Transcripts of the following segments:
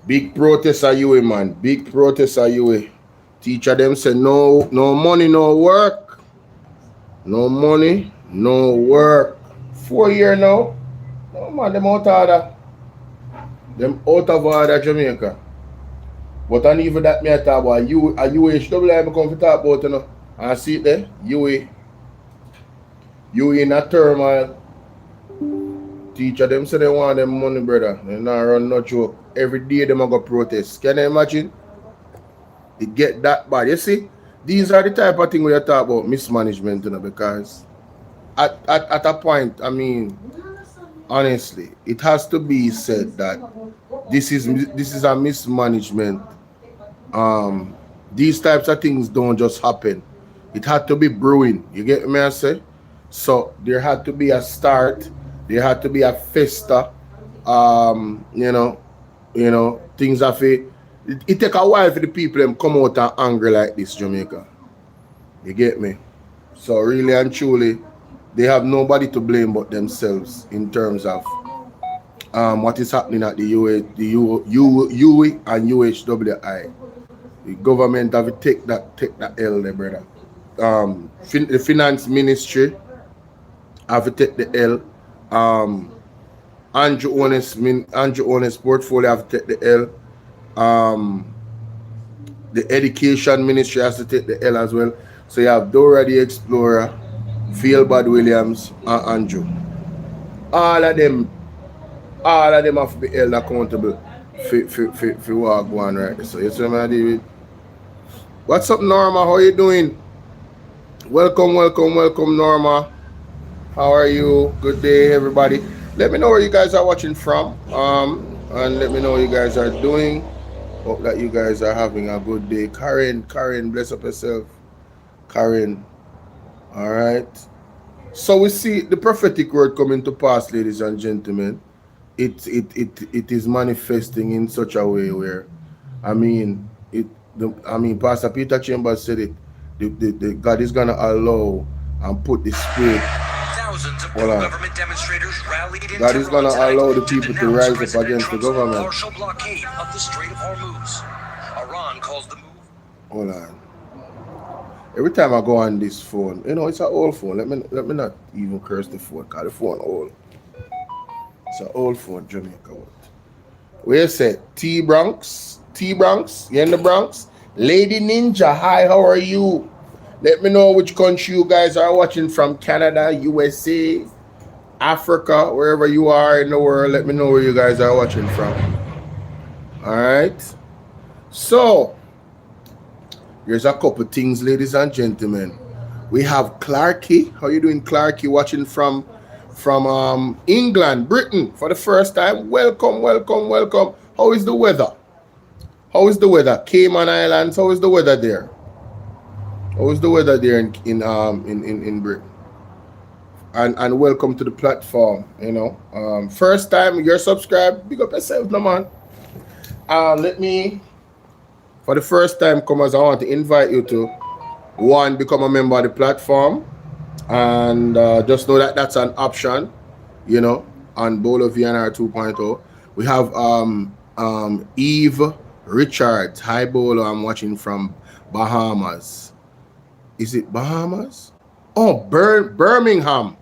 Big protest are you, man. Big protest are you. Teacher them say no money, no work. No money, no work. 4 years now. No man, them out of order. Them out of order, Jamaica. But and even that me I talk about UHW I come to talk about, you know. And see it there, UA in a turmoil. Teacher them say they want them money, brother. They not run no joke. Every day them go protest. Can you imagine? It get that bad. You see, these are the type of thing we talk about mismanagement, you know, because at a point, I mean, honestly, it has to be said that this is a mismanagement. These types of things don't just happen. It had to be brewing. You get me I say? So there had to be a start. There had to be a festa. You know, things have it take a while for the people them come out and angry like this, Jamaica. You get me? So really and truly, they have nobody to blame but themselves in terms of what is happening at the UE and UHWI. The government have to take that L there, brother. The finance ministry have to take the L. Andrew Honest portfolio have to take the L. The education ministry has to take the L as well. So you have Dora the Explorer, Bud Williams, and Andrew. All of them have to be held accountable for what go on right. So you see what I deal with. What's up, Norma? How you doing? Welcome, Norma. How are you? Good day, everybody. Let me know where you guys are watching from. And let me know what you guys are doing. Hope that you guys are having a good day. Karen, bless up yourself. Karen. All right. So we see the prophetic word coming to pass, ladies and gentlemen. It is manifesting in such a way where, Pastor Peter Chambers said it. The God is gonna allow and put the spirit. Thousands of pro-government demonstrators rallied in God is gonna allow the people to rise up against the government. Partial blockade of the Strait of Hormuz. Iran calls the move. Hold on. Every time I go on this phone, you know, it's an old phone. Let me not even curse the phone, because the phone old. It's an old phone, Jamaica. Where you say? T-Bronx? You in the Bronx? Lady Ninja, hi, how are you? Let me know which country you guys are watching from. Canada, USA, Africa, wherever you are in the world. Let me know where you guys are watching from. All right. So, here's a couple things, ladies and gentlemen. We have Clarky. How you doing, Clarky? Watching from England, Britain for the first time. Welcome. How is the weather? Cayman Islands. How is the weather there? in Britain? And welcome to the platform. You know, first time you're subscribed. Big up yourself, no man. For the first time, comers, I want to invite you to become a member of the platform, and just know that that's an option. You know, on Bolo VNR 2.0, we have Eve Richards. Hi, Bolo. I'm watching from Bahamas. Is it Bahamas? Oh, Birmingham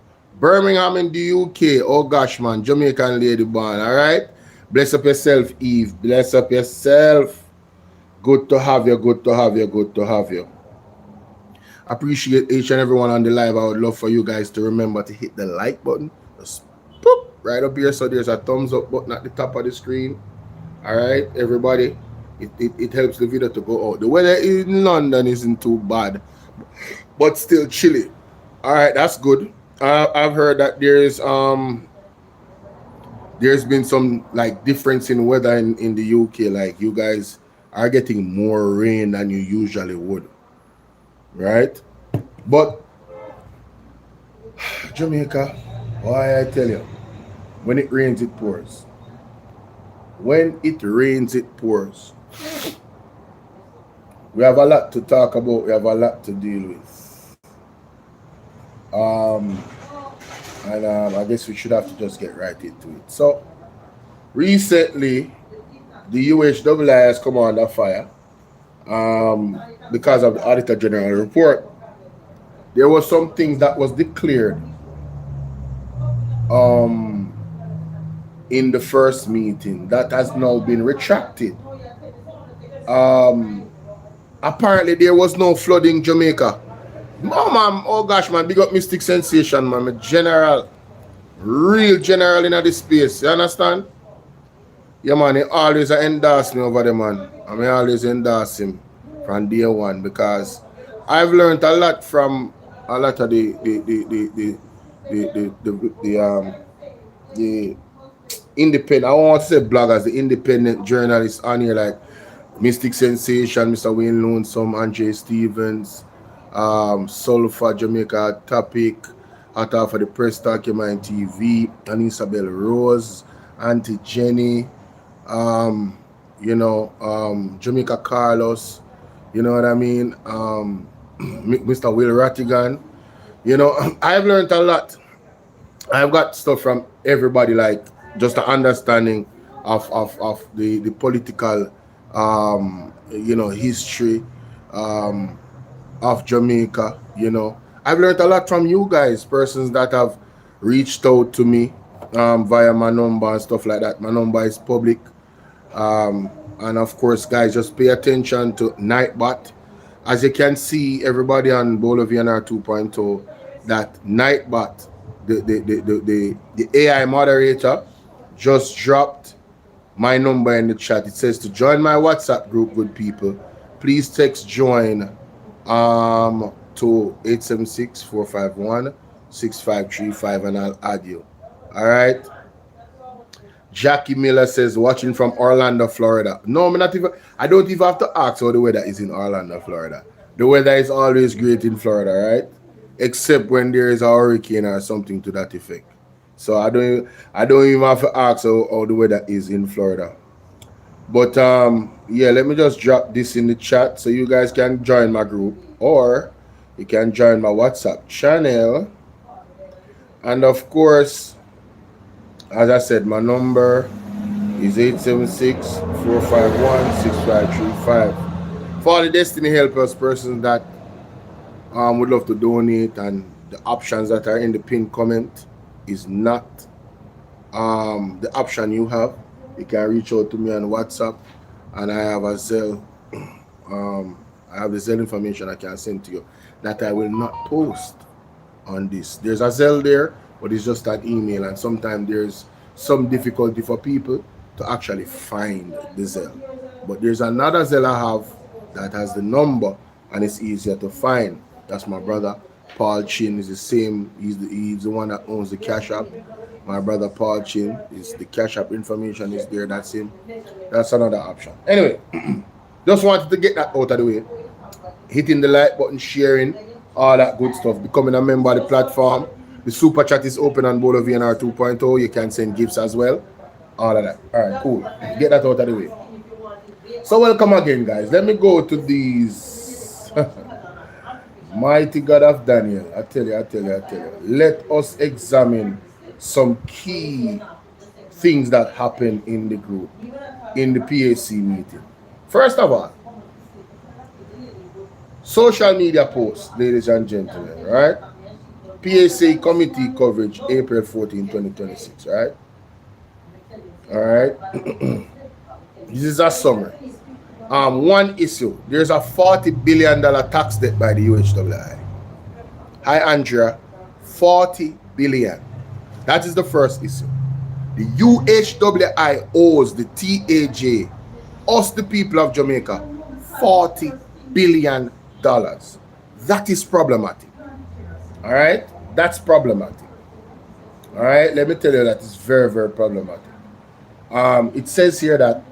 in the UK. Oh gosh, man, Jamaican lady born. All right, bless up yourself, Eve. Bless up yourself. Good to have you. Appreciate each and everyone on the live. I would love for you guys to remember to hit the like button. Just boop, right up here. So there's a thumbs up button at the top of the screen. All right, everybody. It helps the video to go out. The weather in London isn't too bad, but still chilly. All right, that's good. I've heard that there's been some like difference in weather in the UK. Like you guys are getting more rain than you usually would, right? But Jamaica, why I tell you, when it rains, it pours. When it rains, it pours. We have a lot to talk about. We have a lot to deal with. I guess we should have to just get right into it. So, recently the UHWI has come under fire because of the Auditor General report. There was some things that was declared in the first meeting that has now been retracted. Apparently there was no flood in Jamaica. No, man. Oh gosh, man. Big up Mystic Sensation, man. A general, real general in this space. You understand? Yeah, man. He always endorse me over there, man. I mean, always endorse him from day one because I've learned a lot from a lot of the independent. I don't want to say bloggers, the independent journalists on here like Mystic Sensation, Mr. Wayne Lonesome, Andre Stevens, Sulfur, Jamaica Topic, Hot for the Press Document TV, and Isabel Rose, Auntie Jenny, Jamaica Carlos, you know what I mean? Mr. Will Rattigan. You know, I've learned a lot. I've got stuff from everybody, like just an understanding of the political history of Jamaica. You know, I've learned a lot from you guys, persons that have reached out to me via my number and stuff like that. My number is public, and of course, guys, just pay attention to Nightbot. As you can see, everybody on Bolo VNR 2.0, that Nightbot, the AI moderator, just dropped my number in the chat. It says to join my WhatsApp group, good people. Please text join to 876-451-6535 and I'll add you. All right. Jackie Miller says watching from Orlando, Florida. No, I don't even have to ask how the weather is in Orlando, Florida. The weather is always great in Florida, right? Except when there is a hurricane or something to that effect. So I don't even have to ask how the weather is in Florida. But yeah, let me just drop this in the chat so you guys can join my group, or you can join my WhatsApp channel. And of course, as I said, my number is 876-451-6535. For all the Destiny Helpers persons that would love to donate, and the options that are in the pinned comment is not the option you have. You can reach out to me on WhatsApp, and I have a Zelle. I have the Zelle information I can send to you that I will not post on this. There's a Zelle there, but it's just an email, and sometimes there's some difficulty for people to actually find the Zelle. But there's another Zelle I have that has the number, and it's easier to find. That's my brother Paul Chin. Is the same. He's the one that owns the Cash App. My brother Paul Chin is the Cash App information is there. That's him. That's another option. Anyway, just wanted to get that out of the way. Hitting the like button, sharing, all that good stuff. Becoming a member of the platform. The super chat is open on Bolo VNR 2.0. You can send gifts as well. All of that. All right, cool. Get that out of the way. So welcome again, guys. Let me go to these. Mighty God of Daniel. I tell you. Let us examine some key things that happen in the group, in the PAC meeting. First of all, social media posts, ladies and gentlemen, right? PAC committee coverage, April 14, 2026, right? All right. This is a summary. One issue, there's a $40 billion tax debt by the UHWI. Hi, Andrea. $40 billion. That is the first issue. The UHWI owes the TAJ, us the people of Jamaica, $40 billion. That is problematic. All right? That's problematic. All right? Let me tell you that it's very, very problematic. It says here that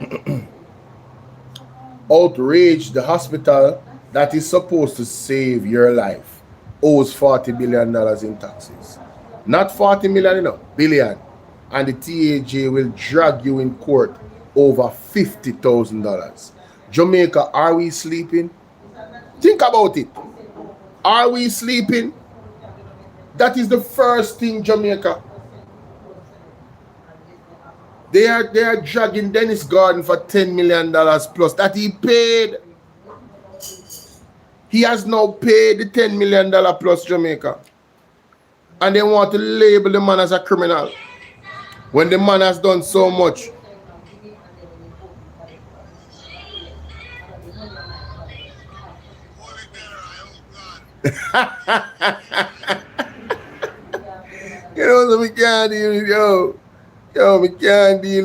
outrage, the hospital that is supposed to save your life, owes $40 billion in taxes. Not 40 million, you know, billion. And the TAJ will drag you in court over $50,000. Jamaica, are we sleeping? Think about it. Are we sleeping? That is the first thing Jamaica They are dragging Dennis Gordon for $10 million plus that he paid. He has now paid the $10 million plus Jamaica. And they want to label the man as a criminal when the man has done so much. You know, so we can't deal with we can't deal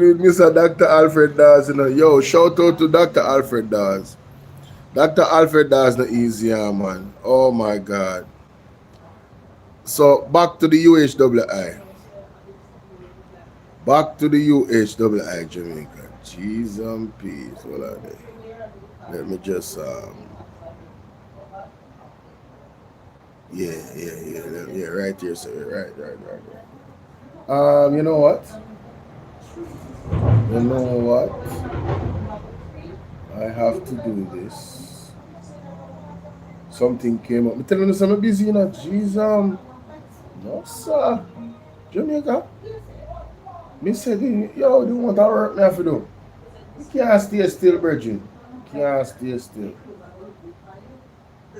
with Mr. Dr. Alfred Dawes, you know. Yo, shout out to Dr. Alfred Dawes. Dr. Alfred Dawes not easy, man. Oh my God. So back to the UHWI. Back to the UHWI Jamaica. Jeez and peace. What are they? Let me just yeah, right here, sir. Right. You know what? I have to do this. Something came up. I'm telling you, I'm busy, you know. Jeez, no, sir. Jamaica. Me said, yo, do what I work me have to do. You can't stay still, Virgin. You can't stay still.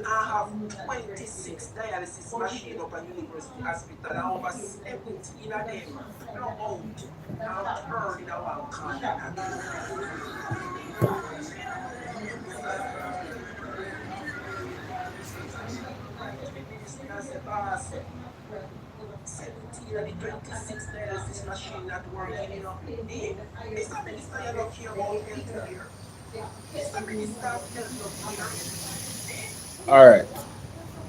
I have 26 dialysis machines up at University Hospital and over 17 of them are out. I'm heard in one corner. As a boss, 17 of the 26 dialysis machines not working, you know. Hey, Mr. Minister, you don't care about health here. Mr. Minister, health here. All right,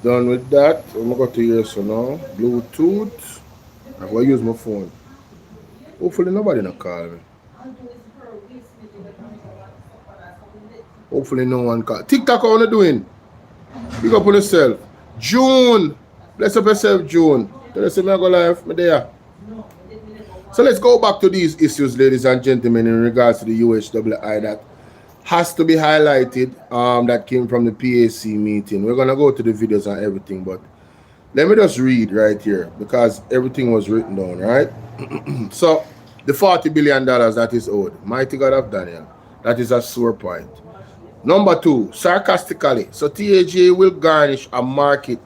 done with that. I'm gonna go to here so now. Bluetooth. I'm gonna use my phone. Hopefully nobody not call me. Hopefully no one call. TikTok, how you doing? Pick up on yourself. June. Bless up yourself, June. Tell us me I go live. Me there. So let's go back to these issues, ladies and gentlemen, in regards to the UHWI that has to be highlighted, that came from the PAC meeting. We're going to go to the videos and everything, but let me just read right here because everything was written down, right? So, the $40 billion that is owed, mighty God of Daniel, that is a sore point. Number 2, sarcastically, so TAJ will garnish a market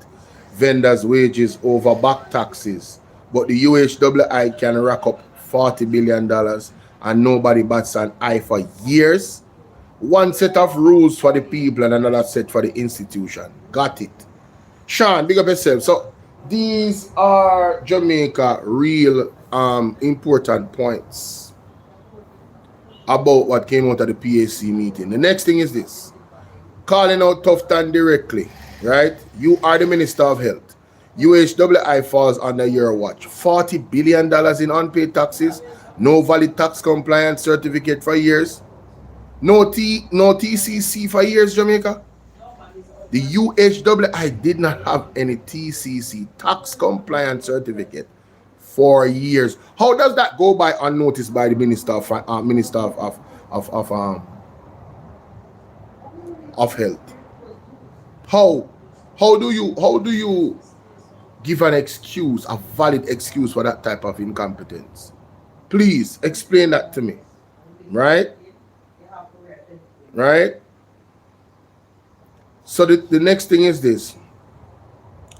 vendors' wages over back taxes, but the UHWI can rack up $40 billion and nobody bats an eye for years. One set of rules for the people and another set for the institution. Got it. Sean, big up yourself. So these are Jamaica real important points about what came out of the PAC meeting. The next thing is this. Calling out Tufton directly, right? You are the Minister of Health. UHWI falls under your watch. $40 billion in unpaid taxes. No valid tax compliance certificate for years. No TCC for years, Jamaica. The UHWI did not have any TCC, tax compliance certificate, for years. How does that go by unnoticed by the Minister of Health? How do you give an excuse, a valid excuse for that type of incompetence? Please explain that to me, right? Right? So the next thing is this.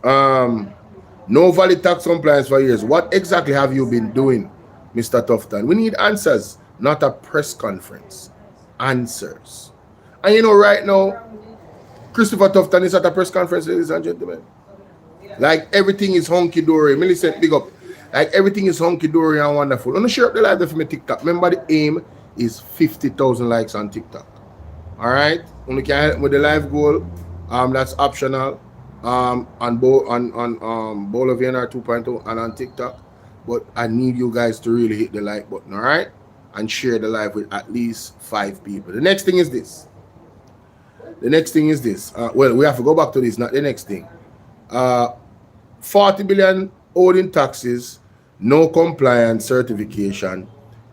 No valid tax compliance for years. What exactly have you been doing, Mr. Tufton? We need answers, not a press conference. Answers. And you know, right now, Christopher Tufton is at a press conference, ladies and gentlemen. Like everything is hunky-dory. Millicent, big up. Like everything is hunky-dory and wonderful. I'm going to share up the live for my TikTok. Remember, the aim is 50,000 likes on TikTok. All right, only can help with the live goal. That's optional. On Bolo VNR 2.0 and on TikTok. But I need you guys to really hit the like button, all right, and share the live with at least 5 people. The next thing is this. Well, we have to go back to this. Not the next thing. 40 billion owed in taxes, no compliance certification,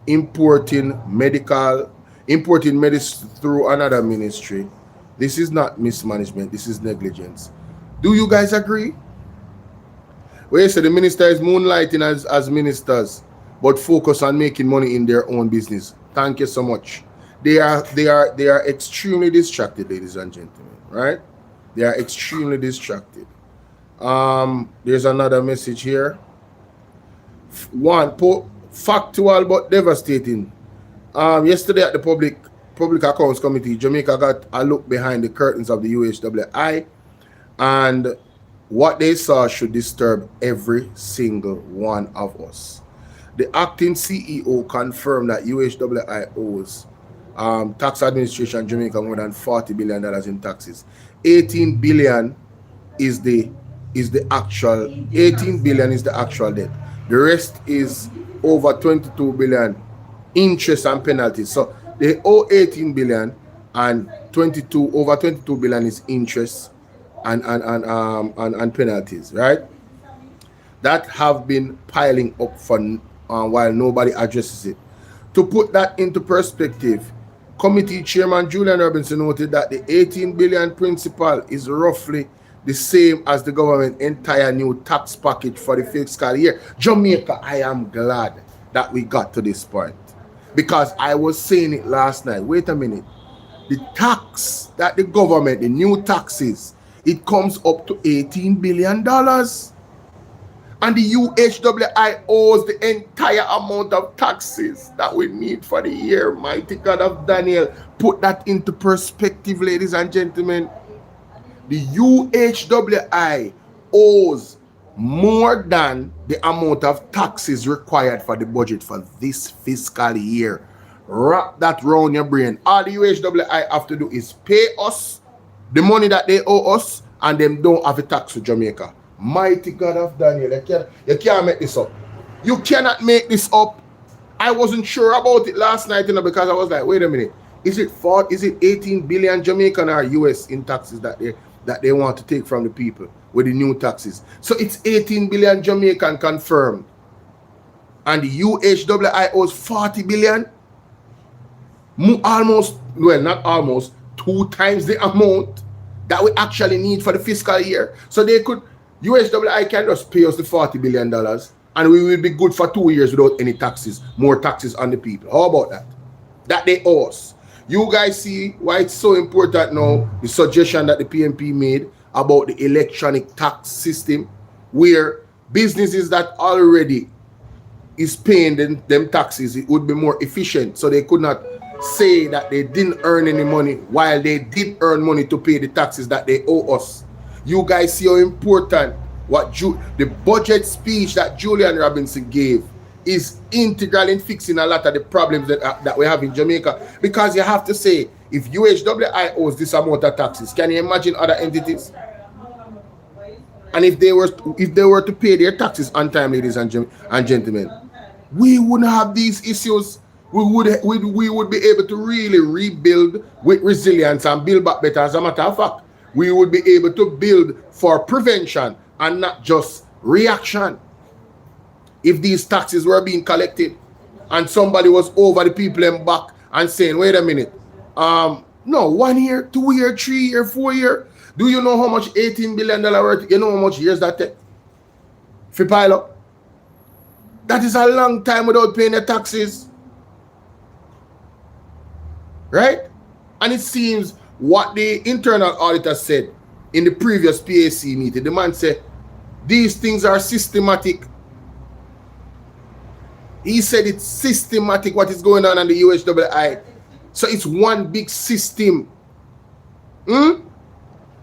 importing medicine through another ministry. This is not mismanagement, this is negligence. Do you guys agree? Well, you say the minister is moonlighting as ministers, but focus on making money in their own business. Thank you so much. They are extremely distracted, ladies and gentlemen, right? They are extremely distracted. There's another message here. One, factual but devastating. Yesterday at the Public Accounts Committee, Jamaica got a look behind the curtains of the UHWI, and what they saw should disturb every single one of us. The acting CEO confirmed that UHWI owes tax administration Jamaica more than $40 billion in taxes. 18 billion is the actual 18 billion is the actual debt. The rest is over 22 billion interest and penalties. So they owe 18 billion and over 22 billion is interest and penalties, right? That have been piling up for while nobody addresses it. To put that into perspective, Committee Chairman Julian Robinson noted that the 18 billion principal is roughly the same as the government's entire new tax package for the fiscal year. Jamaica, I am glad that we got to this point, because I was saying it last night. Wait a minute. The tax that the government, the new taxes, it comes up to $18 billion. And the UHWI owes the entire amount of taxes that we need for the year. Mighty God of Daniel, put that into perspective, ladies and gentlemen. The UHWI owes more than the amount of taxes required for the budget for this fiscal year. Wrap that round your brain. All the UHWI have to do is pay us the money that they owe us, and them don't have a tax to Jamaica. Mighty God of Daniel, you can't make this up. You cannot make this up. I wasn't sure about it last night, because I was like, wait a minute. Is it 18 billion Jamaican or US in taxes that they want to take from the people with the new taxes? So it's 18 billion Jamaican confirmed. And the UHWI owes 40 billion. Almost, well, not almost, 2 times the amount that we actually need for the fiscal year. So UHWI can just pay us the $40 billion and we will be good for 2 years without any taxes, more taxes on the people. How about that? That they owe us. You guys see why it's so important now, the suggestion that the PMP made about the electronic tax system, where businesses that already is paying them taxes, it would be more efficient, so they could not say that they didn't earn any money while they did earn money to pay the taxes that they owe us. You guys see how important the budget speech that Julian Robinson gave is integral in fixing a lot of the problems that we have in Jamaica. Because you have to say, if UHWI owes this amount of taxes, can you imagine other entities? And if they were to pay their taxes on time, ladies and gentlemen, we wouldn't have these issues. We would be able to really rebuild with resilience and build back better. As a matter of fact, we would be able to build for prevention and not just reaction. If these taxes were being collected and somebody was over the people and back and saying, wait a minute, no, 1 year, 2 year, 3 year, 4 year, do you know how much $18 billion worth? You know how much years that take? For pile up. That is a long time without paying the taxes. Right? And it seems what the internal auditor said in the previous PAC meeting, the man said, these things are systematic. He said it's systematic what is going on the UHWI. So it's one big system.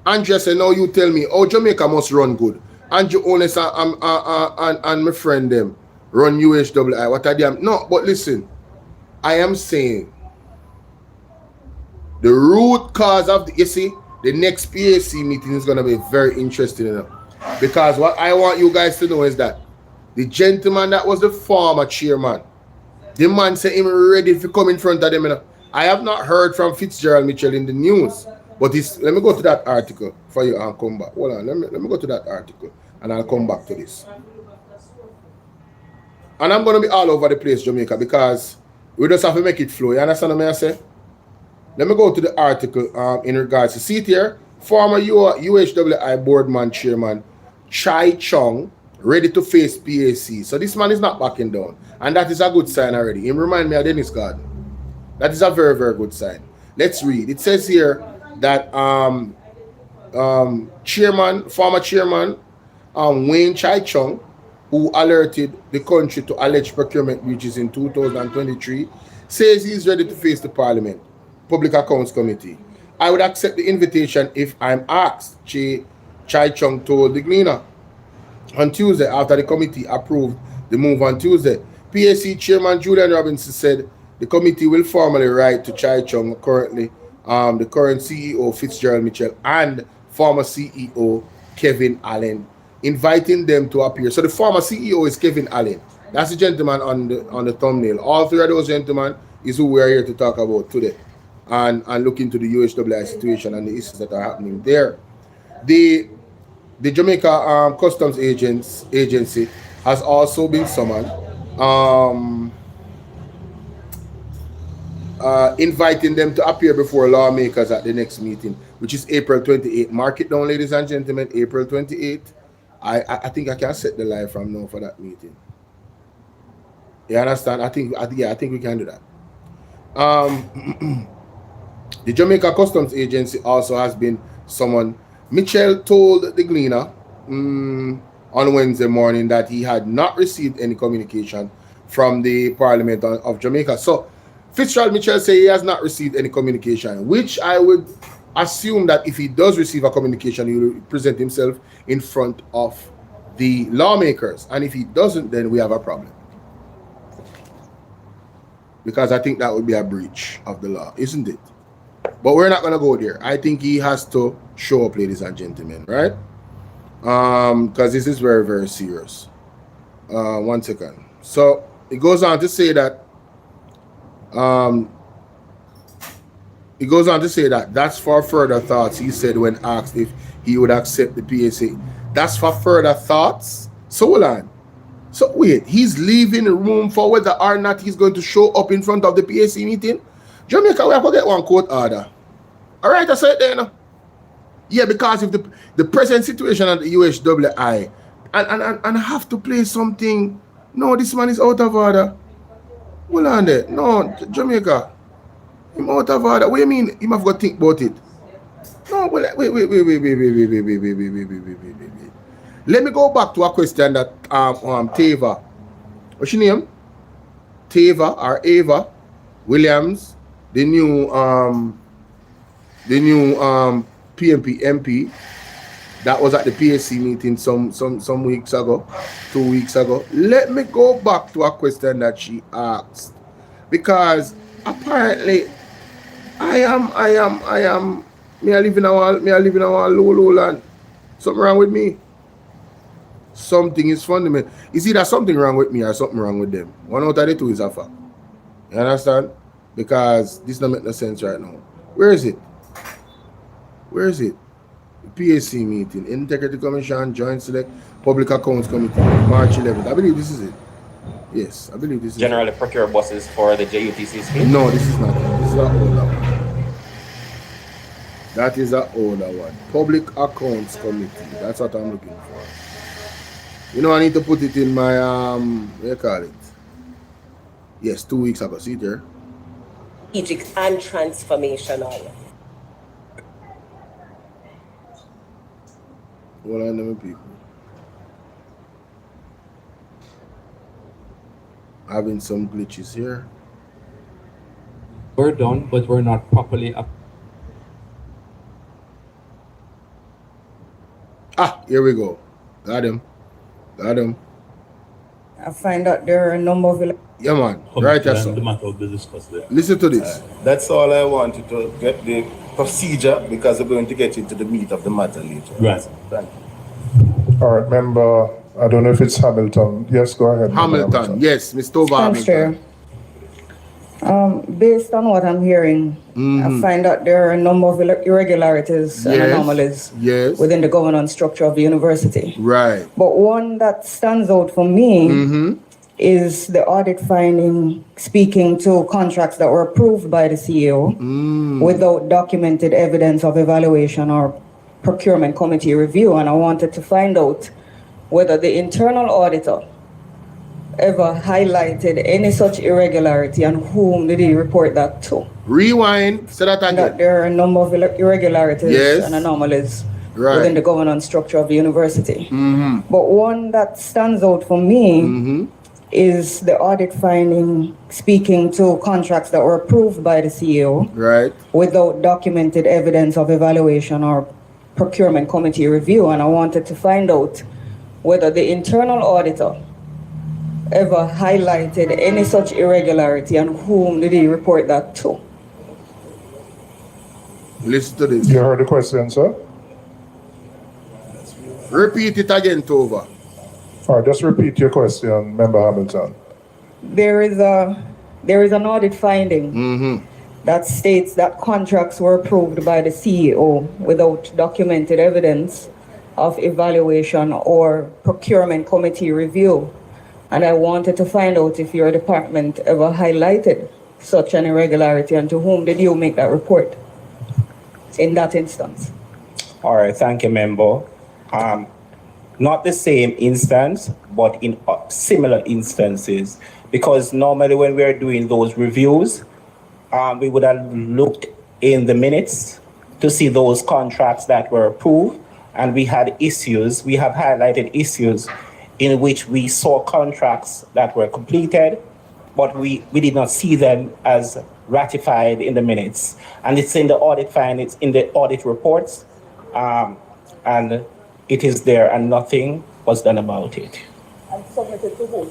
Andrea said, now you tell me, oh, Jamaica must run good. Andrew Ones and my friend them run UHWI. What are they? No, but listen, I am saying the root cause of the next PAC meeting is going to be very interesting, because what I want you guys to know is that the gentleman that was the former chairman, the man said him ready to come in front of them. I have not heard from Fitzgerald Mitchell in the news, but let me go to that article for you and come back. Hold on, let me go to that article and I'll come back to this. And I'm going to be all over the place, Jamaica, because we just have to make it flow. You understand what I say? Let me go to the article in regards to, see it here, former UHWI boardman chairman Chai Chong ready to face PAC. So this man is not backing down. And that is a good sign already. Him remind me of Dennis Garden. That is a very, very good sign. Let's read. It says here that former chairman Wayne Chai Chung, who alerted the country to alleged procurement breaches in 2023, says he's ready to face the Parliament Public Accounts Committee. I would accept the invitation if I'm asked, Chai Chung told the Gleaner on Tuesday after the committee approved the move on Tuesday. PAC Chairman Julian Robinson said the committee will formally write to Chai Chung, the current CEO Fitzgerald Mitchell, and former CEO Kevin Allen, inviting them to appear. So the former CEO is Kevin Allen. That's the gentleman on the thumbnail. All three of those gentlemen is who we are here to talk about today, and look into the UHWI situation and the issues that are happening there. The Jamaica Customs Agency has also been summoned, inviting them to appear before lawmakers at the next meeting, which is April 28th. Mark it down, ladies and gentlemen, April 28th. I think I can set the live from now for that meeting. You understand? I think we can do that. The Jamaica Customs Agency also has been summoned. Mitchell told the Gleaner on Wednesday morning that he had not received any communication from the Parliament of Jamaica. So Fitzgerald Mitchell said he has not received any communication, which I would assume that if he does receive a communication, he will present himself in front of the lawmakers. And if he doesn't, then we have a problem. Because I think that would be a breach of the law, isn't it? But we're not going to go there. I think he has to show up, ladies and gentlemen, right? Because this is very, very serious. 1 second. So it goes on to say that that's for further thoughts, he said when asked if he would accept the PSA. That's for further thoughts? So hold on. So wait, he's leaving the room for whether or not he's going to show up in front of the PAC meeting? Jamaica, we have to get one court order. All right, I said there now. Yeah, because if the present situation at the UHWI and have to play something. No, this man is out of order. Hold on there. No, Jamaica. Him out of order. What do you mean? Him have got to think about it. No, wait. Let me go back to a question that Tava. What's your name? Tava or Ava Williams, the new PMP MP that was at the PAC meeting some weeks ago, 2 weeks ago. Let me go back to a question that she asked, because apparently I live in our low land. Something wrong with me. Something is fundamental. Is either something wrong with me or something wrong with them. One out of the two is a fact. You understand? Because this doesn't make no sense right now. Where is it? Where is it? The PAC meeting, Integrity Commission, Joint Select, Public Accounts Committee, March 11th. I believe this is it. Yes, I believe this is Generally it. Procure buses for the JUTC scheme? No, this is not it. This is an older one. That is an older one. Public Accounts Committee. That's what I'm looking for. You know, I need to put it in my, what do you call it? Yes, 2 weeks ago. See it there? Strategic and transformational. Hold on, them people. Having some glitches here. We're done, but we're not properly up. Here we go. Got him. I find out there are a number of... Yeah, man. Right, yes, sir. Listen to this. That's all I wanted to get the procedure, because we're going to get into the meat of the matter later. Right. Thank you. All right, member, I don't know if it's Hamilton. Yes, go ahead. Hamilton. Yes, Mr. Tova Hamilton. Based on what I'm hearing, I find out there are a number of irregularities and anomalies within the governance structure of the university. Right. But one that stands out for me is the audit finding speaking to contracts that were approved by the CEO without documented evidence of evaluation or procurement committee review. And I wanted to find out whether the internal auditor ever highlighted any such irregularity and whom did he report that to? Rewind, say that That again. there are a number of irregularities Yes. and anomalies Right. within the governance structure of the university. Mm-hmm. But one that stands out for me Mm-hmm. is the audit finding speaking to contracts that were approved by the CEO Right. without documented evidence of evaluation or procurement committee review. And I wanted to find out whether the internal auditor ever highlighted any such irregularity and whom did he report that to? Listen to this. You heard the question, sir? Repeat it again, Tova. All right, just repeat your question, Member Hamilton. There is an audit finding Mm-hmm. that states that contracts were approved by the CEO without documented evidence of evaluation or procurement committee review. And I wanted to find out if your department ever highlighted such an irregularity and to whom did you make that report in that instance? All right, thank you, member. Not the same instance, but in similar instances, because normally when we're doing those reviews, we would have looked in the minutes to see those contracts that were approved, and we had issues. We have highlighted issues in which we saw contracts that were completed, but we did not see them as ratified in the minutes. And it's in the audit findings, in the audit reports, and it is there, and nothing was done about it. And submitted to whom?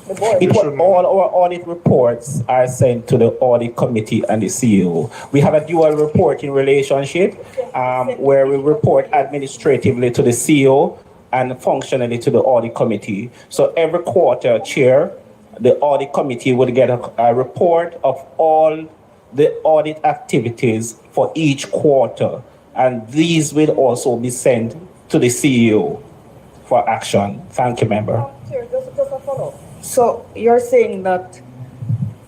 The board. All our audit reports are sent to the audit committee and the CEO. We have a dual reporting relationship where we report administratively to the CEO and functionally to the audit committee. So every quarter, Chair, the audit committee would get a report of all the audit activities for each quarter. And these will also be sent to the CEO for action. Thank you, member. Just a follow-up. So you're saying that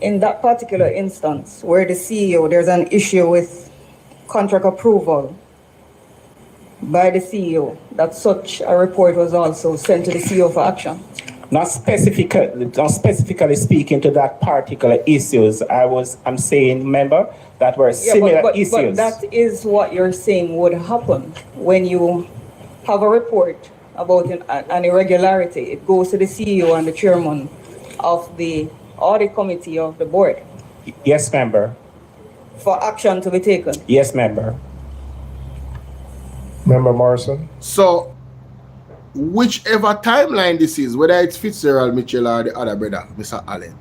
in that particular instance where the CEO, there's an issue with contract approval by the CEO, that such a report was also sent to the CEO for action? Not specifically speaking to that particular issues. I'm saying, member, that were similar issues. But that is what you're saying would happen when you have a report about an irregularity. It goes to the CEO and the chairman of the audit committee of the board. Yes, member. For action to be taken. Yes, member. Member Morrison? So, whichever timeline this is, whether it's Fitzgerald Mitchell or the other brother, Mr. Allen,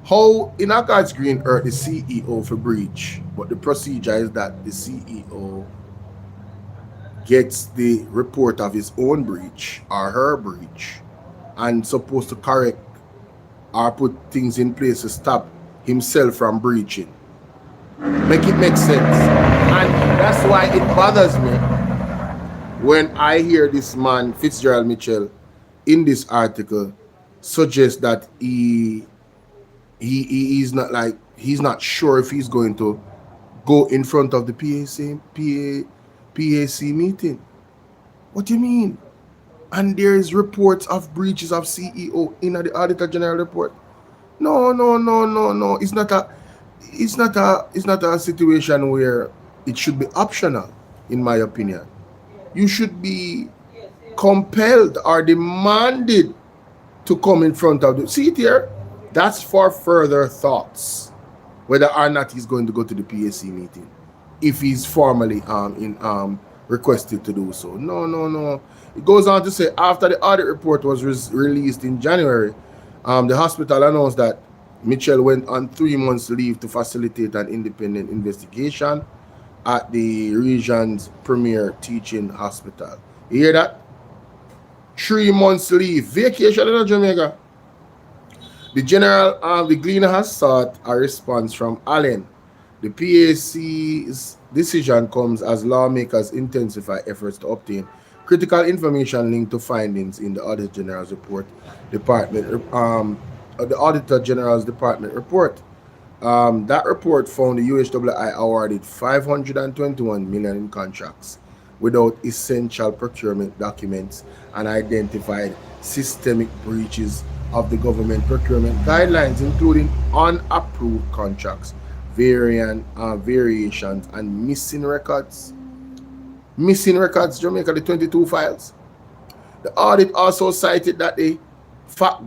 how in a God's green earth the CEO for breach, but the procedure is that the CEO gets the report of his own breach or her breach and supposed to correct or put things in place to stop himself from breaching. Make it make sense. And that's why it bothers me when I hear this man, Fitzgerald Mitchell, in this article, suggest that he's not sure if he's going to go in front of the PAC meeting. What do you mean? And there is reports of breaches of CEO in the Auditor General report. No. It's not a situation where it should be optional, in my opinion. You should be compelled or demanded to come in front of the... See it here? That's for further thoughts, whether or not he's going to go to the PAC meeting, if he's formally requested to do so. No. It goes on to say, after the audit report was released in January, the hospital announced that Mitchell went on 3 months leave to facilitate an independent investigation at the region's premier teaching hospital. You hear that? 3 months leave. Vacation in Jamaica. The Gleaner has sought a response from Allen. The PAC's decision comes as lawmakers intensify efforts to obtain critical information linked to findings in the Auditor General's report, the Auditor General's Department report. That report found the UHWI awarded $521 million in contracts without essential procurement documents and identified systemic breaches of the government procurement guidelines, including unapproved contracts, variations, and missing records. Missing records, Jamaica, the 22 files. The audit also cited that the fact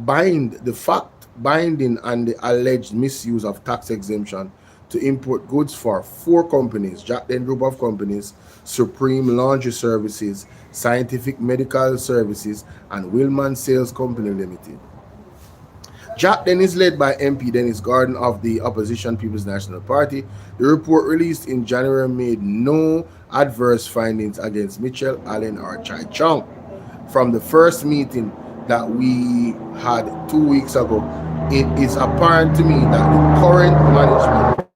binding and the alleged misuse of tax exemption to import goods for 4 companies, Jack Den Group of Companies, Supreme Laundry Services, Scientific Medical Services, and Willman Sales Company Limited. Jack Den is led by MP Dennis Gordon of the opposition People's National Party. The report released in January made no adverse findings against Mitchell, Allen, or Chai Chong. From the first meeting that we had 2 weeks ago, it is apparent to me that the current management,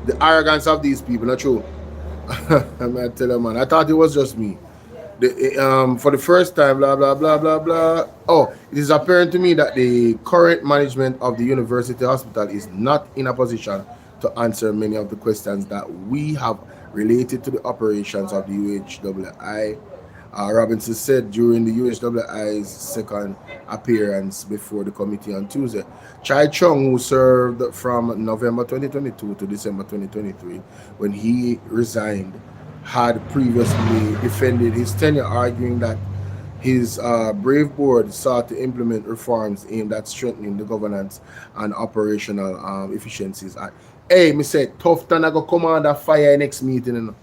the arrogance of these people, not true. I'm gonna tell you, man, I thought it was just me. For the first time, blah blah blah blah blah. Oh, it is apparent to me that the current management of the university hospital is not in a position to answer many of the questions that we have related to the operations of the UHWI. Robinson said during the UHWI's second appearance before the committee on Tuesday. Chai Chong, who served from November 2022 to December 2023, when he resigned, had previously defended his tenure, arguing that his brave board sought to implement reforms aimed at strengthening the governance and operational efficiencies. Hey, me say, Tufton I go come under fire next meeting. You know?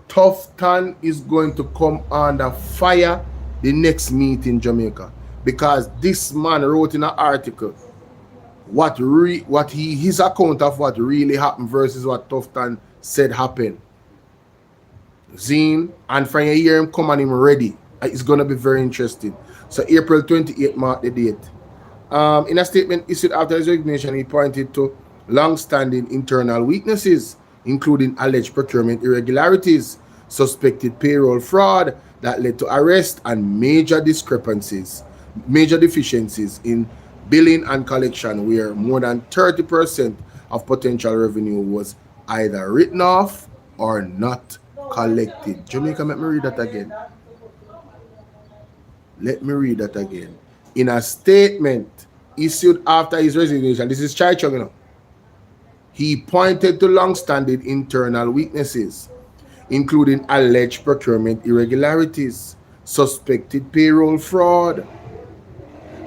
Tufton is going to come under fire the next meeting in Jamaica, because this man wrote in an article his account of what really happened versus what Tufton said happened. Zine, and from you hear him come on him ready. It's going to be very interesting. So April 28th mark the date. In a statement issued after his resignation, he pointed to long-standing internal weaknesses, including alleged procurement irregularities, suspected payroll fraud that led to arrest, and major deficiencies in billing and collection, where more than 30% of potential revenue was either written off or not collected. Jamaica, let me read that again. Let me read that again. In a statement issued after his resignation, this is Chai Chong, you know, he pointed to long-standing internal weaknesses, including alleged procurement irregularities, suspected payroll fraud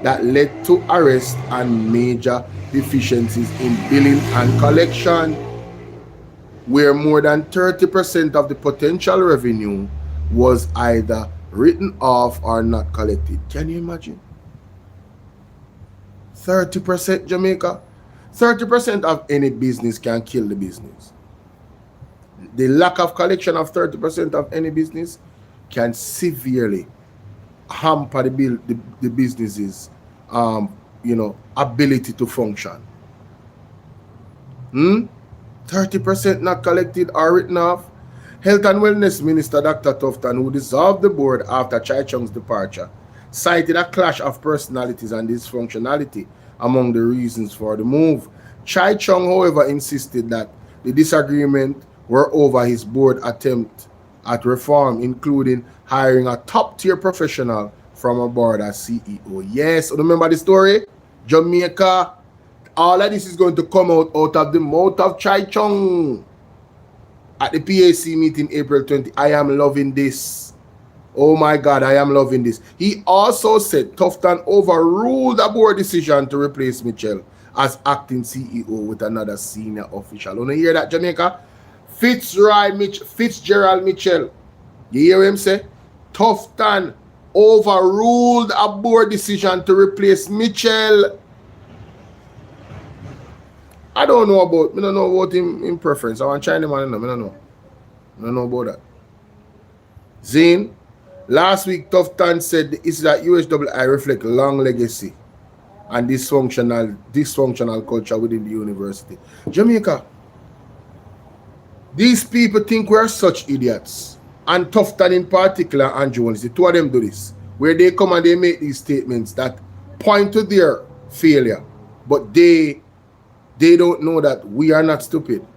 that led to arrest, and major deficiencies in billing and collection, where more than 30% of the potential revenue was either written off or not collected. Can you imagine? 30%, Jamaica. 30% of any business can kill the business. The lack of collection of 30% of any business can severely hamper the business's ability to function. 30% not collected or written off. Health and Wellness Minister Dr. Tufton, who dissolved the board after Chai Chong's departure, cited a clash of personalities and dysfunctionality among the reasons for the move. Chai Chong, however, insisted that the disagreement were over his board attempt at reform, including hiring a top-tier professional from a board as CEO. Yes, remember the story? Jamaica, all of this is going to come out of the mouth of Chai Chong at the PAC meeting April 20. I am loving this. Oh my God, I am loving this. He also said Tufton overruled a board decision to replace Mitchell as acting CEO with another senior official. You hear that, Jamaica? Fitzgerald Mitchell. You hear him say? Tufton overruled a board decision to replace Mitchell. I don't know about him in preference. I want China man, I don't know. I don't know about that. Zane, last week Tufton said the issue that UHWI reflect long legacy and dysfunctional culture within the university. Jamaica, these people think we're such idiots. And Tufton in particular and Jones, the two of them do this, where they come and they make these statements that point to their failure, but they don't know that we are not stupid.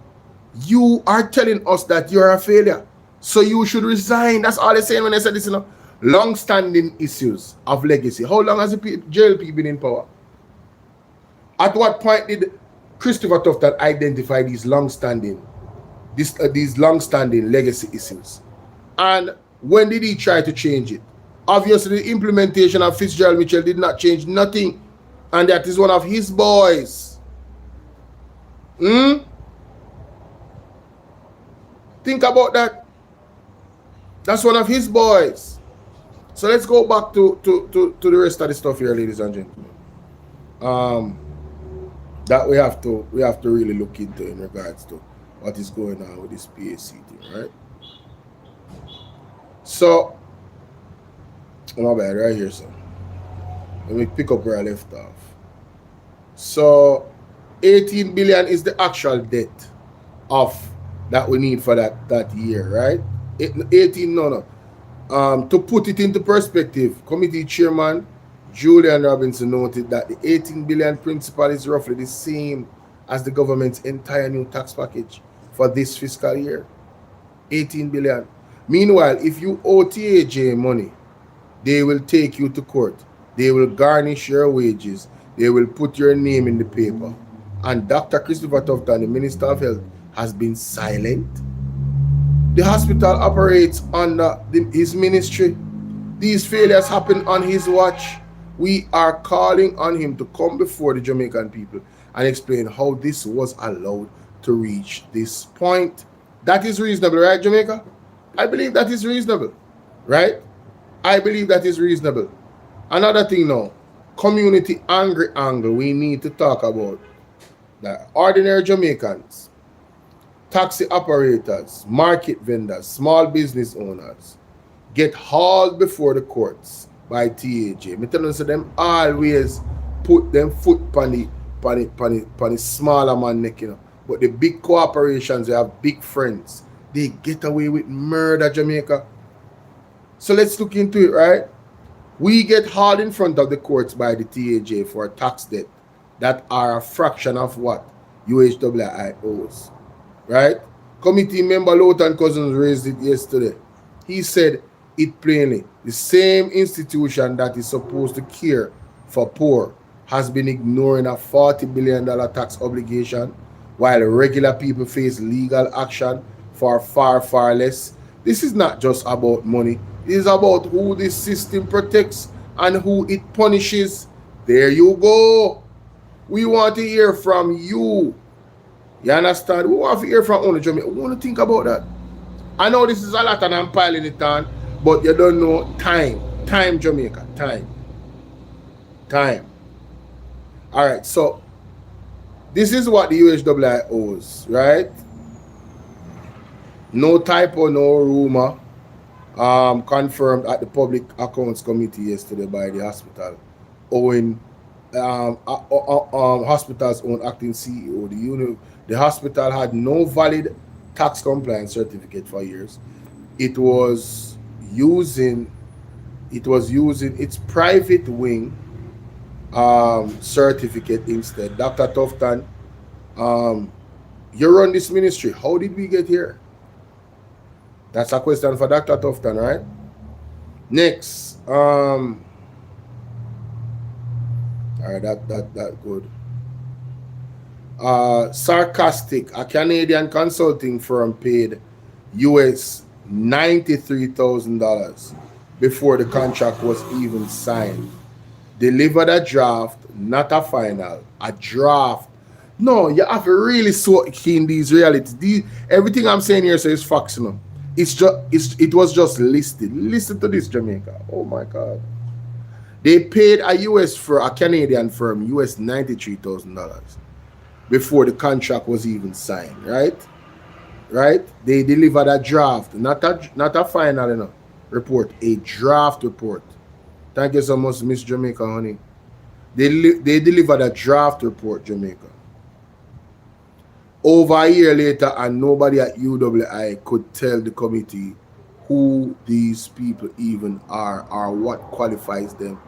You are telling us that you're a failure. So you should resign. That's all they're saying when they said this, Long-standing issues of legacy. How long has the JLP been in power? At what point did Christopher Tufton identify these long-standing legacy issues? And when did he try to change it? Obviously, the implementation of Fitzgerald Mitchell did not change nothing. And that is one of his boys. Think about that. That's one of his boys. So let's go back to the rest of the stuff here, ladies and gentlemen. That we have to really look into in regards to what is going on with this PAC thing, right? So, my bad, right here, so let me pick up where I left off. So 18 billion is the actual debt of that we need for that year, right? 18, no. To put it into perspective, committee chairman Julian Robinson noted that the 18 billion principal is roughly the same as the government's entire new tax package for this fiscal year. 18 billion. Meanwhile, if you owe TAJ money, they will take you to court. They will garnish your wages. They will put your name in the paper. And Dr. Christopher Tufton, the Minister of Health, has been silent. The hospital operates under his ministry. These failures happen on his watch. We are calling on him to come before the Jamaican people and explain how this was allowed to reach this point. That is reasonable, right, Jamaica? I believe that is reasonable, right? I believe that is reasonable. Another thing now, community angry angle we need to talk about. The ordinary Jamaicans, taxi operators, market vendors, small business owners get hauled before the courts by TAJ. Me tell you, so them always put them foot on the smaller man neck, But the big corporations, they have big friends. They get away with murder, Jamaica. So let's look into it, right? We get hauled in front of the courts by the TAJ for tax debt that are a fraction of what UHWI owes, right? Committee member Lowton Cousins raised it yesterday. He said it plainly. The same institution that is supposed to care for poor has been ignoring a $40 billion tax obligation while regular people face legal action for far, far less. This is not just about money. It is about who this system protects and who it punishes. There you go. We want to hear from you. You understand? We want to hear from only Jamaica. We want to think about that. I know this is a lot and I'm piling it on, but you don't know time. Time, Jamaica. Time. All right, so this is what the UHWI owes, right? No typo, no rumor. Confirmed at the Public Accounts Committee yesterday by the hospital, owing hospital's own acting CEO. The hospital had no valid tax compliance certificate for years. It was using its private wing certificate instead. Dr. Tufton, you run this ministry. How did we get here? That's a question for Dr. Tufton, right? Next, all right, that good. Sarcastic, a Canadian consulting firm paid US $93,000 before the contract was even signed. Delivered a draft, not a final. A draft. No, you have to really soak in these realities. Everything I'm saying here is facts, it was just listed. Listen to this, Jamaica. Oh my God. They paid a Canadian firm US $93,000 before the contract was even signed, right? They delivered a draft, not a final report, a draft report. Thank you so much, Miss Jamaica, honey. They delivered a draft report, Jamaica. Over a year later, and nobody at UWI could tell the committee who these people even are or what qualifies them.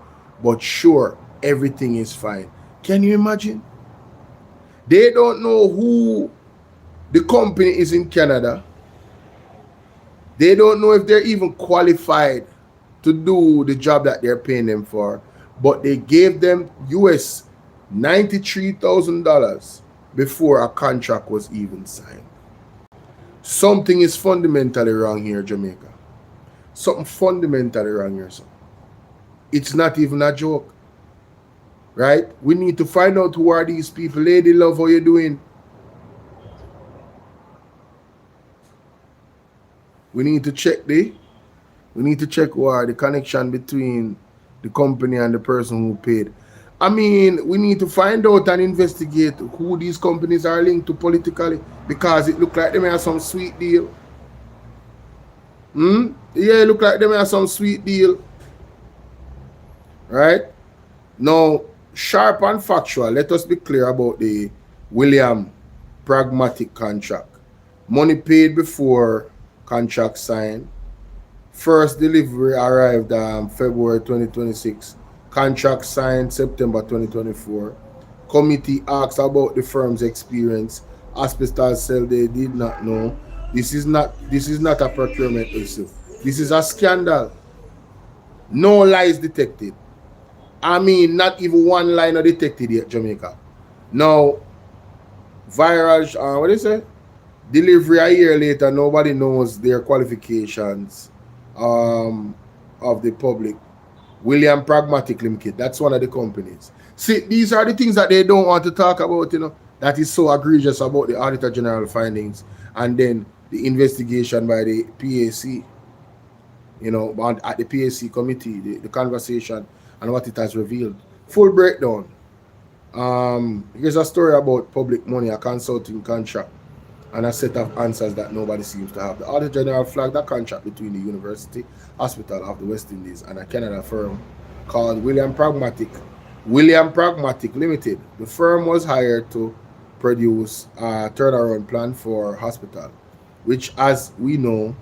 But sure, everything is fine. Can you imagine? They don't know who The company is in Canada. They don't know if they're even qualified to do the job that they're paying them for, but they gave them US $93,000 before a contract was even signed. Something is fundamentally wrong here, Jamaica. Something fundamentally wrong here, son. It's not even a joke. Right? We need to find out who are these people. Lady love, how you doing? We need to check who are the connection between the company and the person who paid. I mean, we need to find out and investigate who these companies are linked to politically, because it look like they may have some sweet deal. Yeah, it look like they may have some sweet deal. Right? Now, sharp and factual, let us be clear about the William Pragmatic contract. Money paid before contract signed. First delivery arrived February 2026. Contract signed September 2024. Committee asked about the firm's experience. Hospital said they did not know. This is not a procurement issue. This is a scandal. No lies detected. I mean, not even one line are detected yet, Jamaica. Now, virage, what do you say? Delivery a year later, nobody knows their qualifications of the public. William Pragmatic Limited, that's one of the companies. See, these are the things that they don't want to talk about, you know, that is so egregious about the Auditor General findings, and then the investigation by the PAC, you know, at the PAC committee, the conversation and what it has revealed. Full breakdown. Here's a story about public money, a consulting contract, and a set of answers that nobody seems to have. The Auditor General flagged a contract between the University Hospital of the West Indies and a Canada firm called William Pragmatic Limited. The firm was hired to produce a turnaround plan for hospital, which as we now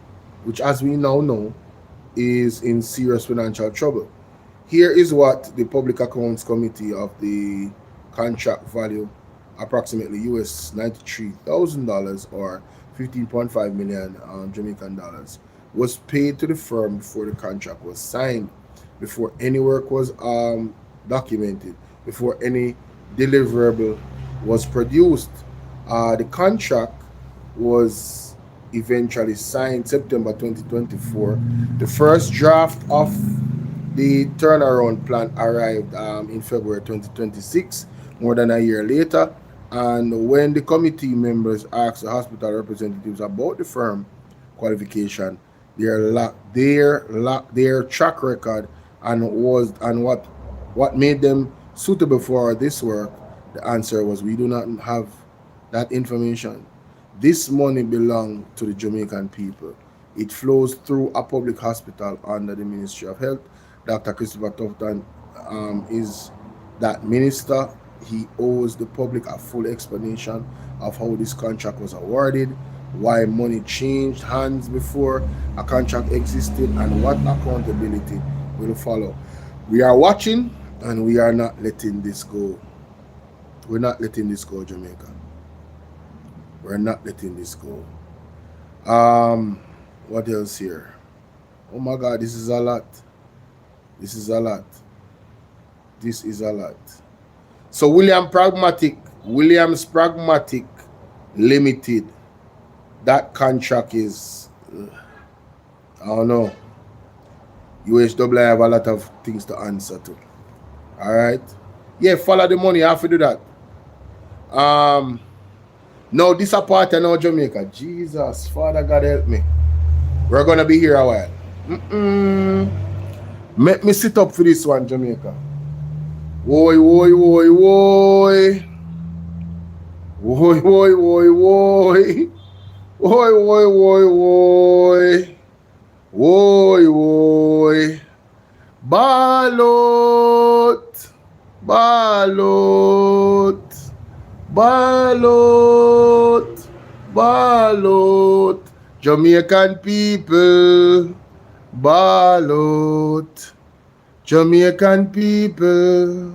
know is in serious financial trouble. Here is what the Public Accounts Committee of the contract value approximately US $93,000 or 15.5 million Jamaican dollars was paid to the firm before the contract was signed, before any work was documented, before any deliverable was produced. The contract was eventually signed September 2024. The first draft of the turnaround plan arrived in February 2026, more than a year later. And when the committee members asked the hospital representatives about the firm qualification, their track record and what made them suitable for this work, the answer was, we do not have that information. This money belongs to the Jamaican people. It flows through a public hospital under the Ministry of Health. Dr. Christopher Tufton is that minister. He owes the public a full explanation of how this contract was awarded, why money changed hands before a contract existed, and what accountability will follow. We are watching, and we are not letting this go. We're not letting this go, Jamaica. We're not letting this go. What else here? Oh my God, this is a lot. This is a lot. This is a lot. So Williams Pragmatic Limited, that contract is, I don't know. UHW have a lot of things to answer to. All right. Yeah, follow the money. I have to do that. No, this a part of now Jamaica. Jesus, Father God help me. We're gonna be here a while. Make me sit up for this one, Jamaica. Woy, woy, woy, woy. Woy, woy, woy, woy. Woy, woy, woy, woy. Woy, woy. Ballot. Ballot. Ballot. Ballot. Jamaican people. Ballot. Jamaican people.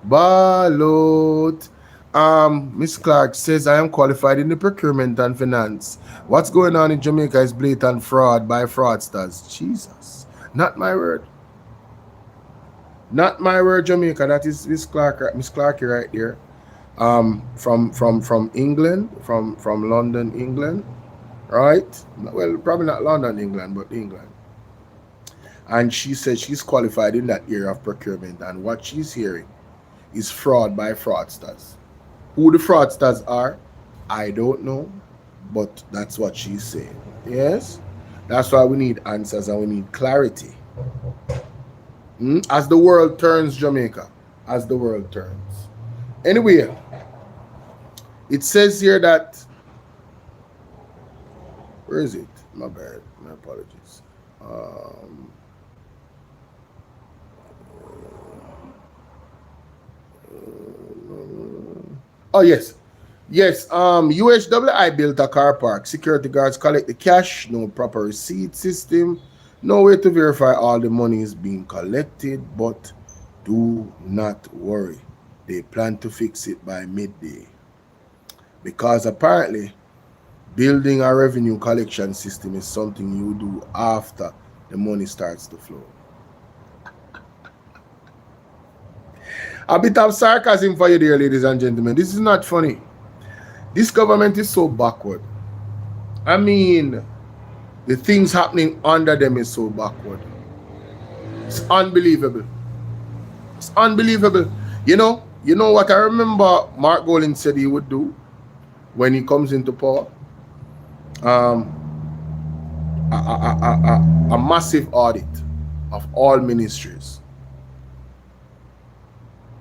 Ballot. Miss Clark says, I am qualified in the procurement and finance. What's going on in Jamaica is blatant fraud by fraudsters. Jesus. Not my word. Not my word, Jamaica. That is Miss Clark right there. From England, from London, England. Right? Well, probably not London, England, but England. And she said she's qualified in that area of procurement, and what she's hearing is fraud by fraudsters. Who the fraudsters are, I don't know, but that's what she's saying. Yes? That's why we need answers and we need clarity. As the world turns, Jamaica, as the world turns. Anyway, it says here that, where is it? My bad, my apologies. Oh, yes. Yes, UHWI built a car park. Security guards collect the cash, no proper receipt system, no way to verify all the money is being collected, but do not worry. They plan to fix it by midday. Because apparently, building a revenue collection system is something you do after the money starts to flow. A bit of sarcasm for you there, ladies and gentlemen. This is not funny. This government is so backward. I mean, the things happening under them is so backward. It's unbelievable. It's unbelievable. You know what I remember Mark Golding said he would do when he comes into power? A massive audit of all ministries.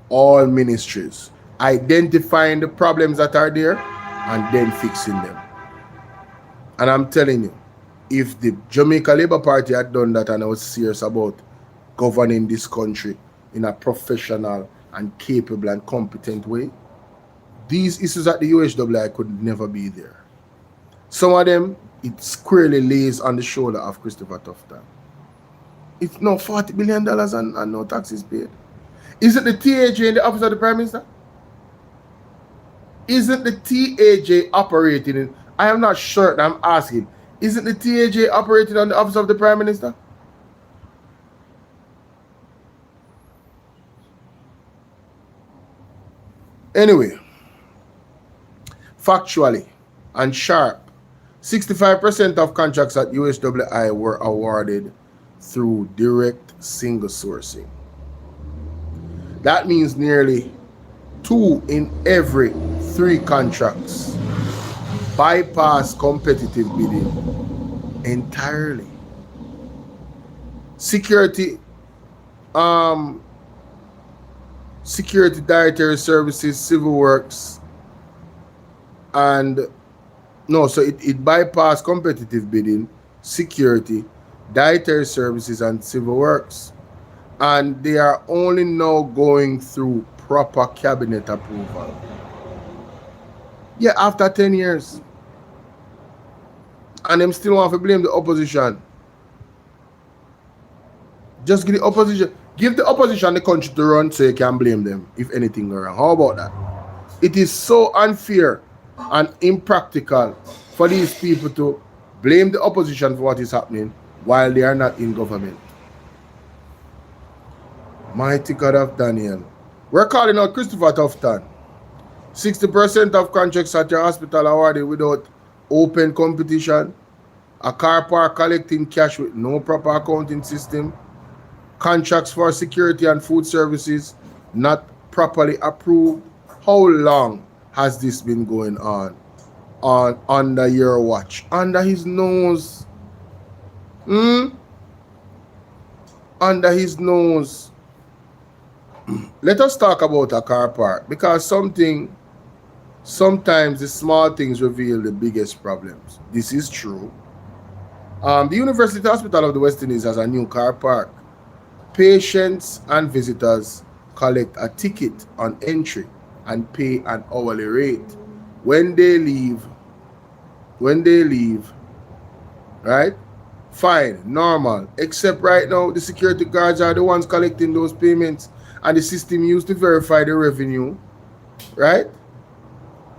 All ministries, identifying the problems that are there and then fixing them. And I'm telling you, if the Jamaica Labour Party had done that and I was serious about governing this country in a professional and capable and competent way, these issues at the UHWI could never be there. Some of them, it squarely lays on the shoulder of Christopher Tufton. It's no $40 billion and no taxes paid. Isn't the TAJ in the office of the Prime Minister? Isn't the TAJ operating in, I am not sure, I'm asking, isn't the TAJ operating on the office of the Prime Minister? Anyway, factually and sharp, 65% of contracts at UHWI were awarded through direct single sourcing. That means nearly 2 in every 3 contracts bypass competitive bidding entirely. Security dietary services, civil works, and no, so it bypassed competitive bidding, security, dietary services, and civil works. And they are only now going through proper cabinet approval. Yeah, after 10 years. And them still want to blame the opposition. Just give the opposition the country to run so you can blame them if anything goes wrong. How about that? It is so unfair and impractical for these people to blame the opposition for what is happening while they are not in government. Mighty God of Daniel. We're calling out Christopher Tufton. 60% of contracts at your hospital are awarded without open competition. A car park collecting cash with no proper accounting system. Contracts for security and food services not properly approved. How long has this been going on under your watch? Under his nose. Under his nose. Let us talk about a car park, because sometimes the small things reveal the biggest problems. This is true. The University Hospital of the West Indies has a new car park. Patients and visitors collect a ticket on entry and pay an hourly rate. When they leave, right? Fine, normal. Except right now, the security guards are the ones collecting those payments, and the system used to verify the revenue, right?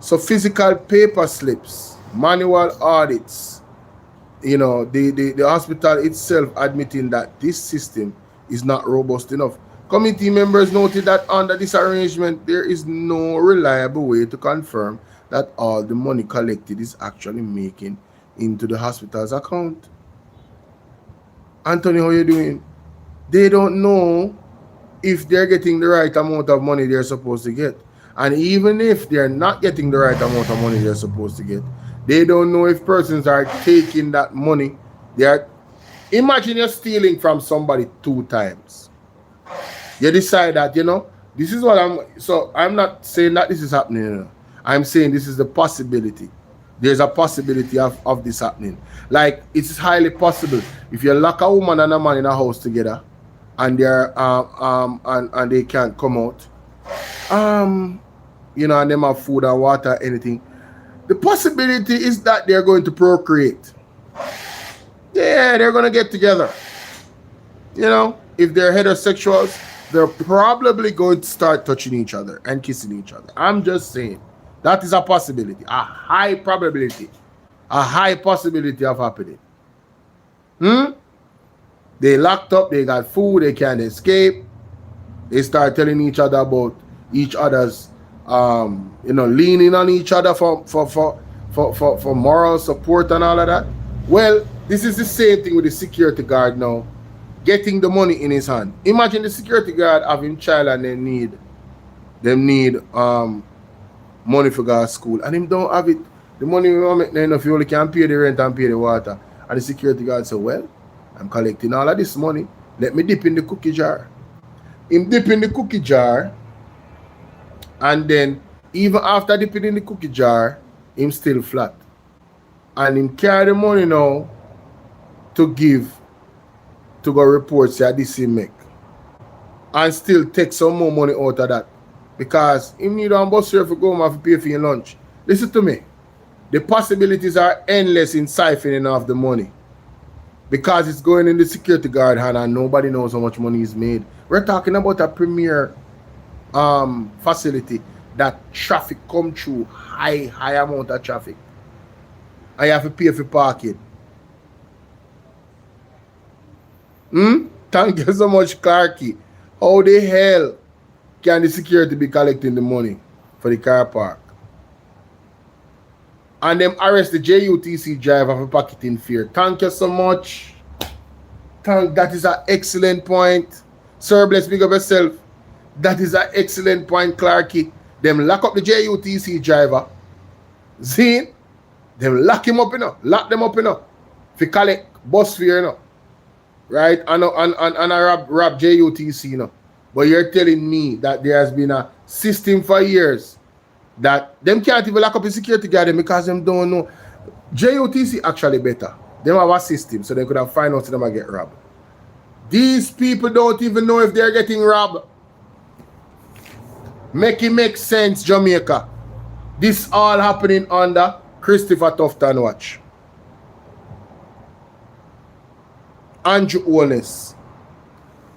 So physical paper slips, manual audits, you know, the hospital itself admitting that this system is not robust enough. Committee members noted that under this arrangement, there is no reliable way to confirm that all the money collected is actually making into the hospital's account. Anthony, how you doing? They don't know if they're getting the right amount of money they're supposed to get. And even if they're not getting the right amount of money they're supposed to get, they don't know if persons are taking that money. Imagine you're stealing from somebody 2 times. You decide that, you know, this is what I'm not saying that this is happening. You know. I'm saying this is the possibility. There's a possibility of this happening. Like, it's highly possible if you lock a woman and a man in a house together and they're and they can't come out, you know, and them have food and water, anything. The possibility is that they're going to procreate. Yeah, they're going to get together. You know, if they're heterosexuals, they're probably going to start touching each other and kissing each other. I'm just saying. That is a possibility. A high probability. A high possibility of happening. They locked up, they got food, they can't escape. They start telling each other about each other's you know, leaning on each other for moral support and all of that. Well, this is the same thing with the security guard now, getting the money in his hand. Imagine the security guard having child and they need money for go to school, and him don't have it. The money we want make enough, you only can pay the rent and pay the water. And the security guard say, well, I'm collecting all of this money. Let me dip in the cookie jar. Him dip in the cookie jar, and then even after dipping in the cookie jar, him still flat. And him carry the money now to go report say this him make. And still take some more money out of that. Because him need a bus fare for go home and pay for your lunch. Listen to me. The possibilities are endless in siphoning off the money. Because it's going in the security guard hand and nobody knows how much money is made. We're talking about a premier facility that traffic come through, high amount of traffic. And you have to pay for parking. Thank you so much, Clarky. How the hell can the security be collecting the money for the car park? And them arrest the JUTC driver for pocketing fare. Thank you so much. That is an excellent point. Sir, bless big up yourself. That is an excellent point, Clarky. Them lock up the JUTC driver. See? Them lock him up, you know. Lock them up, you know. For collect bus fare, you know. Right? And I rob JUTC, you know. But you're telling me that there has been a system for years that them can't even lock up a security guard because them don't know. JUTC actually better. Them have a system so they could have find out if them get robbed. These people don't even know if they're getting robbed. Make it make sense, Jamaica. This all happening under Christopher Tufton watch. Andrew Holness.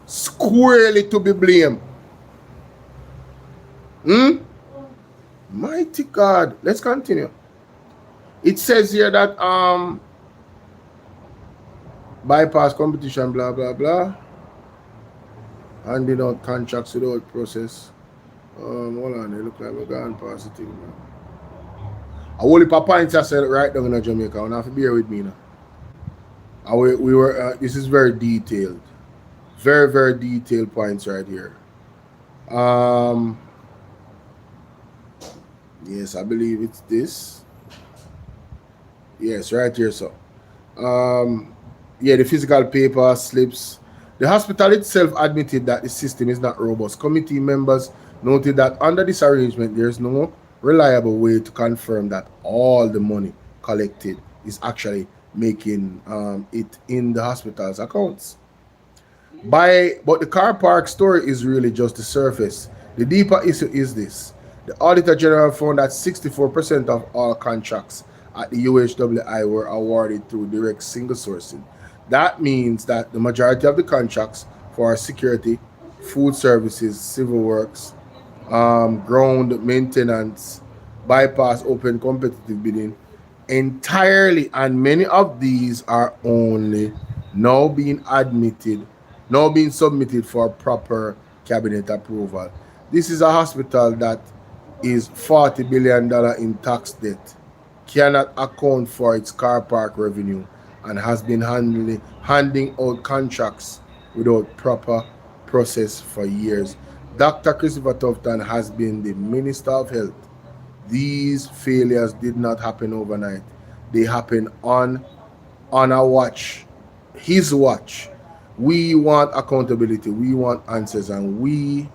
Squarely to be blamed. Mighty God. Let's continue. It says here that bypass competition, blah blah blah. Handing out contracts without process. Hold on, they look like we're going past the thing, man. I will leave a point I said right down in Jamaica. You have to bear with me now. We were this is very detailed. Very, very detailed points right here. Yes, I believe it's this. Yes, right here, so. Yeah, the physical paper slips. The hospital itself admitted that the system is not robust. Committee members noted that under this arrangement, there is no reliable way to confirm that all the money collected is actually making it in the hospital's accounts. But the car park story is really just the surface. The deeper issue is this. The Auditor General found that 64% of all contracts at the UHWI were awarded through direct single sourcing. That means that the majority of the contracts for security, food services, civil works, ground maintenance, bypass open competitive bidding entirely, and many of these are only now being submitted for proper cabinet approval. This is a hospital that is $40 billion in tax debt, cannot account for its car park revenue, and has been handing out contracts without proper process for years. Dr. Christopher Tufton has been the Minister of Health. These failures did not happen overnight. They happened on a watch, his watch. We want accountability, we want answers, and we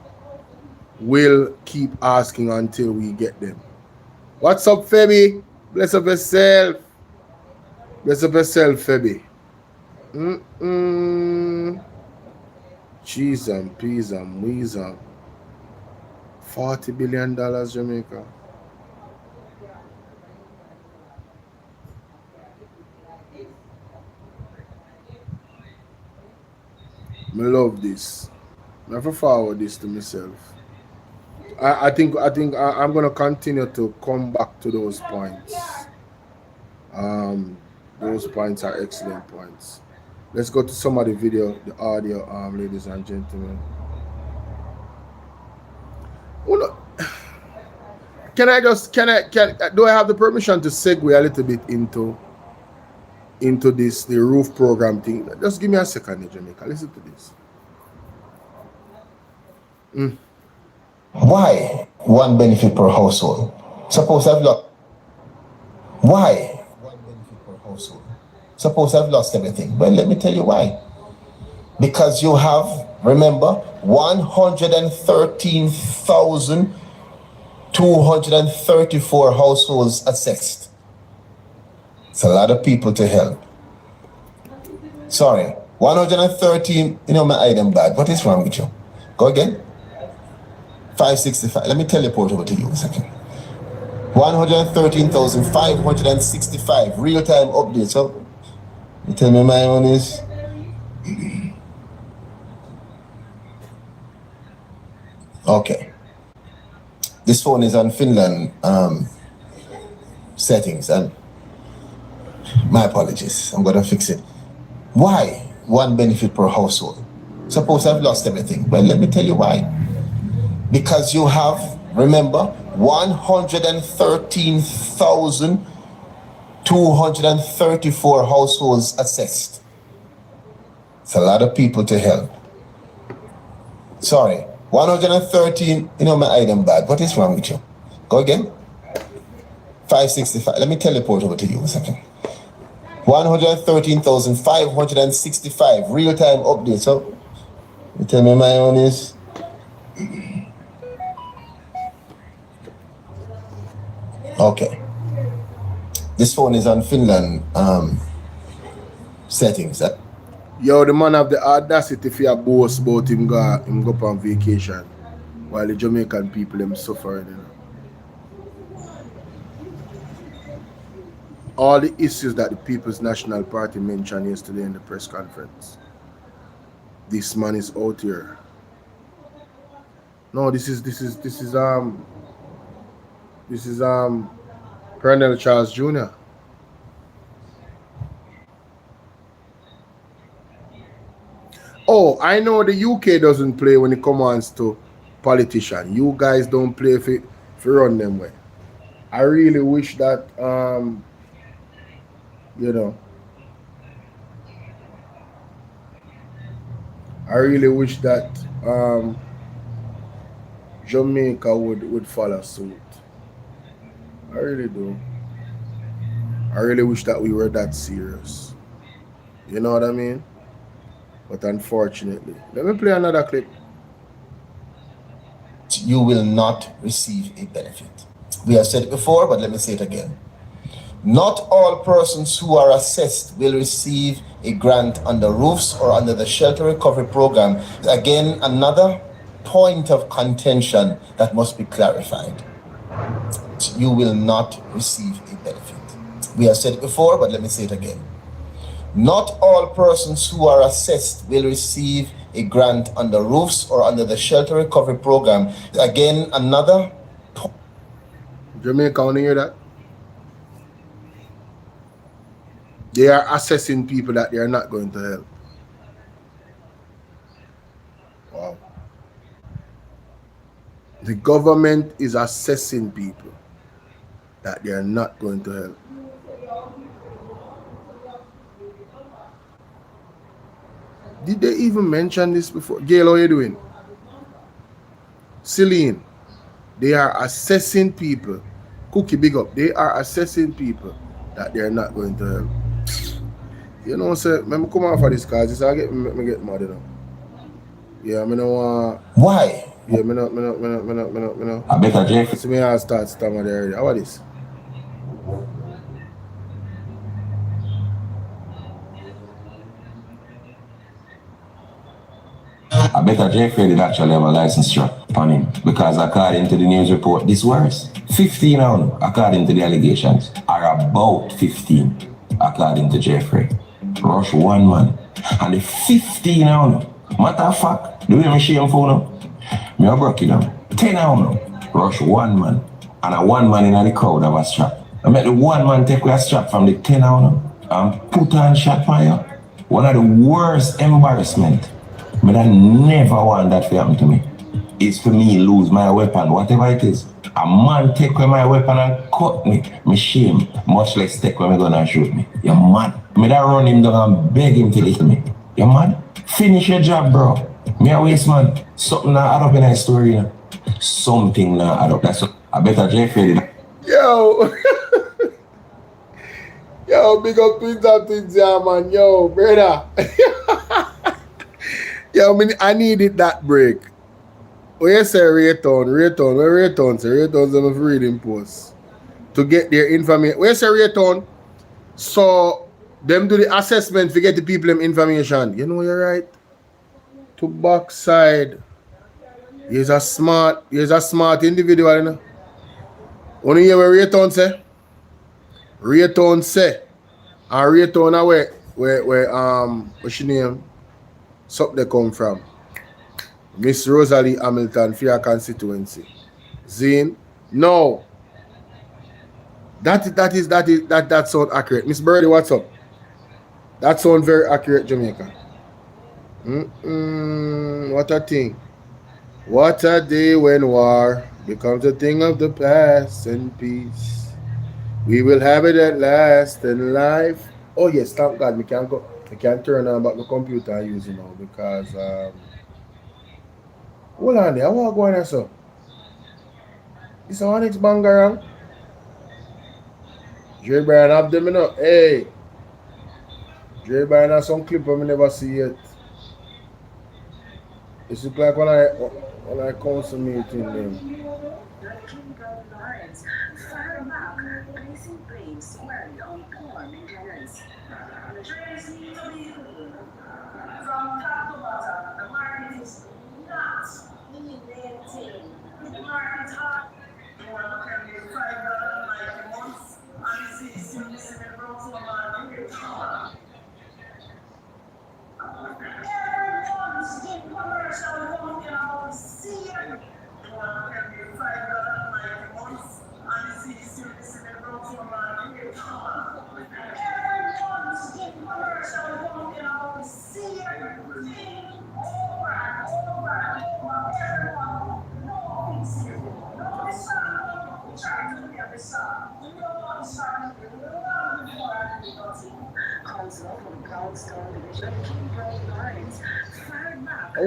will keep asking until we get them. What's up, Feby? Bless up yourself. Bless up yourself, Feby. Cheese and peas and wheeze and $40 billion, Jamaica. I love this. I have to forward this to myself. I think I'm gonna continue to come back to those points. Those points are excellent points. Let's go to some of the video, the audio, ladies and gentlemen. Do I have the permission to segue a little bit into this, the roof program thing? Just give me a second, Jamaica. Listen to this. Why one benefit per household? Suppose I've lost. Why one benefit per household? Suppose I've lost everything. Well, let me tell you why. Because you have, remember, 113,234 households assessed. It's a lot of people to help. Sorry, 113, my item bad. What is wrong with you? Go again. 565. Let me teleport over to you a second. 113,565 real-time updates. So, you tell me my own is. Okay. This phone is on Finland settings, and my apologies. I'm gonna fix it. Why one benefit per household? Suppose I've lost everything. Well, let me tell you why. Because you have, remember, 113,234 households assessed. It's a lot of people to help. Sorry, 113, my item bad. What is wrong with you? Go again. 565. Let me teleport over to you a second. 113,565 real-time updates. So, you tell me my own is. Okay. This phone is on Finland settings. Yo, the man have the audacity for boast about him go up on vacation while the Jamaican people them suffering. All the issues that the People's National Party mentioned yesterday in the press conference. This man is out here. No, this is Colonel Charles Jr. Oh, I know the UK doesn't play when it comes to politicians. You guys don't play if you run them way. I really wish that I really wish that Jamaica would follow suit. I really do. I really wish that we were that serious. You know what I mean? But unfortunately, let me play another clip. You will not receive a benefit. We have said it before, but let me say it again. Not all persons who are assessed will receive a grant under roofs or under the shelter recovery program. Again, another point of contention that must be clarified. You will not receive a benefit. We have said it before, but let me say it again. Not all persons who are assessed will receive a grant under roofs or under the shelter recovery program. Again, another. Jamaica, want to hear that? They are assessing people that they are not going to help. Wow. The government is assessing people that they are not going to help. Did they even mention this before? Gail, how are you doing? Celine, they are assessing people. Cookie, big up. They are assessing people that they are not going to help. You know, sir, let me come off of this cause this I get mad, you know. Yeah, I mean, Why? Yeah, me no. I better Jeff. So me I start stammer there already. How about this? I better Jeffrey did actually have a license strap on him because according to the news report, this worse. 15 now, according to the allegations, are about 15, according to Jeffrey. Rush one man. And the 15 now, matter of fact, the way I shame for now, me I broke it down. 10 now, rush one man. And a one man in the crowd have a strap. I make the one man take away a strap from the 10 now and put on shot fire. One of the worst embarrassment. But I never want that to happen to me. It's for me lose my weapon, whatever it is. A man take away my weapon and cut me. Me shame, much less take away my gun and shoot me. You mad? Me that run him down and beg him to kill me. You mad? Finish your job, bro. Me a waste man. Something not add up in a story. You know? Something not add up. That's what I better Jeffrey did. Yo. Yo, big up twins and twins, yeah, man. Yo, brother. Yo, I needed that break. Oh, you say Raytown, where Raytown say? Raytown's on the reading post to get their information. Where you say Raytown? So, them do the assessment to get the people them information. You know, you're right. To backside. He's a smart individual, you know. Only hear what Raytown say? Raytown say. And Raytown away what's your name? Sup they come from. Miss Rosalie Hamilton for your constituency. Zine? No. That sounds accurate. Miss Birdie, what's up? That sounds very accurate, Jamaica. What a thing. What a day when war becomes a thing of the past and peace. We will have it at last in life. Oh yes, thank God we can go. I can't turn on back my computer and use it now because hold on there, I want to go on there, so. This is Onyx Bangarang. Dre Brian have them, you know. Hey. Dre Brian has some clip I never see yet. It looks like when I council meeting them. From top to bottom, the market is not being maintained. The market is hard. You want to pay $5 like a month, and you see still missing the growth of market. Everyone's in commercial company now see it. You want to pay $5 like a month, and you see still missing the growth of market. Everyone's in commercial company now see it.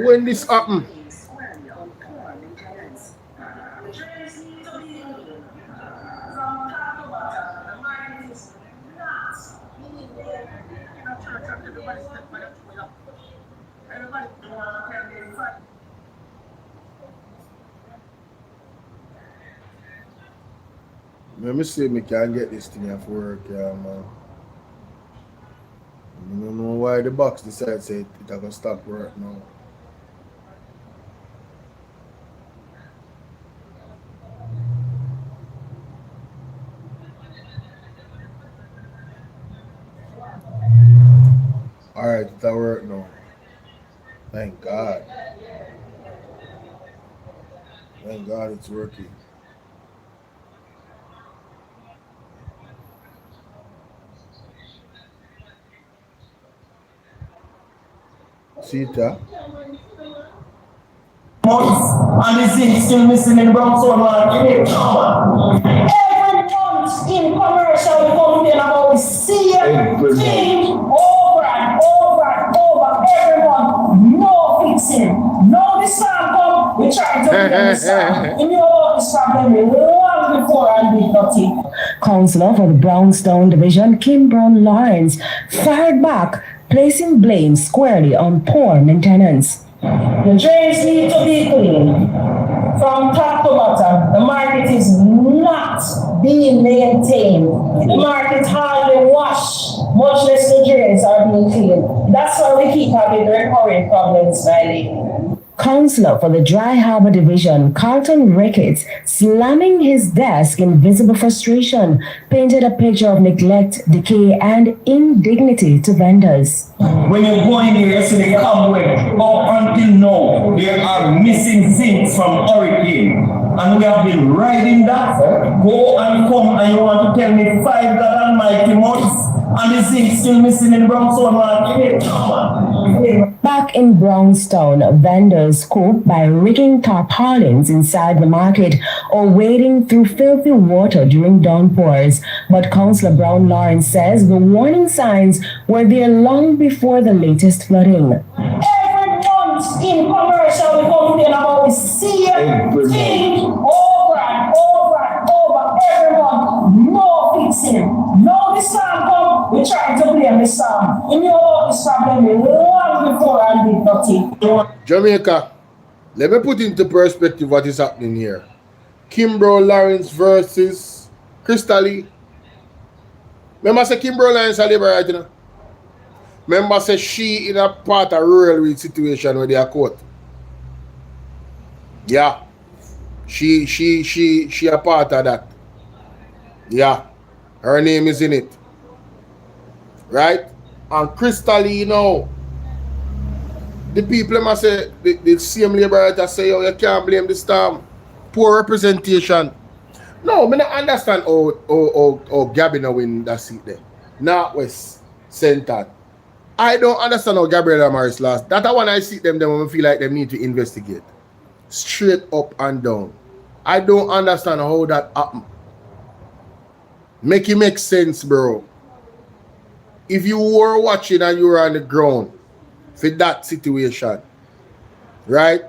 When this happen? Let me see if I can get this thing off work, yeah, man. I don't know why the box decided to say it gonna stop work now. Alright, it work now. Thank God. Thank God it's working. See it, huh? Months, and the zinc still missing in the brown stone market. Every month in commercial, we complain about the same thing over and over and over. Every month, no fixing. No, this time come, we try to get this time. You know this problem long before I did nothing. Councillor for the Brownstone Division, Kim Brown Lawrence, fired back, placing blame squarely on poor maintenance. The drains need to be clean. From top to bottom, the market is not being maintained. The market hardly wash, much less the drains are being cleaned. That's why we keep having recurring problems, my lady. Councillor for the Dry Harbour Division, Carlton Ricketts, slamming his desk in visible frustration, painted a picture of neglect, decay, and indignity to vendors. When you go in here, you see the cobweb. Up until now, there are missing zincs from hurricane. And we have been riding that. Go and come, and you want to tell me $5 almighty months, and the zinc still missing in the Brownstone market. Come on. Back in Brownstone, vendors cope by rigging tarpaulins inside the market or wading through filthy water during downpours. But Councillor Brown Lawrence says the warning signs were there long before the latest flooding. Every month in commercial, we complain about the same thing over and over and over. Every month, no fixing. No, this time come, we try to blame the storm. You know this problem long before I did nothing. Jamaica, let me put into perspective what is happening here. Kimbrough Lawrence versus Crystal Lee. Remember say Kimbrough Lawrence a labor right, you know? Remember say she in a part of rural situation where they are caught. Yeah. She a part of that. Yeah. Her name is in it. Right? And Crystal Lee, you know, the people must say, the same labor say, oh, you can't blame the storm. Poor representation. No, I don't understand how Gabby win that seat there. Northwest, Center. I don't understand how Gabriela Morris lost. That's when I see them when I feel like they need to investigate. Straight up and down. I don't understand how that happened. Make it make sense, bro. If you were watching and you were on the ground for that situation, right?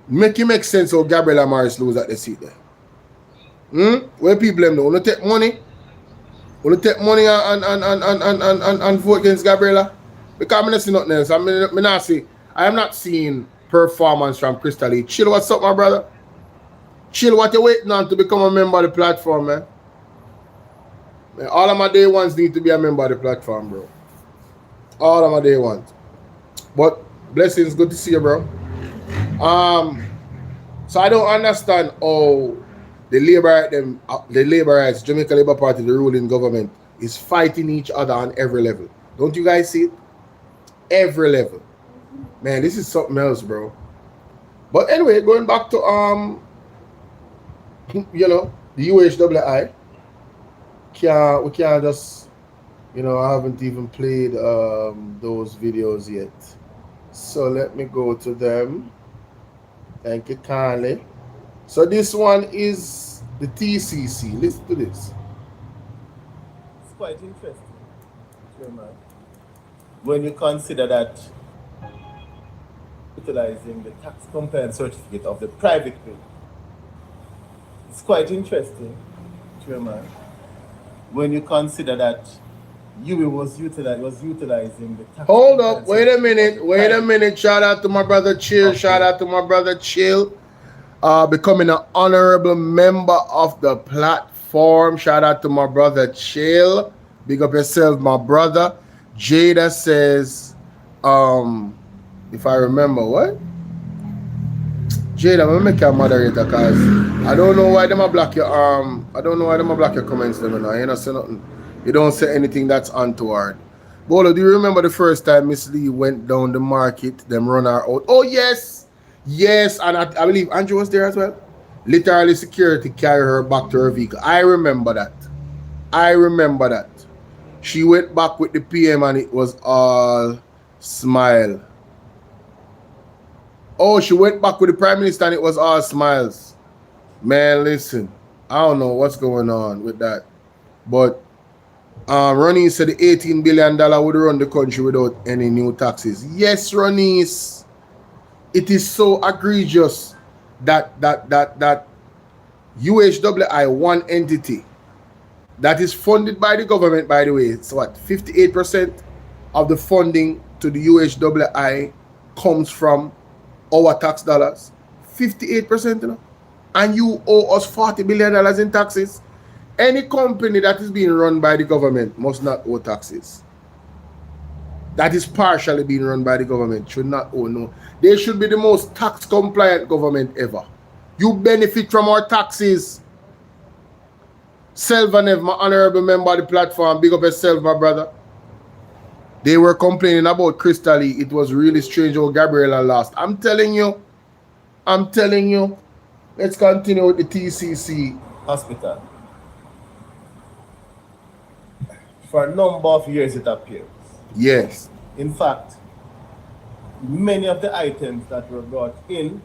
Make it make sense how Gabriela Morris lose at the seat there. Where people them know? Want to take money? Want to take money and vote against Gabriela? Because I'm not seeing nothing else. I am not seeing performance from Crystal Lee. Chill, what's up, my brother? Chill, what you waiting on to become a member of the platform, man? All of my day ones need to be a member of the platform, bro. All of my day ones. But blessings, good to see you, bro. So I don't understand how the Labourites, Jamaica Labour Party, the ruling government, is fighting each other on every level. Don't you guys see it? Every level. Man, this is something else, bro. But anyway, going back to you know, the UHWI. We can't just, you know, I haven't even played those videos yet. So let me go to them. Thank you kindly. So this one is the TCC. Listen to this. It's quite interesting, when you consider that utilizing the tax compliance certificate of the private bill. It's quite interesting, when you consider that UWI was utilizing the tax. Hold up, wait a minute. Shout out to my brother Chill. Becoming an honorable member of the platform. Shout out to my brother Chill. Big up yourself, my brother. Jada says, if I remember what? Jada, I'm gonna make you a moderator because I don't know why them a block your comments them now. You don't say nothing. You don't say anything that's untoward. Bolo, do you remember the first time Miss Lee went down the market, them run her out? Oh yes, and I believe Andrew was there as well. Literally security carry her back to her vehicle. I remember that. She went back with the PM and it was all smile. Oh, she went back with the Prime Minister and it was all smiles. Man, listen, I don't know what's going on with that. But Ronnie said the $18 billion would run the country without any new taxes. Yes, Ronnie, it is so egregious that UHWI, one entity that is funded by the government, by the way, it's what, 58% of the funding to the UHWI comes from our tax dollars. 58%, you know? And you owe us $40 billion in taxes. Any company that is being run by the government must not owe taxes. That is partially being run by the government should not owe no. They should be the most tax compliant government ever. You benefit from our taxes. Selvanev, my honorable member of the platform, big up yourself, my brother. They were complaining about Crystal Lee. It was really strange how Gabriela lost. I'm telling you. Let's continue with the TCC. Hospital. For a number of years it appears. Yes. In fact, many of the items that were brought in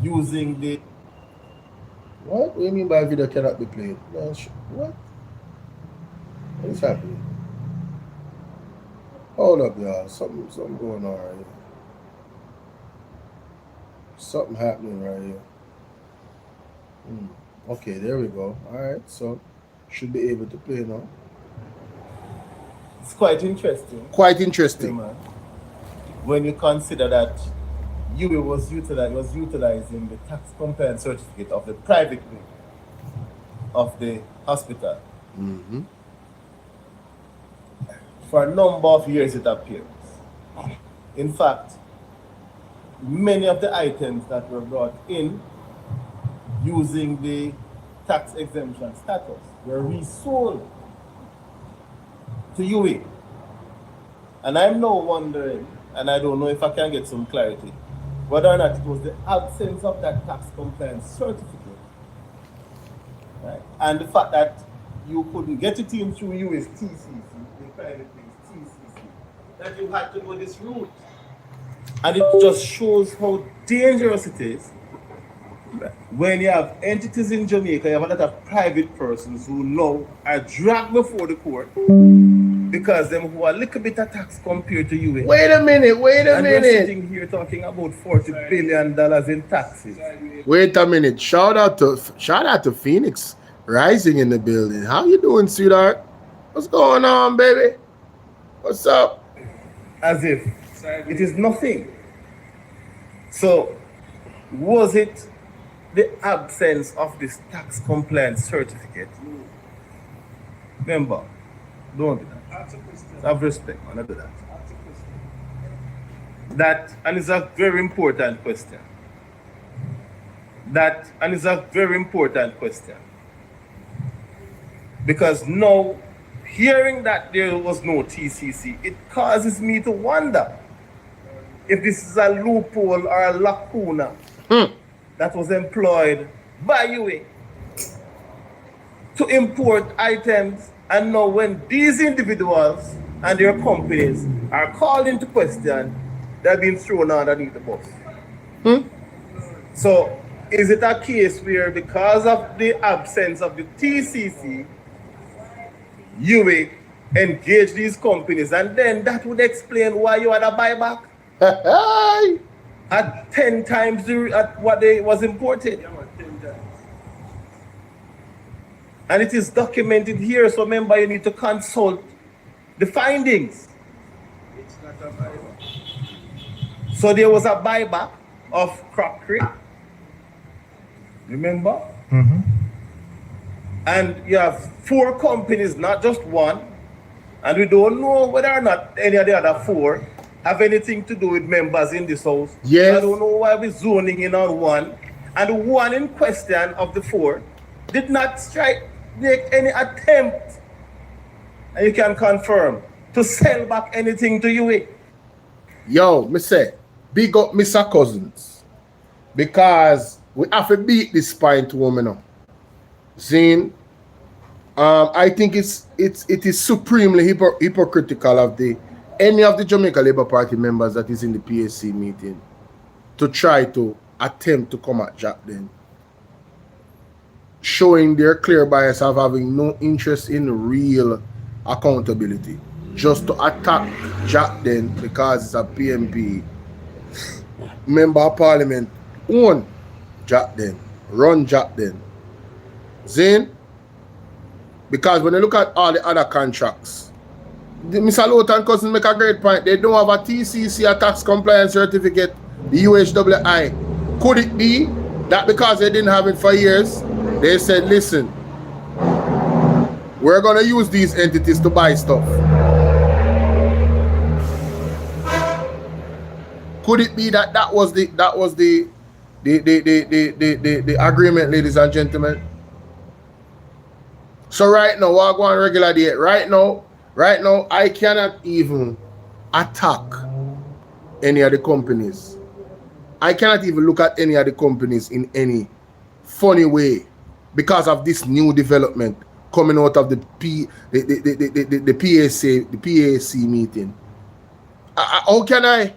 using the... What do you mean by video cannot be played? What? What is happening? Hold up, y'all. Something going on right here. Something happening right here. Okay, there we go. All right, so should be able to play now. It's quite interesting. Quite interesting. When you consider that UA was utilizing the tax compliance certificate of the private wing of the hospital. For a number of years it appears. In fact, many of the items that were brought in using the tax exemption status were resold to UA. And I'm now wondering, and I don't know if I can get some clarity, whether or not it was the absence of that tax compliance certificate, right? And the fact that you couldn't get it in through UA's TCC, the private things TCC, that you had to go this route. And it just shows how dangerous it is when you have entities in Jamaica, you have a lot of private persons who now are dragged before the court because them who are a little bit of tax compared to you. Wait a minute. And we're sitting here talking about $40 billion in taxes. Wait a minute. Shout out to Phoenix Rising in the building. How you doing, sweetheart? What's going on, baby? What's up? As if it is nothing. So, was it the absence of this tax compliance certificate? Remember, don't do that. Have respect, man. Don't do that. And it's a very important question. Because now, hearing that there was no TCC, it causes me to wonder if this is a loophole or a lacuna that was employed by UA to import items, and now when these individuals and their companies are called into question, they're being thrown underneath the bus. So, is it a case where because of the absence of the TCC, UA engaged these companies, and then that would explain why you had a buyback at 10 times at what they was imported? And it is documented here, so remember you need to consult the findings. It's not a buyback. So there was a buyback of crockery. Remember? And you have 4 companies, not just one. And we don't know whether or not any of the other 4 have anything to do with members in this house. Yes. I don't know why we're zoning in on one. And the one in question of the 4 did not make any attempt, and you can confirm, to sell back anything to you. Yo, me say, big up Mr. Cousins. Because we have to beat this spine to woman now. Zine, I think it is supremely hypocritical of any of the Jamaica Labour Party members that is in the PSC meeting to try to attempt to come at Jack then, showing their clear bias of having no interest in real accountability, just to attack Jack then because it's a PMP member of Parliament, own Jack then, run Jack then. Zane, because when you look at all the other contracts, Mr. Lowton Cousin make a great point. They don't have a TCC, a tax compliance certificate, the UHWI. Could it be that because they didn't have it for years, they said, listen, we're going to use these entities to buy stuff? Could it be that that was the agreement, ladies and gentlemen? So right now, we're going regular date. Right now, I cannot even attack any of the companies. I cannot even look at any of the companies in any funny way because of this new development coming out of the PAC meeting. How can I?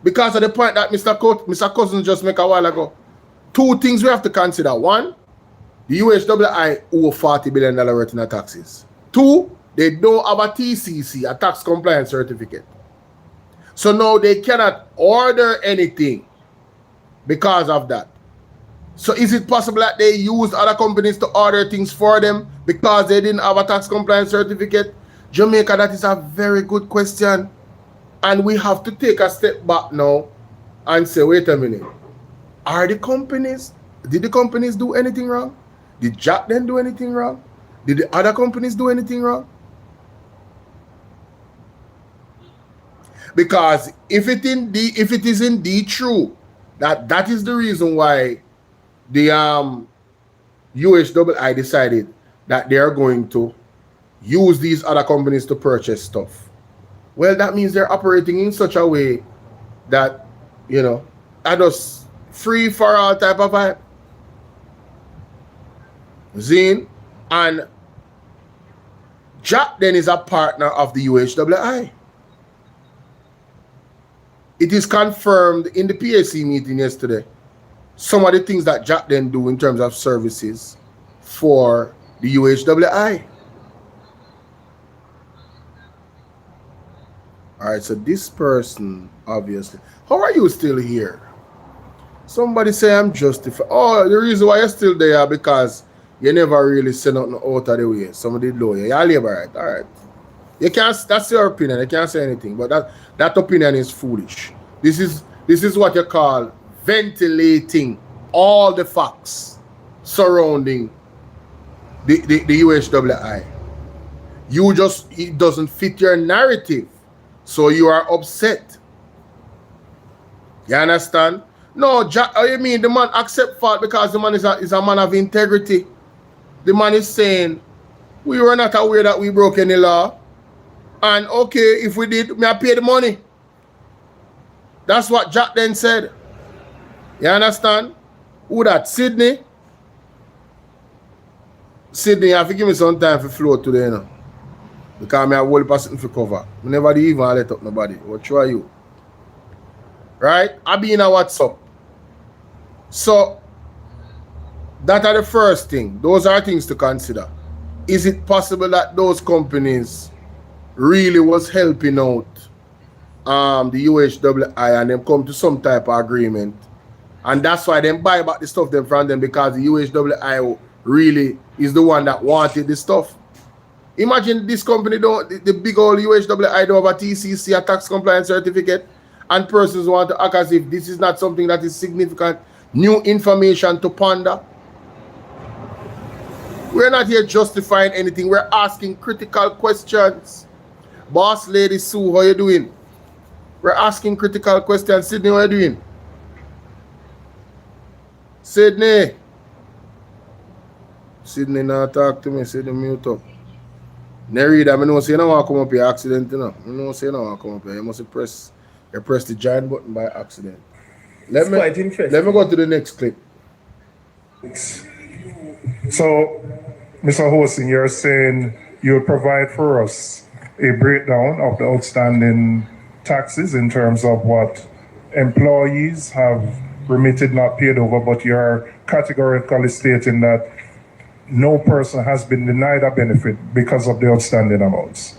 Because of the point that Mr. Cousin just made a while ago. Two things we have to consider. One, the UHWI owe $40 billion worth in taxes. Two, they don't have a TCC, a tax compliance certificate. So now they cannot order anything because of that. So is it possible that they used other companies to order things for them because they didn't have a tax compliance certificate? Jamaica, that is a very good question. And we have to take a step back now and say, wait a minute. Did the companies do anything wrong? Did Jack then do anything wrong? Did the other companies do anything wrong? Because if it is indeed true that that is the reason why the UHWI decided that they are going to use these other companies to purchase stuff, well, that means they're operating in such a way that, you know, are just free for all type of vibe. Zine, and Jack then is a partner of the UHWI. It is confirmed in the PAC meeting yesterday. Some of the things that Jack then do in terms of services for the UHWI. All right, so this person, obviously. How are you still here? Somebody say I'm justified. Oh, the reason why you're still there because you never really sent nothing out of the way. Somebody did lawyer. You're labor, right? All right. You can't. That's your opinion. You can't say anything. But that opinion is foolish. This is what you call ventilating all the facts surrounding the UHWI. It doesn't fit your narrative. So you are upset. You understand? No, Jack, you mean the man accept fault because the man is a man of integrity. The man is saying, we were not aware that we broke any law. And okay, if we did, may I pay the money? That's what Jack then said. You understand? Who that? Sydney? Sydney, you have to give me some time for flow today, you know. Because I'm a whole person for cover. I never even let up nobody. What are you? Right? I be in a WhatsApp. So, that are the first thing. Those are things to consider. Is it possible that those companies really was helping out the UHWI and them come to some type of agreement? And that's why they buy back the stuff them from them because the UHWI really is the one that wanted the stuff. Imagine this company the big old UHWI don't have a TCC, a tax compliance certificate, and persons want to act as if this is not something that is significant, new information to ponder. We're not here justifying anything. We're asking critical questions. Boss Lady Sue, how you doing? We're asking critical questions. Sydney, how you doing? Sydney. Sydney not talk to me. Sydney mute up. Nerida, I know say you don't want to come up here accident, you know. I know say you don't want to come up here. You must press the giant button by accident. Let me go to the next clip. So, Mr. Hosting, you're saying you'll provide for us a breakdown of the outstanding taxes in terms of what employees have remitted, not paid over, but you're categorically stating that no person has been denied a benefit because of the outstanding amounts.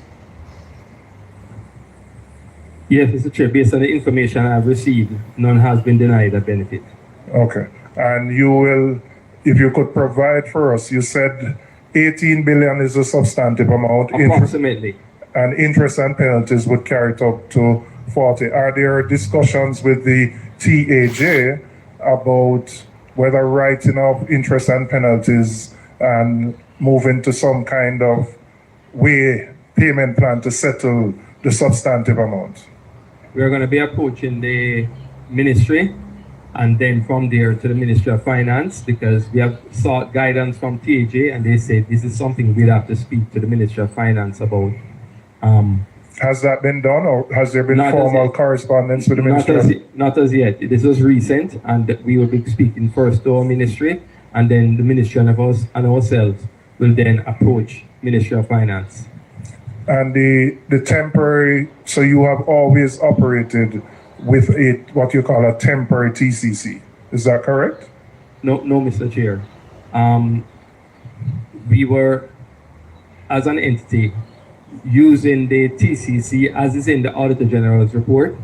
Yes, Mr. Chair, based on the information I've received, none has been denied a benefit. Okay. And you will, if you could provide for us, you said 18 billion is a substantive amount. Approximately. And interest and penalties would carry it up to 40. Are there discussions with the TAJ about whether writing off interest and penalties and moving to some kind of payment plan to settle the substantive amount? We're going to be approaching the ministry and then from there to the Ministry of Finance, because we have sought guidance from TAJ and they said this is something we'd have to speak to the Ministry of Finance about. Has that been done, or has there been formal correspondence with the Ministry? Not as yet. This was recent, and we will be speaking first to our ministry, and then the ministry and ourselves will then approach Ministry of Finance. And the temporary, so you have always operated with what you call a temporary TCC. Is that correct? No, Mr. Chair. We were, as an entity, using the TCC as is in the Auditor General's report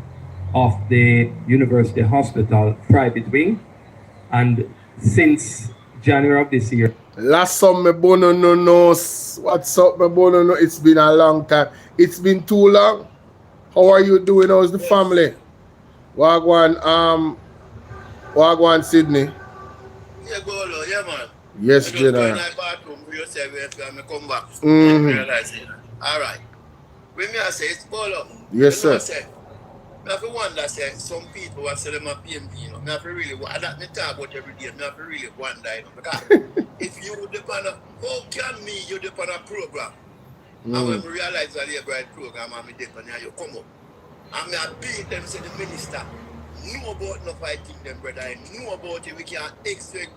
of the University Hospital private wing, and since January of this year. Last summer, Bolo no knows what's up, Bolo no. It's been a long time. It's been too long. How are you doing? How's the family? Wagwan, Sydney. Yeah, Bolo, yeah, man. Yes, General. All right. When me I say it's Bolo. Yes, sir. I have to wonder, say, some people are selling my PMP, you know. I have to really, that me talk about every day, I have to really wonder, you know, because if you depend on, how can me, you depend on a program? And when we realize that you're right program, and me depend on you come up. And me I beat them, say the minister, know about no fighting them, brother, I know about it, we can expect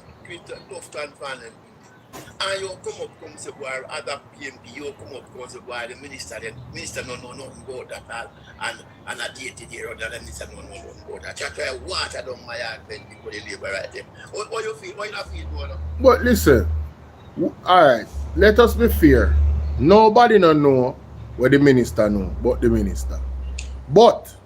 Tufton panel. And you come up, come say, boy, other PMP, you come up, come say, boy, the minister no know nothing about that, and a date here, and the minister no know nothing about that. Just try water down my heart when people they labor right there. How you feel? How you feel, brother? But listen, all right, let us be fair. Nobody no know what the minister know, but the minister. But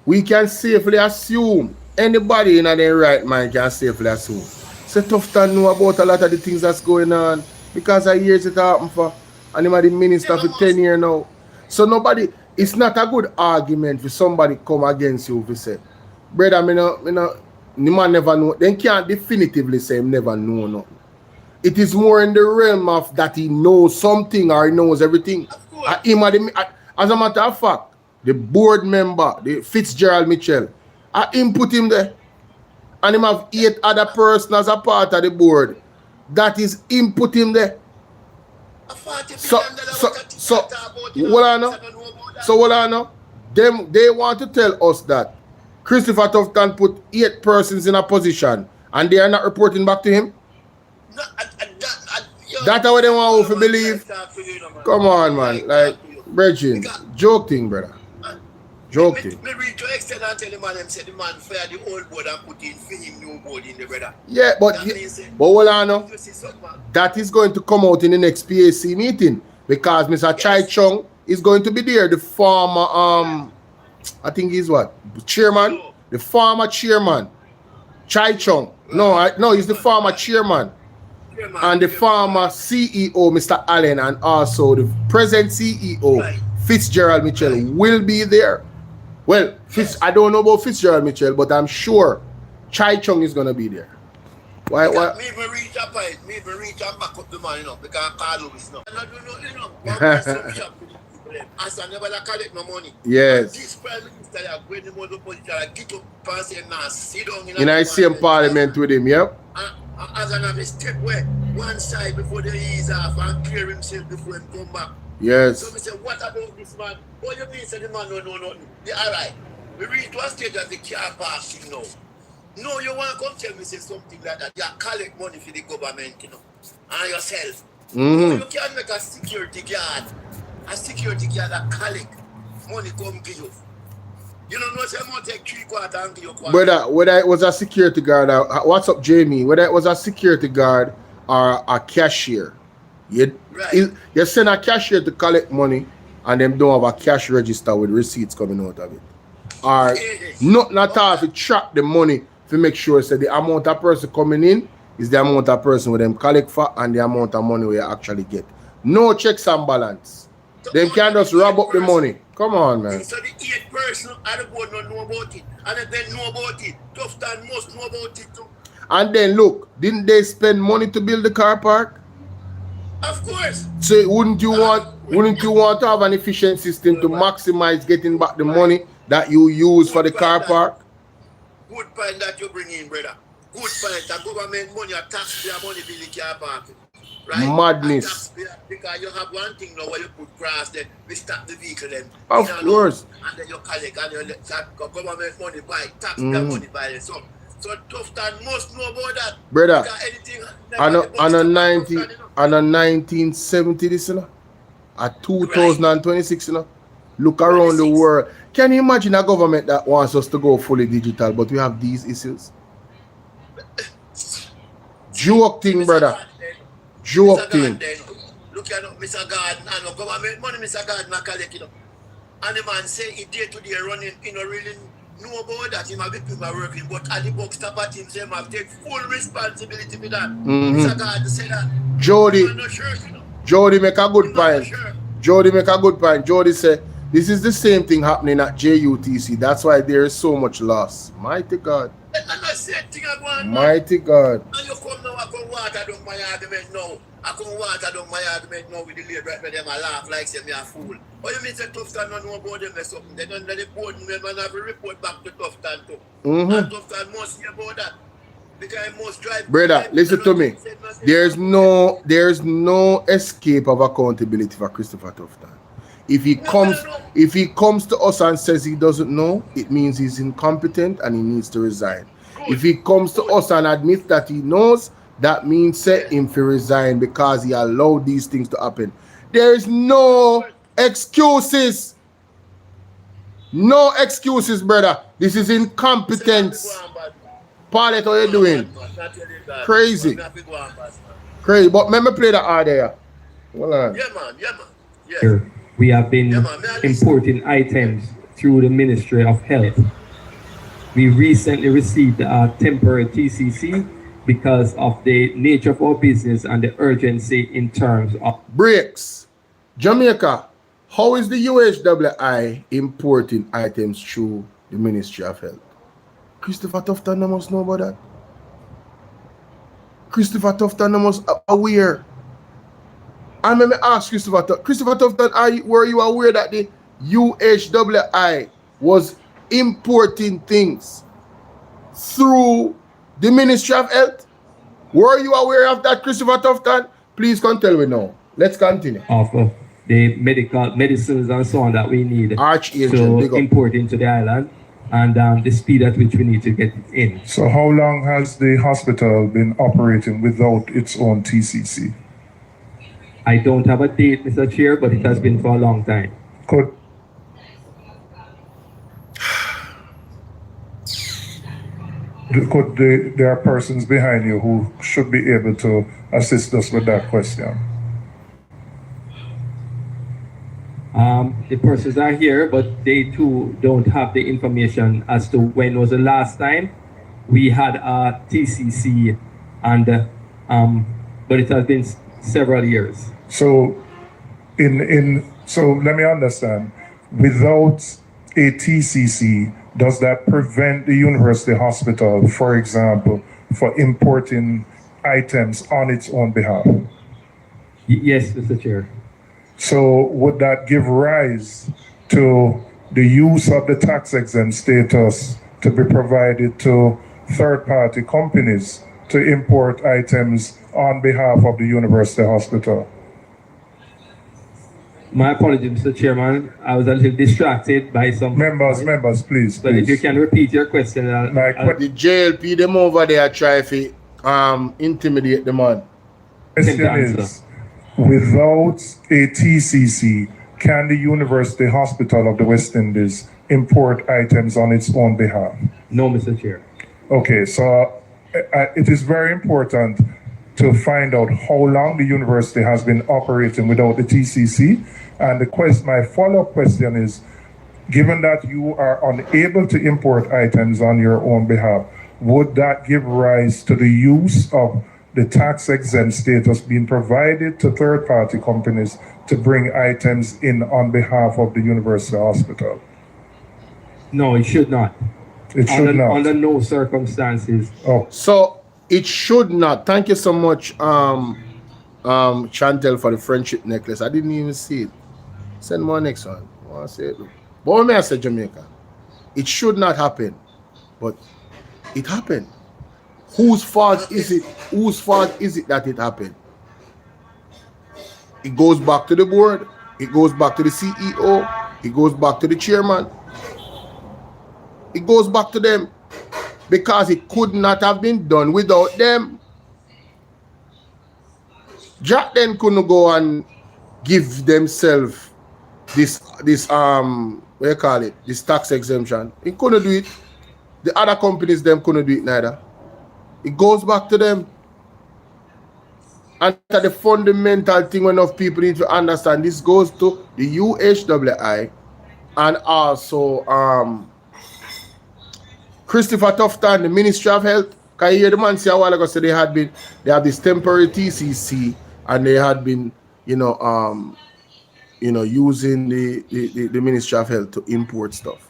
we can safely assume, anybody in their right mind can safely assume, so Tufton know about a lot of the things that's going on because I years it happen for, and him the minister for 10 years now. So nobody, it's not a good argument for somebody come against you if you say, brother, the man never know. They can't definitively say him never know nothing. It is more in the realm of that he knows something or he knows everything. As a matter of fact, the board member, the Fitzgerald Mitchell, I input him there. And him have 8 other persons as a part of the board. That is input him there. So what I know? They want to tell us that Christopher Tufton put 8 persons in a position and they are not reporting back to him. That's what they want to believe. Come on, man. Like, Bridget, joke thing, brother. Joke thing. Me read to extend and tell the man them say the man fired the old board and put in for him new board in the brother. Yeah, but what I know, that is going to come out in the next PAC meeting because Mr. Chai Chung is going to be there. The former I think he's what? Chairman? The former chairman. Chai Chung. No, he's the former chairman. And the former CEO, Mr. Allen, and also the present CEO, Fitzgerald Mitchell, will be there. Well, I don't know about Fitzgerald Mitchell, but I'm sure Chai Chung is going to be there. Why? Me reach a point, me reach and back up the man, you know, because I call Louis now. And I don't know, you know, one person shop to the people, as I never collect no money. Yes. And this prime minister, when the mother politician, get up and say, nah, sit down in the same parliament with him, yep. As an have a step where one side before the ease off and clear himself before him come back. Yes. So we say, what about this man? What you mean say the man don't know nothing? Alright. We reach to a stage that the car passing now. No, you want to come tell me say something like that. You collect money for the government, you know, and yourself. You can't make a security guard that collect money come give you. You don't know, say I'm going to take 3/4 and give you 1/4. Whether it was a security guard, or, what's up, Jamie? Whether it was a security guard or a cashier, you send a cashier to collect money and them don't have a cash register with receipts coming out of it. Or nothing at all to track the money to make sure that the amount of person coming in is the amount of person with them collect for and the amount of money we actually get. No checks and balance. Them can just rob up the money. Come on, man. So the 8 person at the board don't know about it. And if they know about it, Tufton must know about it too. And then look, didn't they spend money to build the car park? Of course. So wouldn't you want to have an efficient system to maximize getting back the money that you use for the car park? Good point that you bring in, brother. Good point. The government money or taxpayer money build the car park. Right? Madness. Because you have one thing now where you put grass there, we stop the vehicle then. Of course. And then you collect and you let government money buy, taxpayer money buy it. So Tufton must know about that. Brother, on a 1970 this, you know, at 2026, you know, look around the world. Can you imagine a government that wants us to go fully digital, but we have these issues? Joke thing, brother. Joke thing. Look at Mr. Garden and government money, Mr. Garden, collect, you know. And the man say he day to day running, you know, really know about that. He might be people working, but at the book stop at him, say, he might take full responsibility for that. Mr. Garden say that. Jody make a good point. Jody make a good point. Jody say, this is the same thing happening at JUTC. That's why there is so much loss. Mighty God. Mighty God. And you come now, I come water down my argument now. I come water down my argument now with the labor where them a laugh like say me a fool. But you mean say Tufton don't know about them or something? They don't let the board member have a report back to Tufton too. And Tufton must hear about that. Because I must drive. Brother, listen to me. There's no escape of accountability for Christopher Tufton. If he comes to us and says he doesn't know, it means he's incompetent and he needs to resign. If he comes to us and admits that he knows, that means set him to resign because he allowed these things to happen. There is no excuses. No excuses, brother. This is incompetence. Paulette, how you doing? Crazy. Crazy. But let me play the R there. Hold on. Yeah, man. Yeah. We have been importing items through the Ministry of Health. We recently received a temporary TCC because of the nature of our business and the urgency in terms of breaks. Jamaica, how is the UHWI importing items through the Ministry of Health? Christopher Tufton must know about that. Christopher Tufton must aware. And let me ask Christopher Tufton, were you aware that the UHWI was importing things through the Ministry of Health? Were you aware of that, Christopher Tufton? Please come tell me now. Let's continue. Of the medicines and so on that we need to import into the island and the speed at which we need to get it in. So how long has the hospital been operating without its own TCC? I don't have a date, Mr. Chair, but it has been for a long time. Could there are persons behind you who should be able to assist us with that question? The persons are here, but they too don't have the information as to when was the last time we had a TCC, and but it has been several years. So, so let me understand. Without a TCC, does that prevent the university hospital, for example, for importing items on its own behalf? Yes, Mr. Chair. So would that give rise to the use of the tax-exempt status to be provided to third-party companies to import items on behalf of the university hospital? My apologies, Mr. Chairman. I was a little distracted by some... Members, please. But if you can repeat your question. The JLP, them over there try to intimidate the man. Question is, without a TCC, can the University Hospital of the West Indies import items on its own behalf? No, Mr. Chair. Okay, so it is very important to find out how long the university has been operating without the TCC. And my follow-up question is, given that you are unable to import items on your own behalf, would that give rise to the use of the tax exempt status being provided to third-party companies to bring items in on behalf of the university hospital? No, it should not. It should not. Under no circumstances. Oh. So it should not. Thank you so much, Chantel, for the friendship necklace. I didn't even see it. Send more next one. I want to say it. But when I say Jamaica, it should not happen, but it happened. Whose fault is it? Whose fault is it that it happened? It goes back to the board. It goes back to the CEO. It goes back to the chairman. It goes back to them because it could not have been done without them. Jack then couldn't go and give themselves this what you call it, this tax exemption. He couldn't do it. The other companies them couldn't do it neither. It goes back to them. And the fundamental thing enough people need to understand, this goes to the UHWI and also Christopher Tufton, the Ministry of Health. Can you hear the man say a while ago, so they have this temporary TCC and they had been, using the Ministry of Health to import stuff.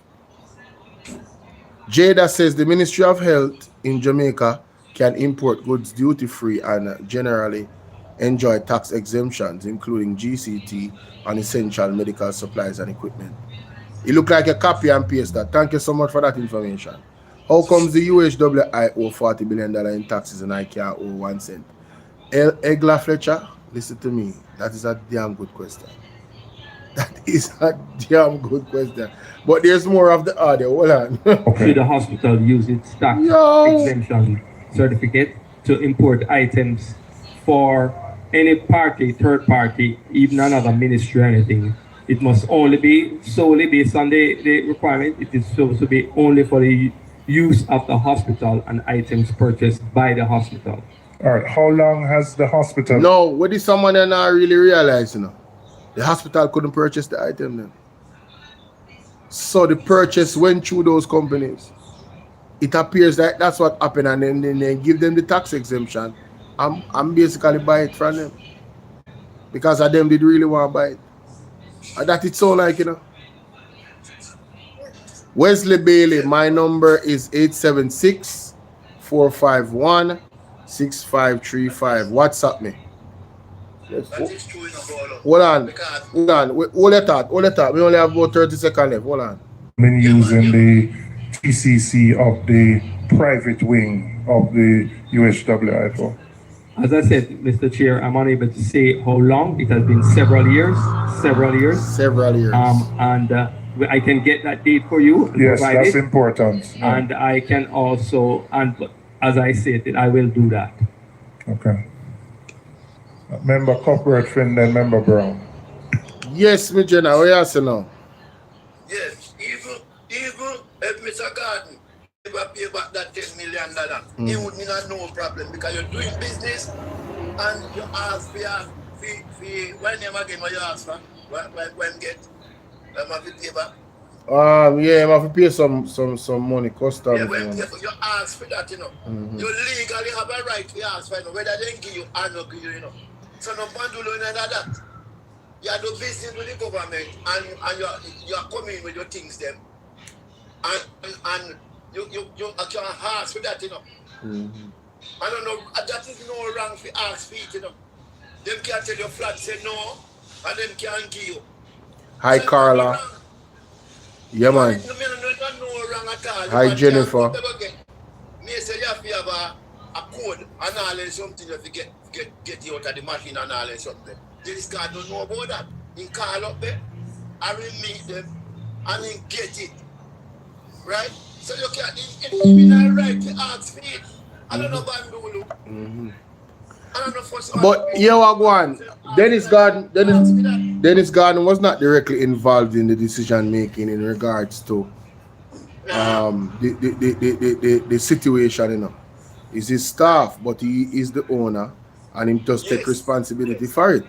Jada says the Ministry of Health in Jamaica can import goods duty-free and generally enjoy tax exemptions, including GCT on essential medical supplies and equipment. It looked like a copy and paste that. Thank you so much for that information. How comes the UHWI owe $40 billion in taxes and I can't owe 1 cent? Egla Fletcher, listen to me. That is a damn good question. That is a damn good question. But there's more of the audio. Hold on. Should the hospital use its tax exemption certificate to import items for any party, third party, even another ministry or anything? It must only be solely based on the requirement. It is supposed to be only for the use of the hospital and items purchased by the hospital. All right. How long has the hospital? No, what is someone that not really realize, The hospital couldn't purchase the item then. So the purchase went through those companies. It appears that that's what happened, and then they give them the tax exemption. I'm basically buy it from them. Because of them did really want to buy it. And that it's so like, Wesley Bailey, my number is 876-451-6535. WhatsApp me. Yes. Hold on. Hold it out. We only have about 30 seconds left. Hold on. Been using the TCC of the private wing of the UHWI for? As I said, Mr. Chair, I'm unable to say how long. It has been several years. And I can get that date for you. Yes, that's important. And I can also, and as I said, I will do that. Okay. Member Cuthbert Finn, then Member Brown. Yes, Mr. General, what you say now? Yes, even if Mr. Garden ever pay back that $10 million, it would mean no problem because you're doing business and you ask for when you again what you ask for, when get have to pay back. Yeah, I have to pay some money, custom. Yeah, when you ask for that, You legally have a right to ask for whether they give you or not give you, So no point doing that. You do business with the government and you are coming with your things them. And you can ask for that, I don't know, that is no wrong for ask for it, Them can't tell you flat say no, and them can't give you. Hi, so Carla. Yeah, man. No wrong at all. Hi, Jennifer. Me say you have to have a code and all and something you have to get you out of the machine and all and something. This guy don't know about that. He call up there, and we meet them, and he get it. Right? So you can't even have right to ask for it. I don't know about Bolo. But yeah, what go on? Dennis Garden was not directly involved in the decision making in regards to the situation, you know. It's his staff, but he is the owner, and he just take responsibility for it.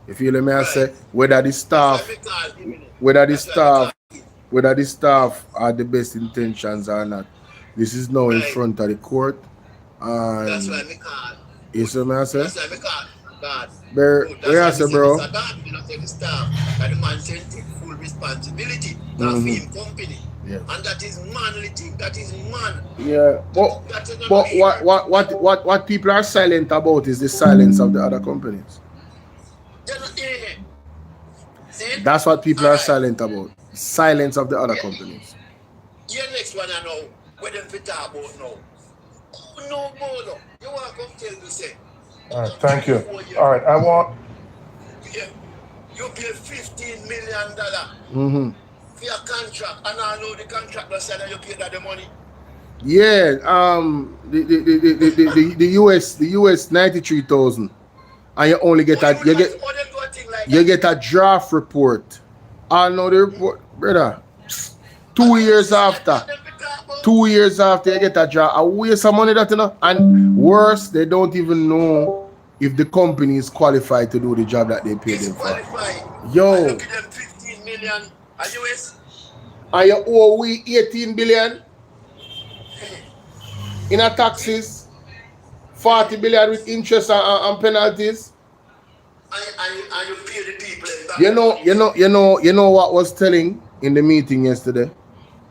You feel me? I say whether the staff are the best intentions or not. This is now in front of the court, and That's why me call. you see me? I say. That's why me call. God. Where I say, bro? God, you don't take the staff, and the man take full responsibility. Not for him company. Yeah. And that is manly thing. That is man. Yeah. But what people are silent about is the silence of the other companies. They're not hearing. See? That's what people are silent about. Silence of the other companies. Your next one I know, what them fit talk about now. Oh no, Bolo. You want to come tell me, say. All right, thank you. All right, I want. Yeah, you pay $15 million for your contract, and I know the contractor said that you pay that the money. Yeah, the US 93,000, and you only get you get a draft report. I know the report, brother. 2 years after. 2 years after you get a job, a waste of money that you know, and worse, they don't even know if the company is qualified to do the job that they pay them for. Yo, Look at them 15 million US. and you owe we 18 billion in a taxes, 40 billion with interest and penalties. And you pay the people. You know what was telling in the meeting yesterday?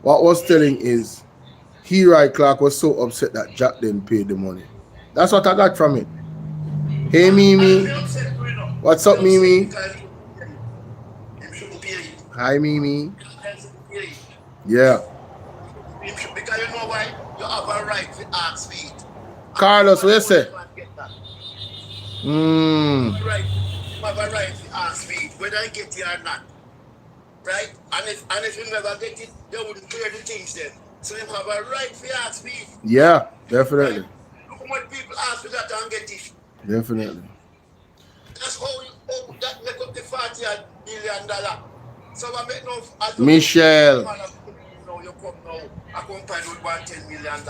What was telling is Hero Clark was so upset that Jack didn't pay the money. That's what I got from it. Hey Mimi. What's up, Mimi? Hi Mimi. Yeah. Because you know why? You have a right to ask for it. Carlos, what you say? You have a right to ask for it, whether you get it or not. Right? And if you never get it, they wouldn't clear the things then. So you have a right to ask for it. Yeah, definitely. Right? Look how much people ask for that and get it. Definitely. That's how that make up the $40 billion. So I make no. Michelle. You come now, I combine with $110 million.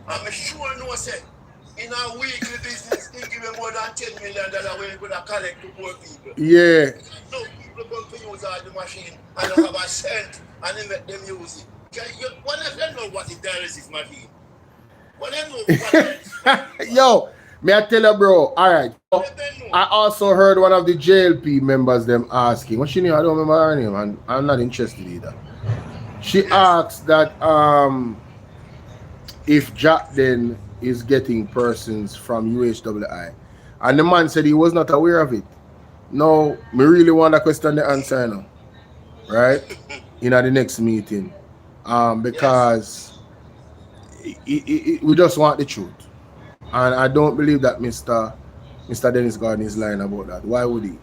I'm sure no say in a weekly business they give you more than $10 million when you go to collect to poor people. Yeah. No people come to use all the machine and don't have a cent and they make them use it. When they know what the dialysis machine? When they know what Yo, may I tell you, bro? All right. I also heard one of the JLP members them asking. What's she name? I don't remember her name, and I'm not interested either. She asked that if Jack then is getting persons from UHWI, and the man said he was not aware of it. No, me really want to question the answer now, right? In the next meeting, because we just want the truth. And I don't believe that Mr. Dennis Garden is lying about that. Why would he?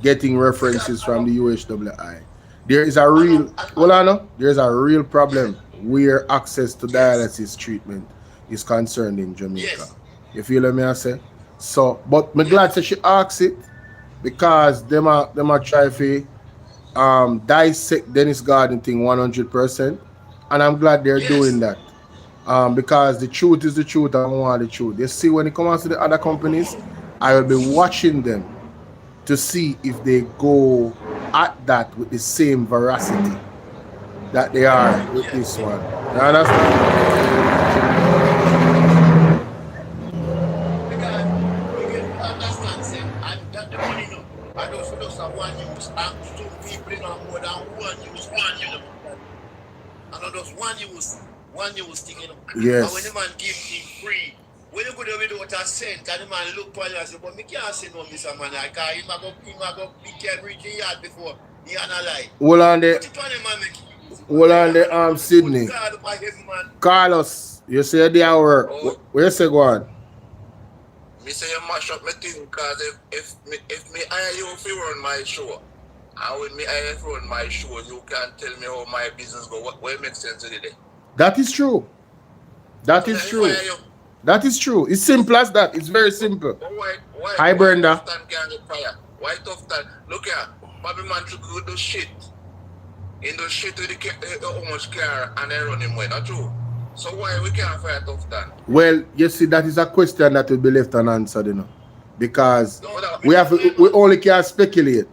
Getting references from the UHWI. There is a real, there's a real problem where access to dialysis treatment is concerned in Jamaica. Yes. You feel what I say? So, but I'm glad that she asks it because them are try to dissect Dennis Garden thing 100%, and I'm glad they're doing that. Because the truth is the truth, I want the truth. You see, when it comes to the other companies, I will be watching them to see if they go at that with the same veracity that they are with this one. You understand? Because you can understand, say, and that the money, no, I don't feel that one use, and two people in more than one use, and not just one use thing, you know. Yes. And when the man give him free, when you go there without a cent, and the man look for you and say, but me can't say no, Mr. Man, because he might go pick him reach the yard before he analyze. Hold on there, Sydney. Carlos, you say they are work. Where you say go on? Me say you mash up my thing, because if me hire you if you run my show, and when me hire you run my show, you can tell me how my business go. What makes sense today? That is true. That is true. That is true. It's simple as that. It's very simple. Why Hi, Brenda. Tufton can't get fire? Why Tufton? Look here, Bobby man to go do shit. In the shit with the how much car and they run him well, not true. So why we can't fire Tufton? Well, you see, that is a question that will be left unanswered, you know, because we only can speculate.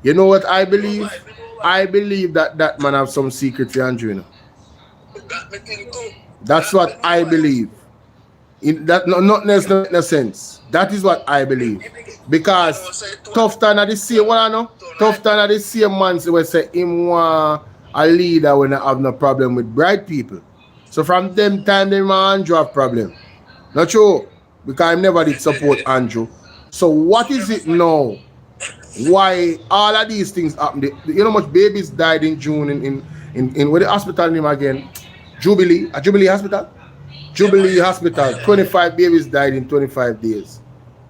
You know what I believe? I believe that that man have some secret for Andrew, you know. That's what I believe. That not no sense. That is what I believe. Because Tufton are the same one, I know. Tufton are the same man who say him want a leader when I have no problem with bright people. So from them time, them Andrew have problem. Not true. Because I never did support Andrew. So what is it now? Why all of these things happen? You know how much babies died in June in where the hospital name again? Jubilee Hospital? Jubilee Hospital. 25 babies died in 25 days.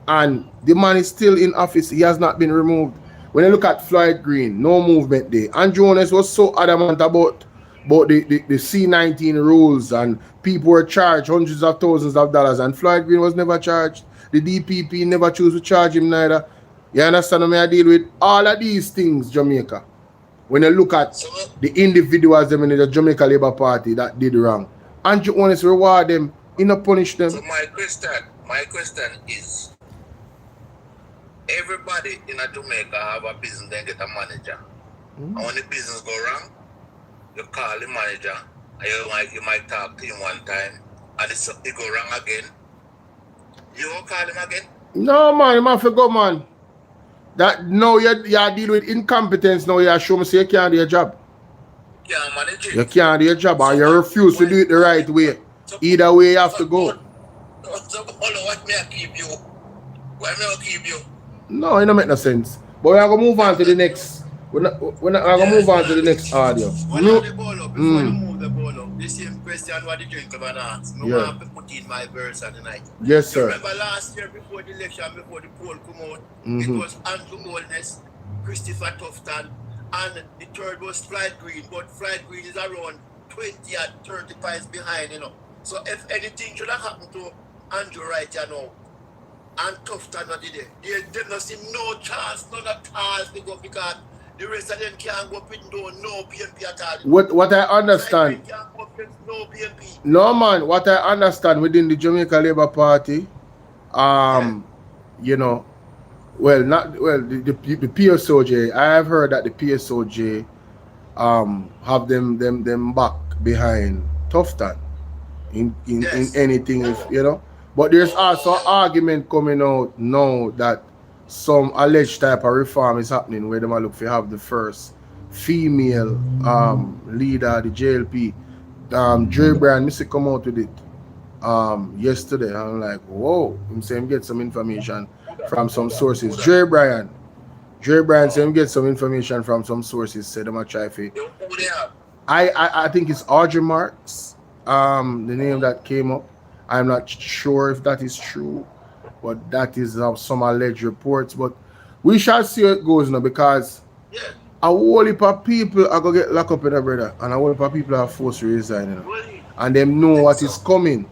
And the man is still in office. He has not been removed. When you look at Floyd Green, no movement there. And Jonas was so adamant about the C-19 rules, and people were charged hundreds of thousands of dollars, and Floyd Green was never charged. The DPP never chose to charge him neither. You understand what I deal with? All of these things, Jamaica. When you look at the individuals in the Jamaica Labour Party that did wrong, and you want to reward them, you not punish them. So my question is, everybody in a Jamaica have a business, they get a manager. And when the business go wrong, you call the manager, and you might talk to him one time, and it go wrong again. You won't call him again? No, man, you have to go, man. That now you deal with incompetence. Now you show me say you can't do your job. You can't manage it. You can't do your job, or you refuse to do it the right way. Either way, you have to go. So, what may I keep you? Why may I keep you? No, it don't make no sense. But we're gonna move on to the next. We're gonna move on to the next audio. Before you move the Bolo, the same question what the gentleman asked. I want to put in my verse on the night. Yes, sir. Remember last year before the election, before the poll come out, it was Andrew Holness, Christopher Tufton, and the third was Floyd Green. But Floyd Green is around 20 and 30 points behind, you know. So if anything should have happened to Andrew right now, and Tufton not did it, they not see no chance, none at all to go, because the rest of them can't go up and down, no PNP at all. What I understand. Can't go up against no PNP. No, man, what I understand within the Jamaica Labour Party, you know, the PSOJ, I have heard that the PSOJ have them back behind Tufton in anything, if you know. But there's also an argument coming out now that some alleged type of reform is happening where they might look for have the first female leader, the JLP. Dre Bryan, Missy come out with it yesterday. I'm like, whoa. I'm saying get some information from some sources. Dre Bryan said him get some information from some sources. Said I'm gonna try for it. I think it's Audrey Marks, the name that came up. I'm not sure if that is true, but that is some alleged reports. But we shall see how it goes now, because a whole heap of people are going to get locked up in a brother, and a whole heap of people are forced to resign. You know? And they know what is coming.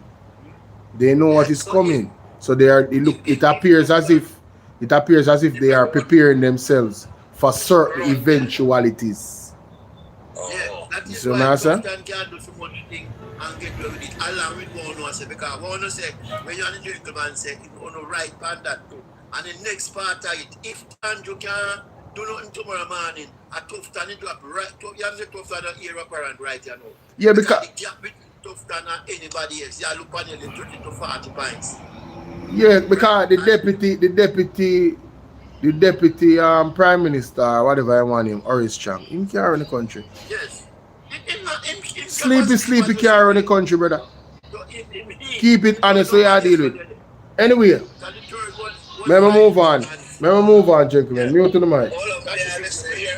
They know what is coming. So it appears as if they are preparing themselves for certain eventualities. That is so why Tufton can't do so much thing and get away with it. Along with one say, because one say, when you're the gentleman say, you want to write on that too. And the next part of it, if Andrew can't do nothing tomorrow morning, a Tufton it drop right, you have to Tufton an ear apparent right, you know. Yeah, because the gap between Tufton and anybody else, you look on nearly 30 to 40 points. Yeah, because the deputy prime minister, whatever I want him, Oris Chang, he can't run the country. Yes. Sleepy can't run the country, brother. Keep it honest so you deal with it. Anyway, let me move on, gentlemen. Mute to the mic.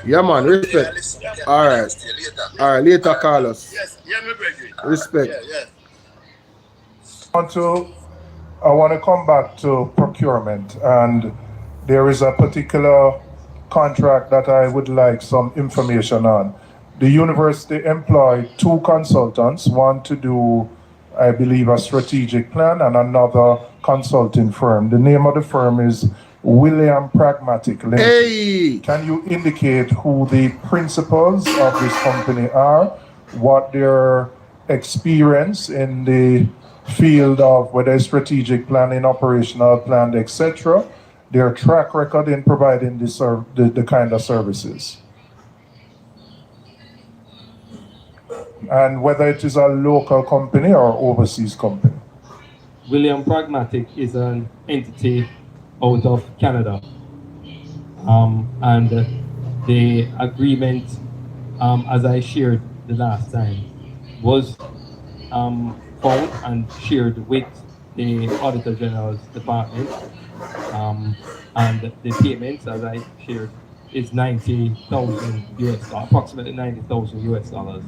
Yeah, man, respect. All right, later, Carlos. Respect. I want to come back to procurement, and there is a particular contract that I would like some information on. The university employed 2 consultants, one to do I believe, a strategic plan and another consulting firm. The name of the firm is William Pragmatic. Hey! Can you indicate who the principals of this company are, what their experience in the field of whether it's strategic planning, operational plan, etc., their track record in providing the kind of services? And whether it is a local company or overseas company. William Pragmatic is an entity out of Canada. And the agreement, as I shared the last time, was found and shared with the Auditor General's department. And the payments, as I shared, is 90,000 US dollars, approximately 90,000 US dollars.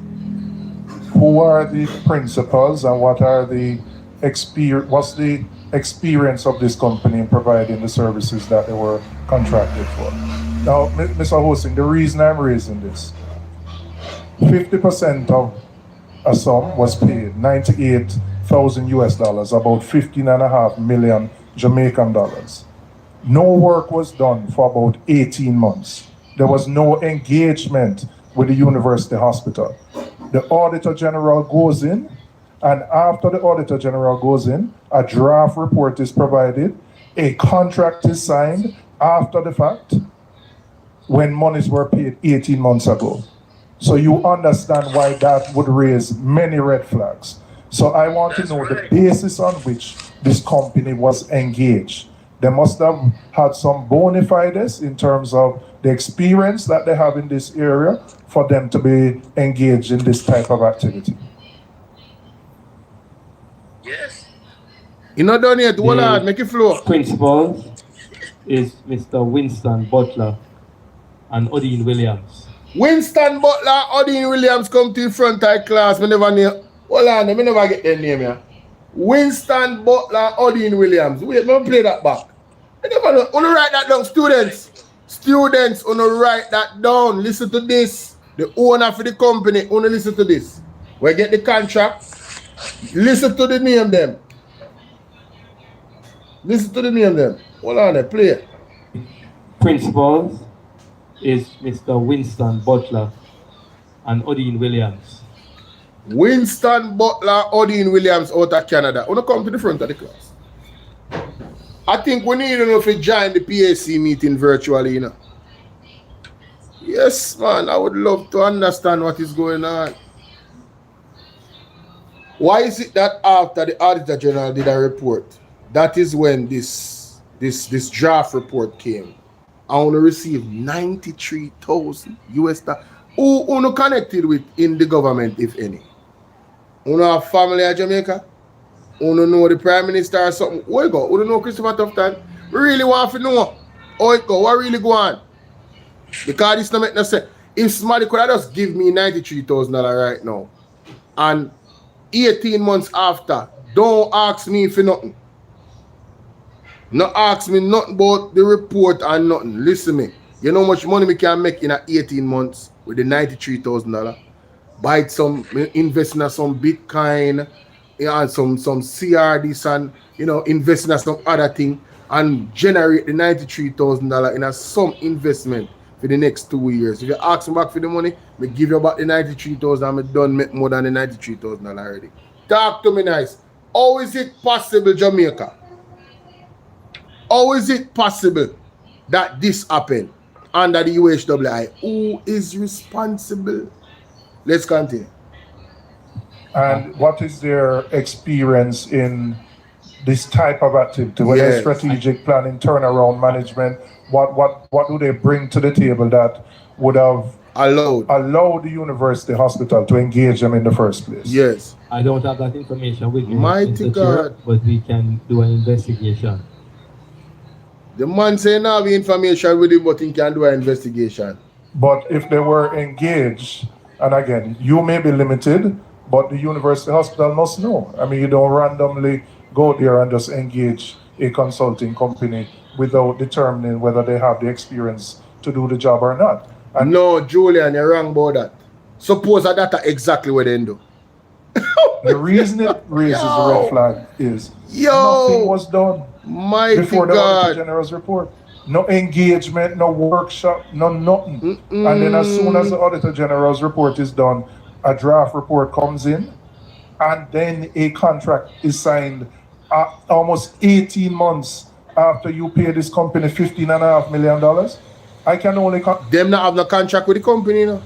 Who are the principals and what are the what's the experience of this company in providing the services that they were contracted for? Now, Mr. Hosting, the reason I'm raising this, 50% of a sum was paid, 98,000 US dollars, about 15.5 million Jamaican dollars. No work was done for about 18 months. There was no engagement with the university hospital. The Auditor General goes in, and after the Auditor General goes in, a draft report is provided, a contract is signed after the fact, when monies were paid 18 months ago. So you understand why that would raise many red flags. So I want to know the basis on which this company was engaged. They must have had some bona fides in terms of the experience that they have in this area for them to be engaged in this type of activity. Yes. You not done yet. Hold on, make it flow. Principal is Mr. Winston Butler and Odin Williams. Winston Butler, Odin Williams come to the front of the class. Me never knew. Hold on, me never get their name here. Winston Butler, Odin Williams. Wait, let me play that back. I never know. Wanna write that down, students. Students, wanna write that down. Listen to this. The owner for the company, wanna listen to this. We get the contract. Listen to the name them. Listen to the name them. Hold on there, play it. Principal is Mr. Winston Butler and Odin Williams. Winston Butler, Odin Williams out of Canada. Wanna come to the front of the class. I think we need enough to join the PAC meeting virtually, you know. Yes, man, I would love to understand what is going on. Why is it that after the Auditor General did a report, that is when this draft report came? I want to receive 93,000 US dollars. Who no connected with in the government, if any? Who know a family in Jamaica? Who don't know the Prime Minister or something? Where you go? Who don't know Christopher Tufton? We really want to know. How it go? What really go on? Because this don't make no sense. If somebody could have just give me $93,000 right now, and 18 months after, don't ask me for nothing. Not ask me nothing about the report and nothing. Listen me. You know how much money we can make in 18 months with the $93,000? Buy some, invest in some Bitcoin, and some CRDs, and invest in some other thing, and generate the $93,000 in some investment for the next 2 years. If you ask me back for the money, me give you back the $93,000. I'm done make more than the $93,000 already. Talk to me nice. How is it possible, Jamaica? How is it possible that this happened under the UHWI? Who is responsible? Let's continue. And what is their experience in this type of activity, whether it's strategic planning, turnaround management? What do they bring to the table that would have allowed the university hospital to engage them in the first place? Yes. I don't have that information with me, Mighty God. but we can do an investigation. The man say now have information with him, but he can do an investigation. But if they were engaged, and again, you may be limited, but the university hospital must know. I mean, you don't randomly go there and just engage a consulting company without determining whether they have the experience to do the job or not. And no, Julian, you're wrong about that. Suppose that exactly what they do. The reason it raises a red flag is nothing was done before the Auditor General's report. No engagement, no workshop, no nothing. And then as soon as the Auditor General's report is done, a draft report comes in, and then a contract is signed almost 18 months after you pay this company $15.5 million. I can only... Them not have no contract with the company, no?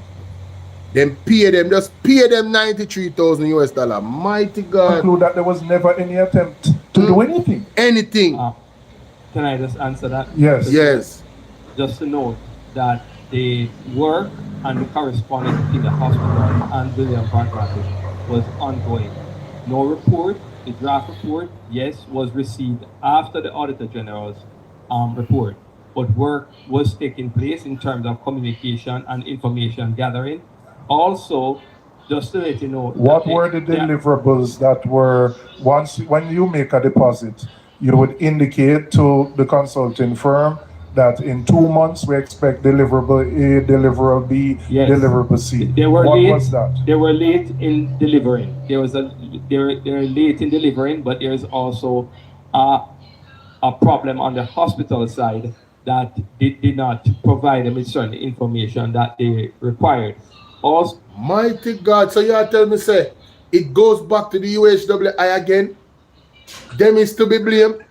Them pay them, just pay them $93,000 US. Mighty God. Conclude that there was never any attempt to do anything. Anything. Can I just answer that? Yes. Yes. Just to note that the work and the correspondence in the hospital and William Pragmatic was ongoing. No report, the draft report, yes, was received after the Auditor General's report. But work was taking place in terms of communication and information gathering. Also, just to let you know... What were the deliverables that were, when you make a deposit, you would indicate to the consulting firm that in 2 months we expect deliverable A, deliverable B, deliverable C. What was that? They were late in delivering. They were late in delivering, but there is also a problem on the hospital side that they did not provide them with certain information that they required. Also, mighty God, so you are telling me, say, it goes back to the UHWI again? Them is to be blamed?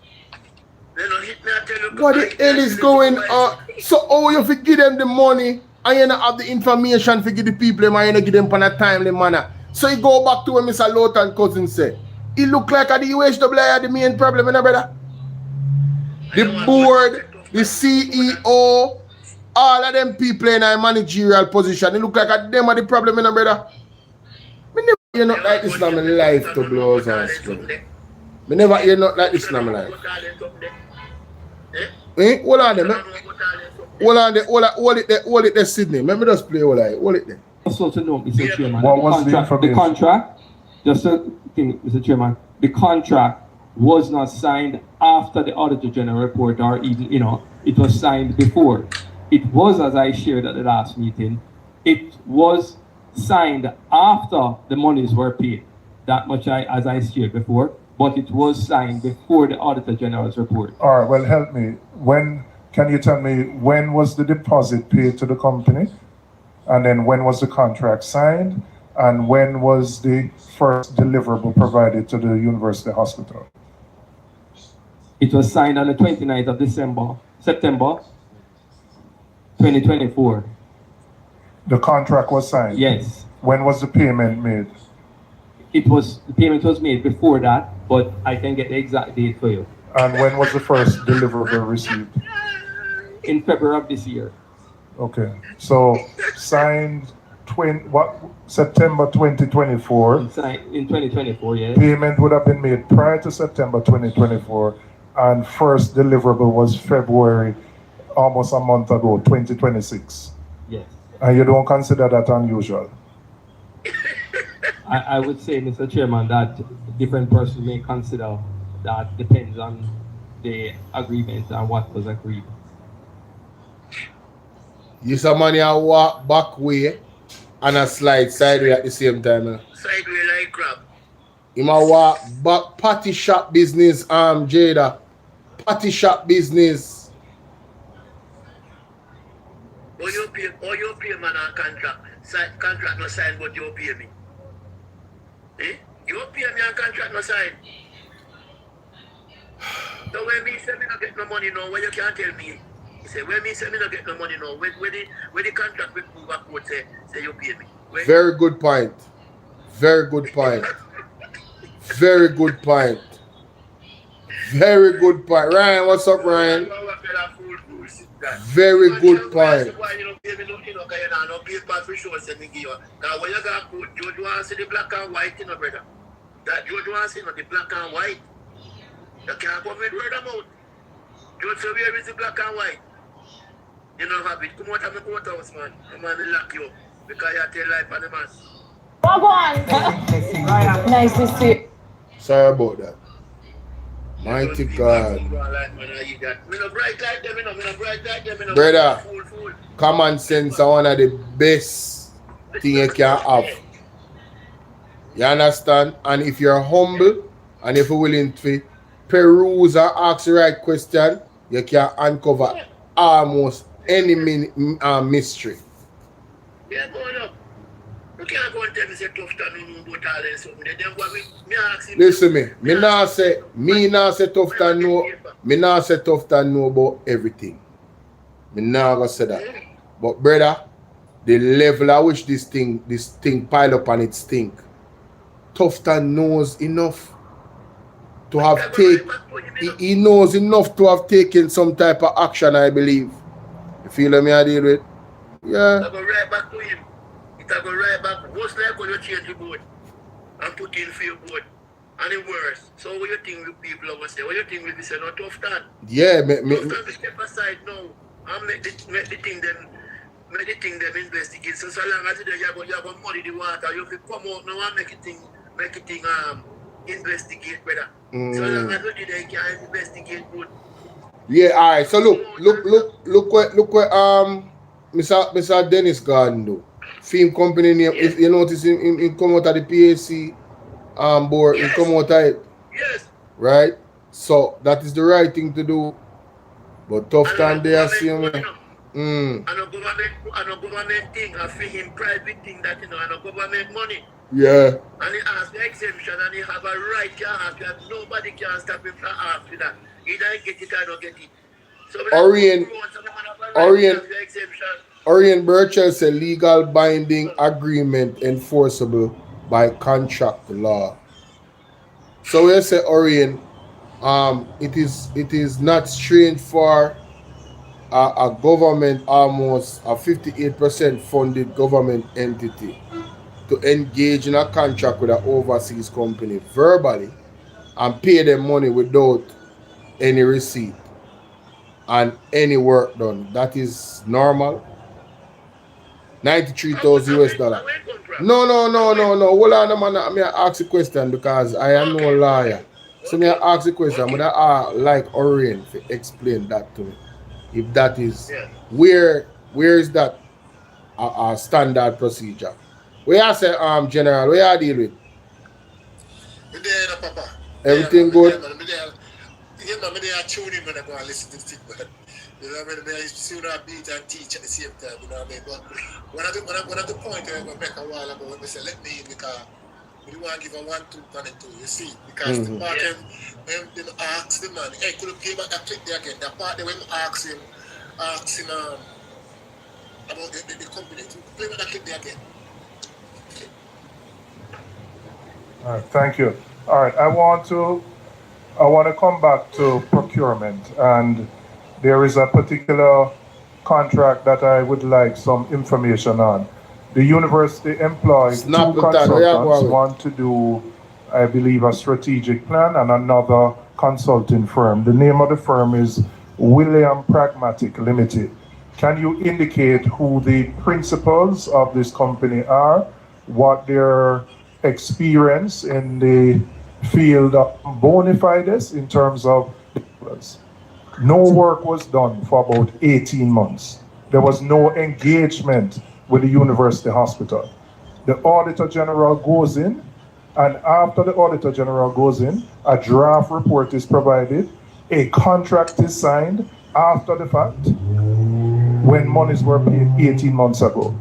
What the hell is going on? So how you give them the money and you not have the information to give the people and you not give them in a timely manner? So you go back to what Mr. Lawton cousin said. It look like the UHWI are the main problem, you know, brother? The board, the CEO, all of them people in a managerial position. It look like them are the problem, you know, brother? Me never hear not like this in my life to blow us and stuff. Me never hear not like this in my life. Eh? Hold on there, hold it there, Sydney. Let me just play hold it there. Also to know, Mr. Chairman, what was the information? The contract, just a thing, Mr. Chairman, the contract was not signed after the Auditor General report, or even, you know, it was signed before. It was, as I shared at the last meeting, it was signed after the monies were paid. That much as I shared before, but it was signed before the Auditor General's report. All right, well, help me. Can you tell me when was the deposit paid to the company? And then when was the contract signed? And when was the first deliverable provided to the university hospital? It was signed on the 29th of September 2024. The contract was signed? Yes. When was the payment made? The payment was made before that, but I can get the exact date for you. And when was the first deliverable received? In February of this year. Okay, so signed September 2024. In 2024, yes. Payment would have been made prior to September 2024, and first deliverable was February, almost a month ago, 2026. Yes. And you don't consider that unusual? I would say, Mr. Chairman, that different persons may consider that depends on the agreement and what was agreed. You saw money I walk back way and a slide sideways at the same time. Sideways like crab. You might walk back patty shop business, Jada. Patty shop business. Or you pay man on contract. Contract no sign, but you pay me. Eh? You pay me on contract no sign. So when me say me not get no money now, when you can't tell me. Say when me say me not get no money now, when the contract will move backward, say you pay me. Very good point. Very good point. Very good point. Very good point. Ryan, what's up, Ryan? Very good point. When you got code, George wants to see the black and white, you know, brother. That George wants to see the black and white. You can't come with word about. George, so where is the black and white? You know, have it. Come out of my courthouse, man. I'm going to lock you up because you tell life on the man. Go on. Nice to see you. Sorry about that. Mighty God. Brother, common sense is one of the best things you can have. You understand? And if you're humble and if you're willing to peruse and ask the right question, you can uncover almost any mystery. Yeah, going up. You can't go and tell me say Tufton no know about all this something. Then what me ask him. Listen me not say Tufton know about everything. Me not gonna say that. But brother, the level at which this thing pile up and it stink, Tufton knows enough to have he knows enough to have taken some type of action, I believe. You feel what I deal with? Yeah. I go right back to him. It go right back. Most likely you change the board and put in for your board. And it worse. So what you think with people over say? What you think with this no Tufton? Yeah, Tufton to step aside now and make the thing them investigate. So long as you have muddy the water, you have to come out now and make it investigate, brother. So long as you do that, you can investigate good. Yeah, alright. So look what Mr. Dennis Garden do. Film company name. Yes. If you notice him come out of the PAC board, yes. He come out of it. Yes. Right? So that is the right thing to do. But Tufton they are seeing me. And a government thing, a for him private thing that and a government money. Yeah. And he asked the exemption and he have a right to ask that nobody can stop him from asking that. Either I get it or not get it. So Orient Burchell said legal binding agreement enforceable by contract law. So we say Orient, it is not strange for a government, almost a 58% funded government entity to engage in a contract with an overseas company verbally and pay them money without any receipt and any work done. That is normal. $93,000 US. No. Hold on, man. I'm going to ask a question because I am no lawyer. So I'm going to ask a question. I'm going to like Orient to explain that to me. If that is, where is that a standard procedure? Where I say, General, where I deal with? Everything good? Yeah, man, they are tuning when I go and listen to this, but you know, when I see that beat and teach at the same time, you know what I mean? But one of the point I make a while ago, when they say, let me in because we don't want to give a 1, 2, and 2, you see? Because the part when they ask the man, hey, could you give back that clip there again? The part when ask him about the company, play back that clip there again. All right, thank you. All right, I want to come back to procurement, and there is a particular contract that I would like some information on. The university employed 2 consultants, one to do, I believe, a strategic plan and another consulting firm. The name of the firm is William Pragmatic Limited. Can you indicate who the principals of this company are, what their experience in the field of bona fides in terms of no work was done for about 18 months. There was no engagement with the university hospital. The Auditor General goes in, and after the Auditor General goes in, a draft report is provided, a contract is signed after the fact when monies were paid 18 months ago.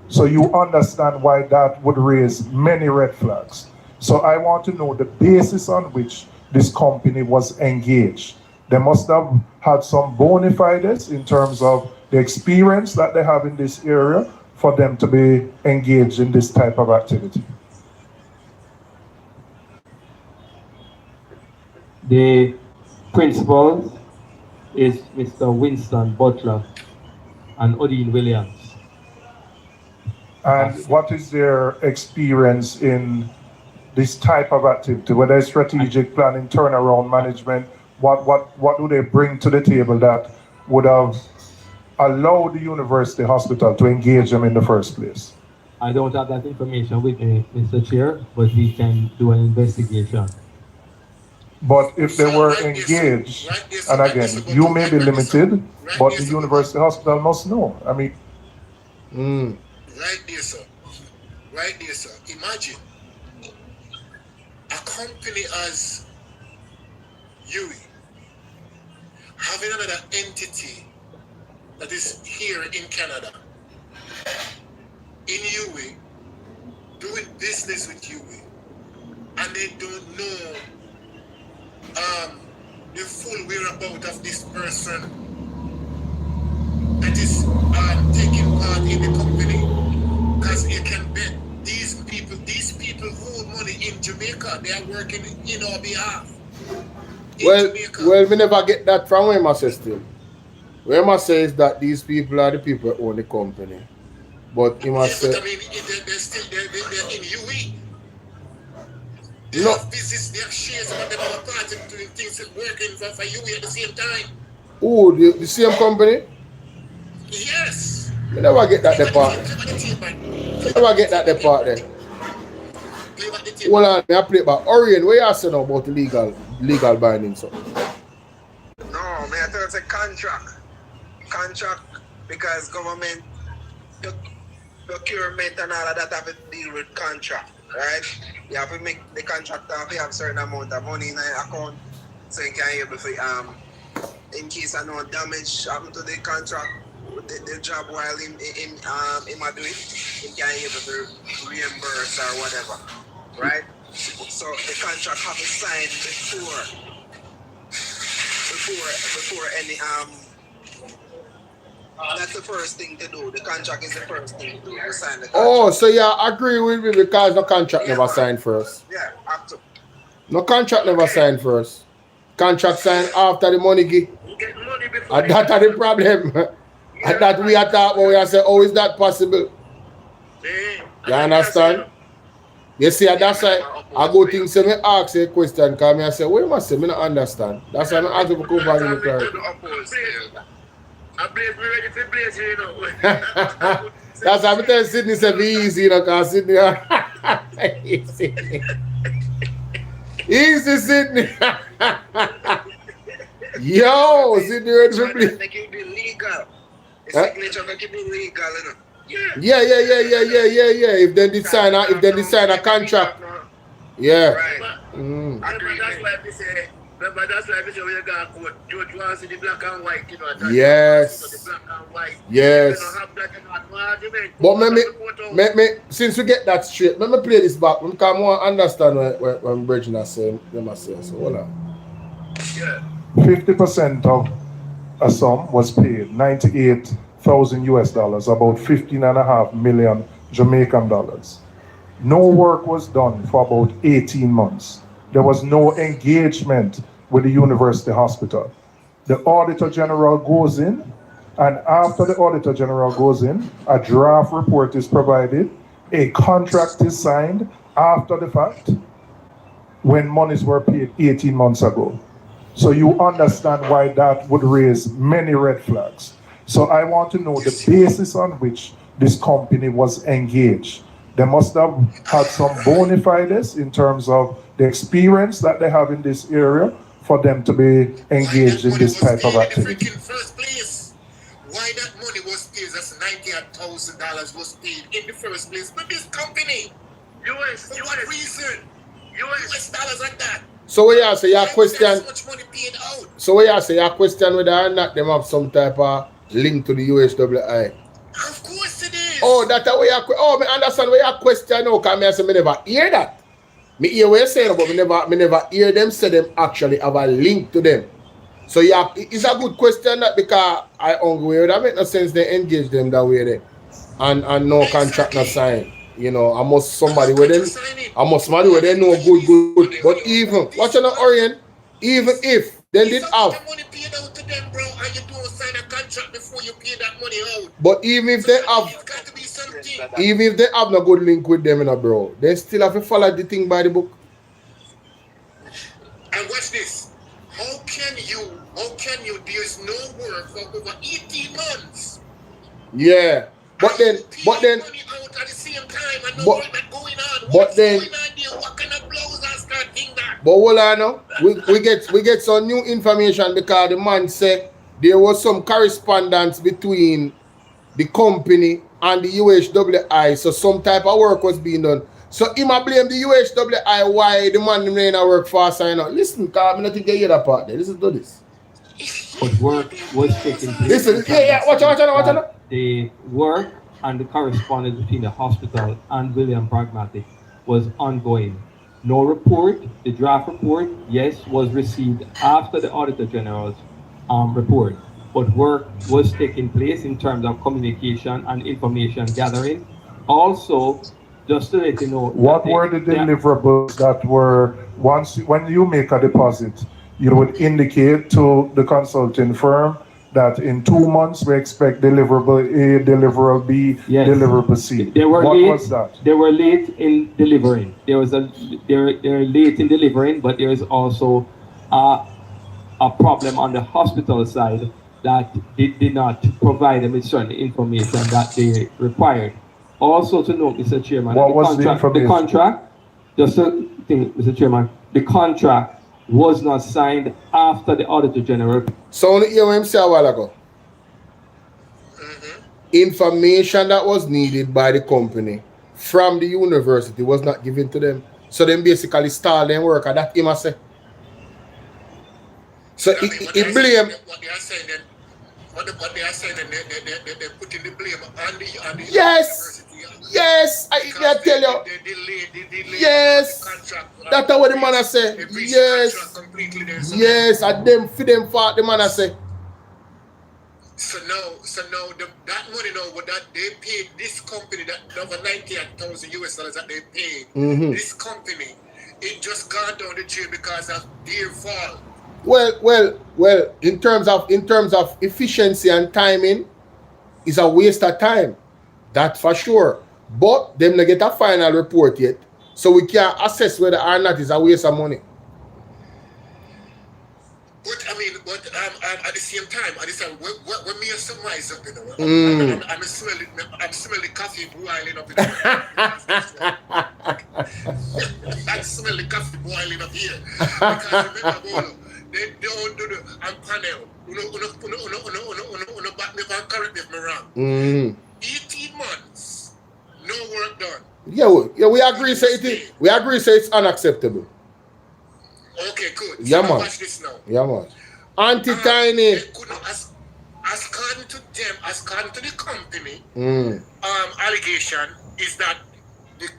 So you understand why that would raise many red flags. So I want to know the basis on which this company was engaged. They must have had some bona fides in terms of the experience that they have in this area for them to be engaged in this type of activity. The principal is Mr. Winston Butler and Odine Williams. And what is their experience in this type of activity, whether it's strategic planning, turnaround management? What do they bring to the table that would have allowed the university hospital to engage them in the first place? I don't have that information with me, Mr. Chair, but we can do an investigation. But if they were engaged, and again, you may be limited, but the university hospital must know. I mean, Right there, sir. Imagine company as UE having another entity that is here in Canada, in UE, doing business with UE, and they don't know the full whereabouts of this person that is taking part in the company, because you can bet these people hold money in Jamaica. They are working in our behalf. Well, we never get that from Wema still. Wema says that these people are the people who own the company. But he must say... But I mean, they're in UE. They No. have business, they have shares, but they have a part in doing things and working for UE at the same time. Oh, the same company? Yes. We never get that part. We never get that part then. Hold on, I play it back. Orion, what you say now about the legal binding? So? No, I thought it's a contract. Contract because government procurement and all of that have to deal with contract, right? You have to make the contractor have a certain amount of money in your account so you can able to in case of no damage happen to the contract, the job while in do it, he can able to reimburse or whatever, right? So the contract have to sign before any that's the first thing to do. The contract is the first thing to do. You sign the contract. Oh, so you agree with me because no contract never signed first. Yeah, have to. No contract never signed first. Contract signed after the money give. Get money before. And that's the problem. And that we are talking about, we are saying, how is that possible? You understand? You see, that's why I go think, say, me ask a question, because I say, wait, must say, me not understand. That's why I ask you to come back in the car. I believe we're ready for blaze, you know. That's why I tell Sydney, say, be easy, you know, because Sydney, easy. Easy, Sydney. Yo, Sydney, ready for blaze. Make it be legal. The signature make it be legal, you know. Yeah. If they decide a contract. Yeah. Right. Remember, that's why we say when you go to court, George wants to see the black and white, you know. Yes. The black and white. Yes. You don't have that in that argument. But me, since we get that straight, let me play this back. Because I want to understand when Bridget is saying, so hold on. Yeah. 50% of a sum was paid, 98,000 US dollars, about 15.5 million Jamaican dollars. No work was done for about 18 months. There was no engagement with the university hospital. The Auditor General goes in, and after the Auditor General goes in, a draft report is provided, a contract is signed after the fact, when monies were paid 18 months ago. So you understand why that would raise many red flags. So I want to know the basis on which this company was engaged. They must have had some bona fides in terms of the experience that they have in this area for them to be engaged in this type of activity. In the first place, why that money was paid, that's $90,000 was paid in the first place by this company. For what reason? US dollars like that. So what you say, your question? So much money paid out. So what you say, your question whether or not them have some type of link to the USWI? Of course it is. Oh, that's the way you I understand where your question now, because I say me never hear that. Me hear what you're saying, but me never hear them say them actually have a link to them. So yeah, it's a good question that because I only that make no sense they engage them that way there. And no contract not signed. You know, I must somebody with them. I must somebody with them know good. But even watch on the Orient, even if they did have money paid out to them, bro, and you don't sign a contract before you pay that money out. but even if they have Got to be something. even if they have no good link with them, you know, bro, they still have to follow the thing by the book. And watch this. How can you, there's no work for over 18 months. Yeah. But then Money out at the same time and no But- work that going on. but What's then- going on there? What kind of blows and start thing that? But hold on now. We get some new information because the man said there was some correspondence between the company and the UHWI. So some type of work was being done. So he might blame the UHWI why the man remain at work faster, you know. Listen, because I don't think you hear that part there. Listen to this. But work was taking place. Listen, watch out. The work and the correspondence between the hospital and William Pragmatic was ongoing. No report, the draft report, yes, was received after the Auditor General's report. But work was taking place in terms of communication and information gathering. Also, just to let you know, what were the deliverables that were, when you make a deposit, you would indicate to the consulting firm that in 2 months we expect deliverable A, deliverable B, yes. Deliverable C. What was that? They were late in delivering. They're late in delivering, but there is also a problem on the hospital side that it did not provide them with certain information that they required. Also to note, Mr. Chairman, what was the information? The contract, just to think, Mr. Chairman, the contract was not signed after the Auditor General. So only hear what him say a while ago. Information that was needed by the company from the university was not given to them. So them basically stalled them work, and that him a say. So he blame. What they are saying then, what they are saying then, they putting the blame on the yes. university. Yes, I tell you. They delay yes, the contract. that's what the man say. Yes, yes, and them for them fault the man say. So now that money now, what that they paid this company that over $98,000 US that they paid this company, it just gone down the drain because of their fault. Well. In terms of efficiency and timing, it's a waste of time. That for sure. But them not get a final report yet, so we can't assess whether or not it's a waste of money. But I mean, at the same time, when me summarize up, you know, I'm smelling coffee boiling up. I smell the coffee boiling up here because remember, Bolo, they don't do the panel. Back me and correct me if I'm wrong. 18 months, no work done. Yeah, we agree. We agree. Say it's unacceptable. Okay, good. Yeah, so man. watch this now. Yeah, man. Auntie Tiny. According to them, according to the company, allegation is that the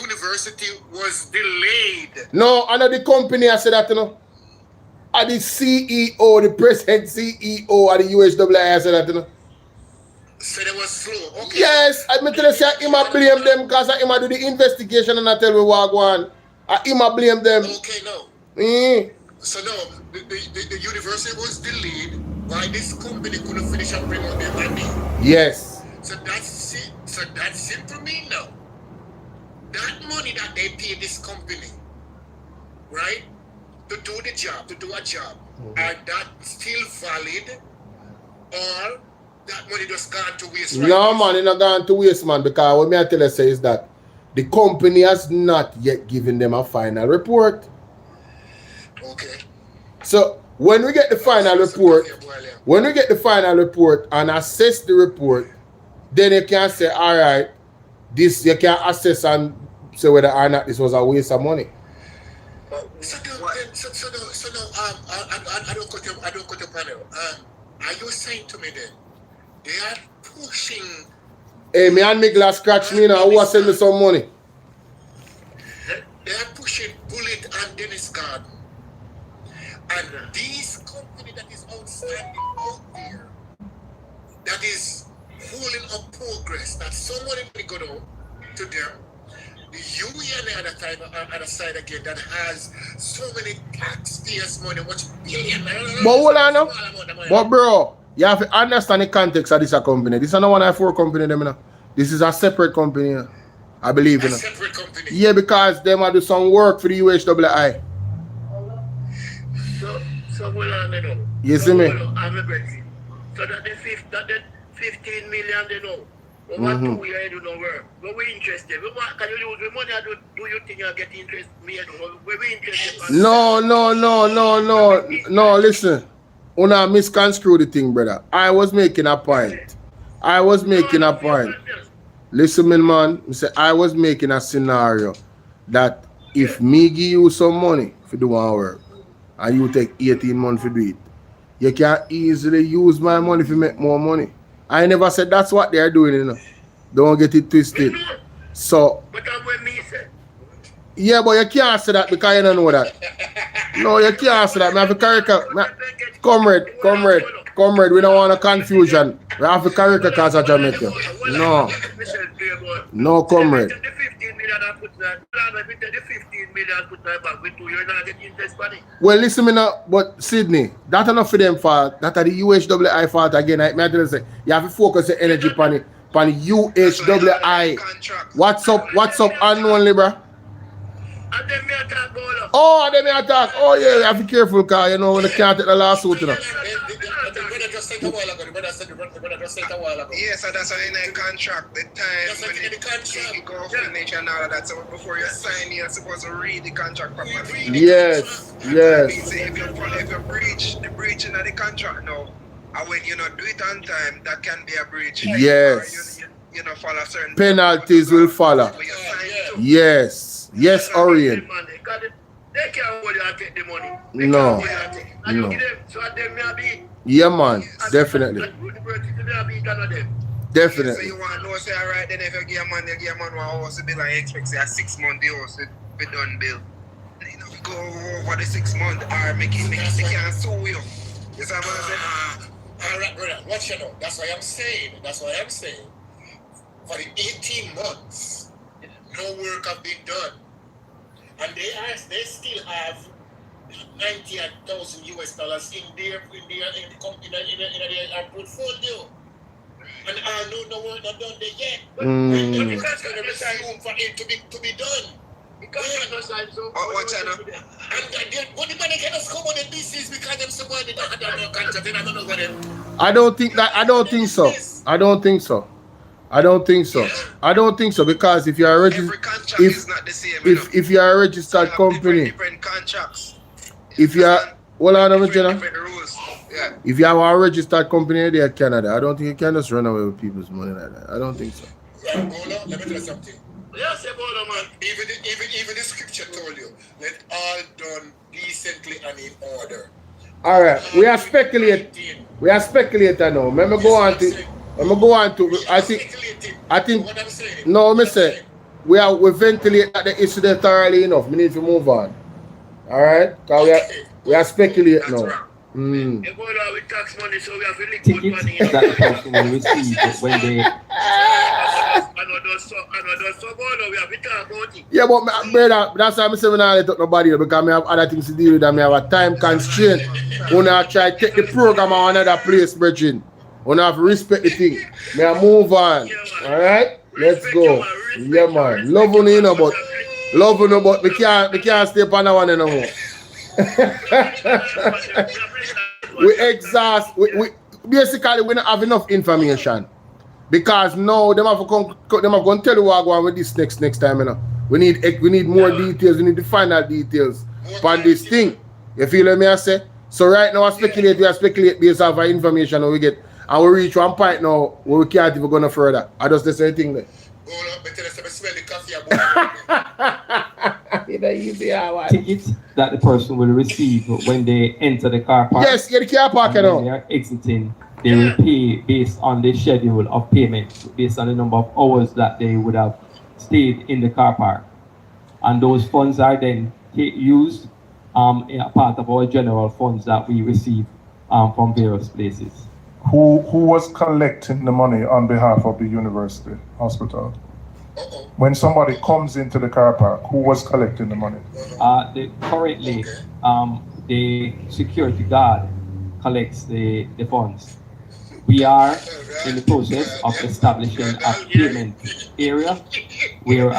university was delayed. No, another company I said that, you know. And the CEO, the present CEO of the UHWI said that, you know. So they was slow. Okay. Yes, I tell you, say him a blame them because him a do the investigation and I tell me what go on. Him a blame them. Okay, no. So no, the university was delayed. Why this company couldn't finish and bring out their money? Yes. So that's it. So that's it for me now. That money that they pay this company, right, to do the job, to do a job, and that still valid, or that money just gone to waste? Right? No, man, it's not gone to waste, man, because what me I tell you say is that the company has not yet given them a final report. Okay. So when we get the final report, and assess the report, then you can say, all right, this you can assess and say whether or not this was a waste of money. So I don't cut your panel. Are you saying to me then they are pushing? Hey, me and Migla scratch me now. Who send me some money? They are pushing Bullet and Dennis Garden. And this company that is outstanding out there, that is holding up progress, that somebody will go down to them, the union on the other side again that has so many taxpayers' money, which billion. But hold on now. But bro, you have to understand the context of this company. This is not one of 4 company, them, you know. This is a separate company, I believe. A you know. separate company. Yeah, because they might do some work for the UHWI. So hold on, you know. You see me? I'm aggressive. So that the 15 million, you know. Over 2 years, you do no work. But we're interested. Can you use the money and do you think you'll get interest? We're interested. No, listen. Una misconstrue the thing, brother. I was making a point. Listen, man, I was making a scenario that if me give you some money for do one work and you take 18 months to do it, you can easily use my money to make more money. I never said that's what they're doing, you know. Don't get it twisted. So, But that's what me said. yeah, but you can't say that because you don't know that. No, you can't say that. I have to correct comrade, we don't want a confusion. We have to correct the cause of Jamaica. No. No, comrade. The 15 million I put that. The 15 million I put that back with you. You're not getting interest money. Well, listen me now, but Sydney, that's enough for them fault. That's the UHWI fault again. I tell you, say, you have to focus the energy on the UHWI. What's up unknownly, bro? And then me attack Bolo. Oh, then me attack. Oh, yeah, you have to be careful, because you know when they can't take the lawsuit, you know. The brother just said a while ago. Yes, so that's why in the contract, the time when you go off the nature and all of that. So before you sign, you're supposed to read the contract properly. Yes. If you breach the breaching of the contract now, and when you not do it on time, that can be a breach. Yes. You know, follow certain Penalties will follow. Yes. Yes, Orient. They can't hold you and take the money. No. No. Yeah, man. Definitely. So Definitely. you want to know, say, all right, then if you give a man one house bill and you expect, say, a 6 month the house to be done bill. You know, go over the 6 months or make it they can't sue you. You see what I'm saying? All right, brother. Watch you know. That's what I'm saying. For the 18 months, no work have been done. And they still have $90,000 US in their portfolio. And no work not done there yet. But that's going to be room for it to be done. Because What channel? and what the money can just come on the business because them somebody that had no contract and I don't know what them. I don't think so because if you are Every contract is not the same. if you are a registered company, different contracts. if you are hold on a minute, Different rules. Yeah. if you have a registered company there in Canada, I don't think you can just run away with people's money like that. I don't think so. Bolo, let me tell you something. Yes, Bolo, man. Even the scripture told you, let all done decently and in order. All right, we are speculating now. Let me go on to. I think. What I'm saying. No, me say we ventilate the issue there thoroughly enough. We need to move on. All right, because we are speculating now. We tax money, so we have to lick Tickets money. that the person will receive when they We have to talk about it. Yeah, but brother, that's why I'm saying I don't talk nobody because I have other things to deal with and I have a time constraint. When I try to take the program on another place, brethren. When I have to respect the thing. May I move on. Alright? Let's go. Yeah, man. Love on you know, but we can't stay upon that one anymore. We basically we don't have enough information. Because now them have to tell you what going with this next time, you know. We need more details, we need the final details on this thing. You feel what I say? So right now we speculate based off our information that we get, and we reach one point now where we can't even go no further. I just the same thing there. tickets that the person will receive when they enter the car park. Yes, get the car park and now. when they are exiting, they will pay based on the schedule of payment, based on the number of hours that they would have stayed in the car park. And those funds are then used in a part of our general funds that we receive from various places. Who was collecting the money on behalf of the university hospital? When somebody comes into the car park, who was collecting the money? Currently, the security guard collects the funds. We are in the process of establishing a payment area where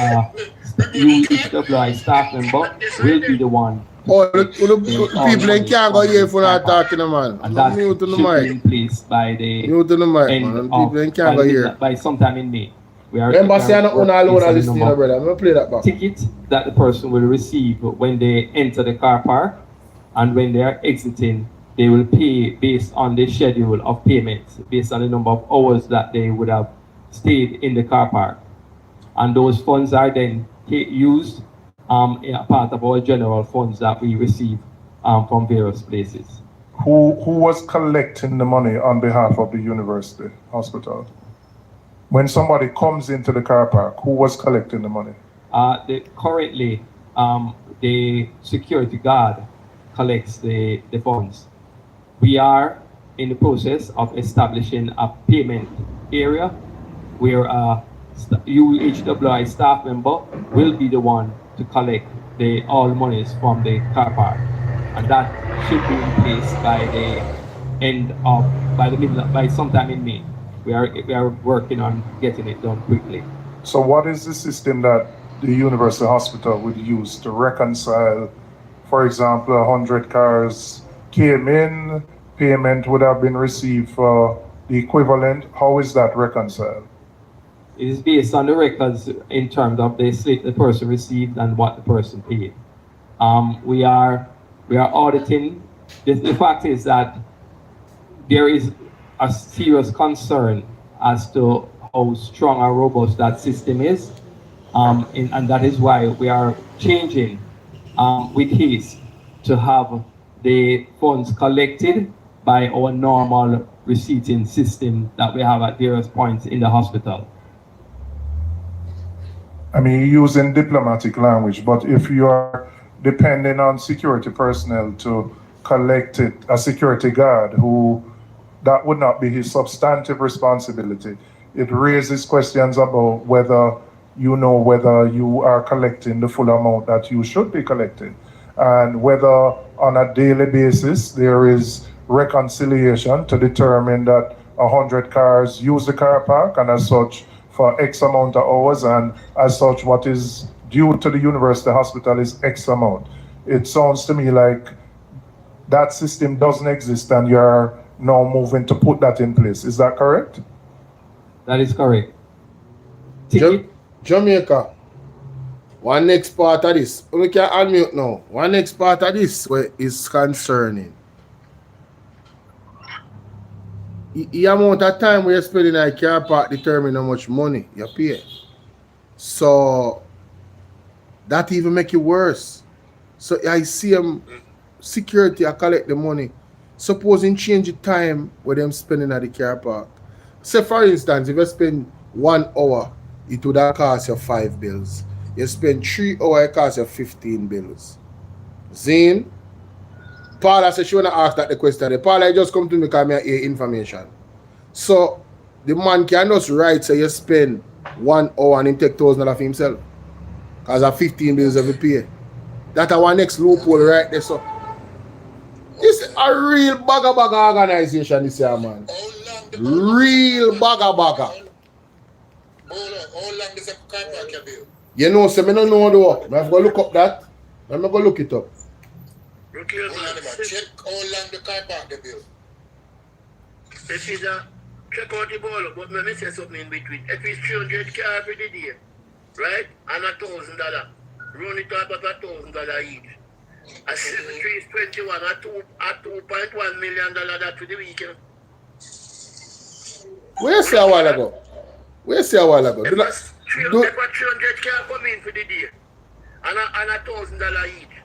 UHWI staff member will be the one. Oh, the people in can't go here for not talking, man. And that Mute on the should be mic. in place by the Mute on the mic, end man. of, People in can't go here. by sometime in May. We are Remember, say I'm not alone on based this the thing, number brother. I'm going to play that back. ticket that the person will receive when they enter the car park, and when they are exiting, they will pay based on the schedule of payments, based on the number of hours that they would have stayed in the car park. And those funds are then used in a part of our general funds that we receive from various places. Who was collecting the money on behalf of the university hospital? When somebody comes into the car park, who was collecting the money? Currently, the security guard collects the funds. We are in the process of establishing a payment area where a UHWI staff member will be the one to collect all monies from the car park. And that should be in place by sometime in May. We are working on getting it done quickly. So what is the system that the university hospital would use to reconcile, for example, 100 cars came in, payment would have been received for the equivalent? How is that reconciled? It is based on the records in terms of the slip the person received and what the person paid. We are auditing. The fact is that there is a serious concern as to how strong and robust that system is. And that is why we are changing with haste to have the funds collected by our normal receipting system that we have at various points in the hospital. I mean, you're using diplomatic language, but if you are depending on security personnel to collect it, a security guard that would not be his substantive responsibility. It raises questions about whether you are collecting the full amount that you should be collecting, and whether on a daily basis there is reconciliation to determine that 100 cars use the car park, and as such for X amount of hours, and as such what is due to the university hospital is X amount. It sounds to me like that system doesn't exist and you're now moving to put that in place. Is that correct? That is correct. Jamaica, one next part of this, we can unmute now. One next part of this is concerning the amount of time we are spending in a car park determine how much money you pay. So that even make it worse. So I see security I collect the money. Supposing change the time where them spending at the car park. Say for instance, if you spend 1 hour, it would have cost you 5 bills. You spend 3 hours, it costs you 15 bills. Zane, Paula said she wanna ask that the question. Paula just come to me because I hear information. So the man can just write so you spend 1 hour and him take $1,000 for himself. Because of 15 bills every pay. That's our next loophole right there. So it's a real bagger organization this year, man. Real bagger. Bolo, how long does a car park your bill? You know, so I don't know though. I have to look up that. I'm not going to look it up. Check how long the car park the bill. If it's check out the Bolo, but let me say something in between. If it's 300 cars for the day, right, and $1,000, run it up at $1,000 each. A 73 is 21, at $2.1 million that for the weekend. Where say a while ago? If a 300 cars come in for the day, and $1,000 each,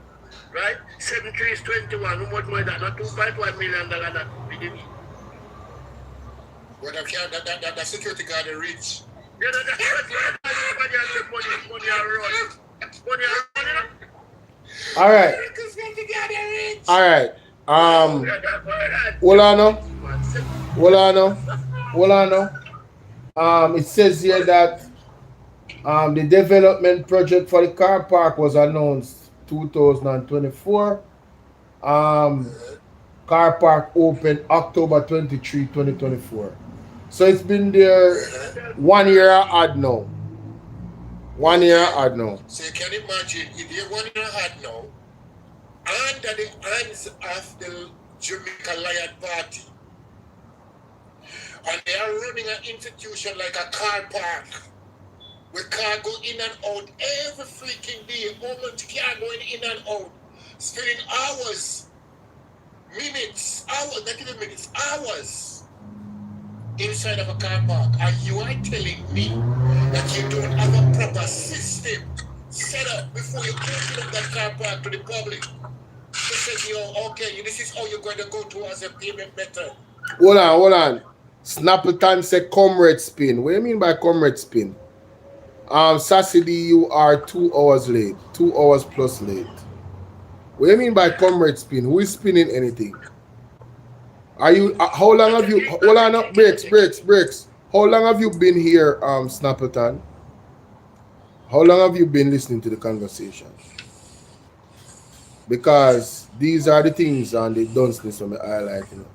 right? 73 is 21, how much more than $2.1 million that for the week. Well, that security guard is rich. Yeah, money run. All right. Hold on. It says here that the development project for the car park was announced 2024. Car park opened October 23, 2024. So it's been there 1 year odd now. 1 year odd now. So you can imagine if you're 1 year odd now, under the hands of the Jamaica Lion Party, and they are running an institution like a car park, where car go in and out every freaking day, moment car going in and out, spending hours, minutes, hours, not even minutes, hours, inside of a car park, and you are telling me that you don't have a proper system set up before you open up that car park to the public to say, yo, okay, this is how you're going to go towards a payment method. Hold on. Snappleton said comrade spin. What do you mean by comrade spin? Sassy, you are 2 hours late. 2 hours plus late. What do you mean by comrade spin? Who is spinning anything? Are you, how long have you, hold on, breaks. How long have you been here, Snappleton? How long have you been listening to the conversation? Because these are the things and the dunceness from the highlight, you know.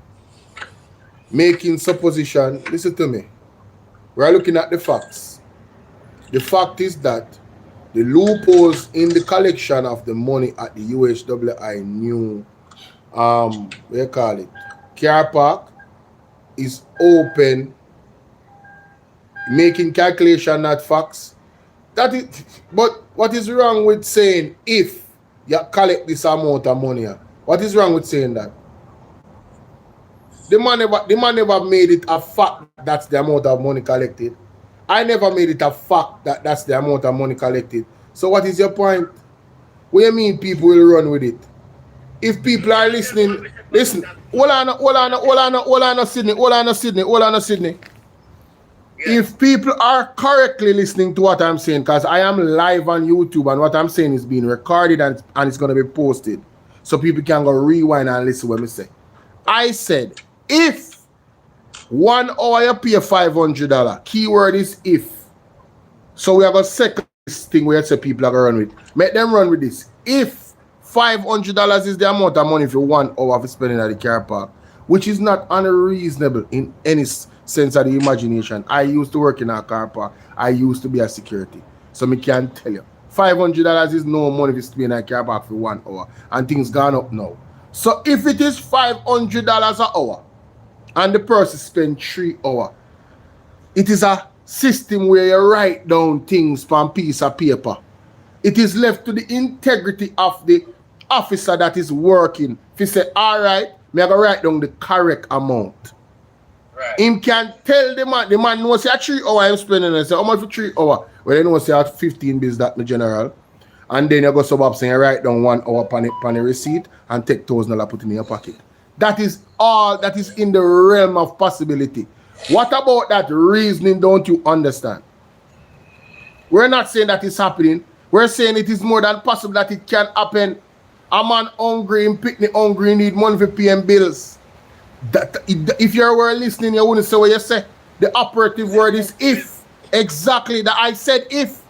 Making supposition, listen to me. We're looking at the facts. The fact is that the loopholes in the collection of the money at the UHWI new, what do you call it, car park is open, making calculation, not facts. That is, but what is wrong with saying if you collect this amount of money? What is wrong with saying that? The man never made it a fact that's the amount of money collected. I never made it a fact that that's the amount of money collected. So what is your point? What do you mean people will run with it? If people are listening, listen. Hold on, Sydney. If people are correctly listening to what I'm saying, because I am live on YouTube and what I'm saying is being recorded and it's going to be posted, so people can go rewind and listen what I say. I said, if 1 hour you pay $500, keyword is if. So we have a second thing where say people are going to run with. Make them run with this. If $500 is the amount of money for 1 hour for spending at the car park, which is not unreasonable in any sense of the imagination. I used to work in a car park. I used to be a security. So me can tell you, $500 is no money to spend in a car park for 1 hour. And things gone up now. So if it is $500 an hour and the person spend 3 hours, it is a system where you write down things on a piece of paper. It is left to the integrity of the officer that is working. If he say, all right, me have to write down the correct amount. Right. Him can tell the man knows say 3 hours I'm spending and say, how much for 3 hours? Well, they know say at 15 bills that in general. And then you go sub up saying you write down 1 hour on a receipt and take $1,000 put in your pocket. That is all that is in the realm of possibility. What about that reasoning don't you understand? We're not saying that it's happening. We're saying it is more than possible that it can happen. A man hungry, him picnic hungry, need money for paying bills. If you were listening, you wouldn't say what you say. The operative word is if. Exactly, that I said if.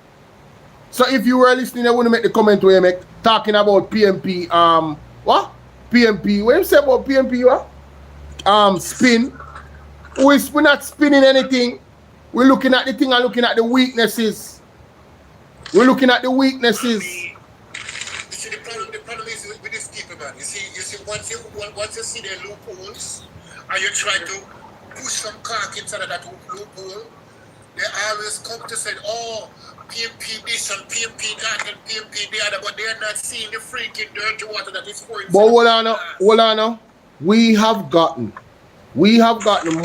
So if you were listening, you wouldn't make the comment where you make talking about PMP, what? PMP, what you say about PMP, what? Spin. We're not spinning anything. We're looking at the thing and looking at the weaknesses. We're looking at the weaknesses. You see, the problem is with this people, man. You see, once you see the loopholes and you try to push some cock inside of that loophole, they always come to say, oh, PMP this and PMP that and PMP the other, but they're not seeing the freaking dirty water that is pouring. But hold on. We have gotten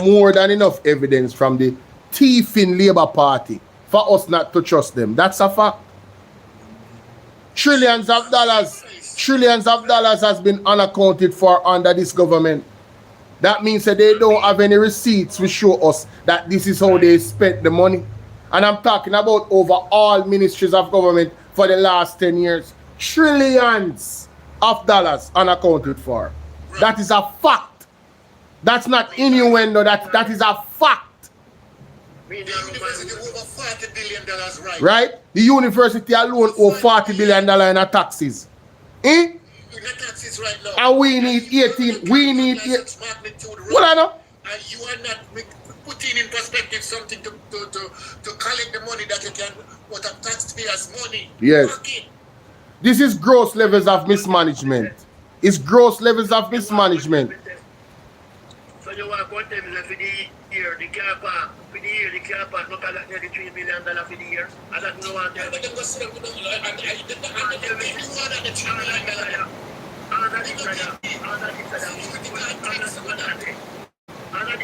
more than enough evidence from the thieving Labour Party for us not to trust them. That's a fact. Trillions of dollars has been unaccounted for under this government. That means that they don't have any receipts to show us that this is how they spent the money. And I'm talking about over all ministries of government for the last 10 years. Trillions of dollars unaccounted for. That is a fact. That's not innuendo. That is a fact. The university over $40 billion, right? The university alone owe $40 billion in taxes. In the taxes right now. And we need 18. We need 8. What I know? And you are not putting in perspective something to collect the money that you can, what a taxpayer's money. Yes. This is gross levels of mismanagement. It's gross levels of mismanagement. So you want to tell me that for the year, the car park, not collect nearly $3 million for the year. I don't know what they're going to say.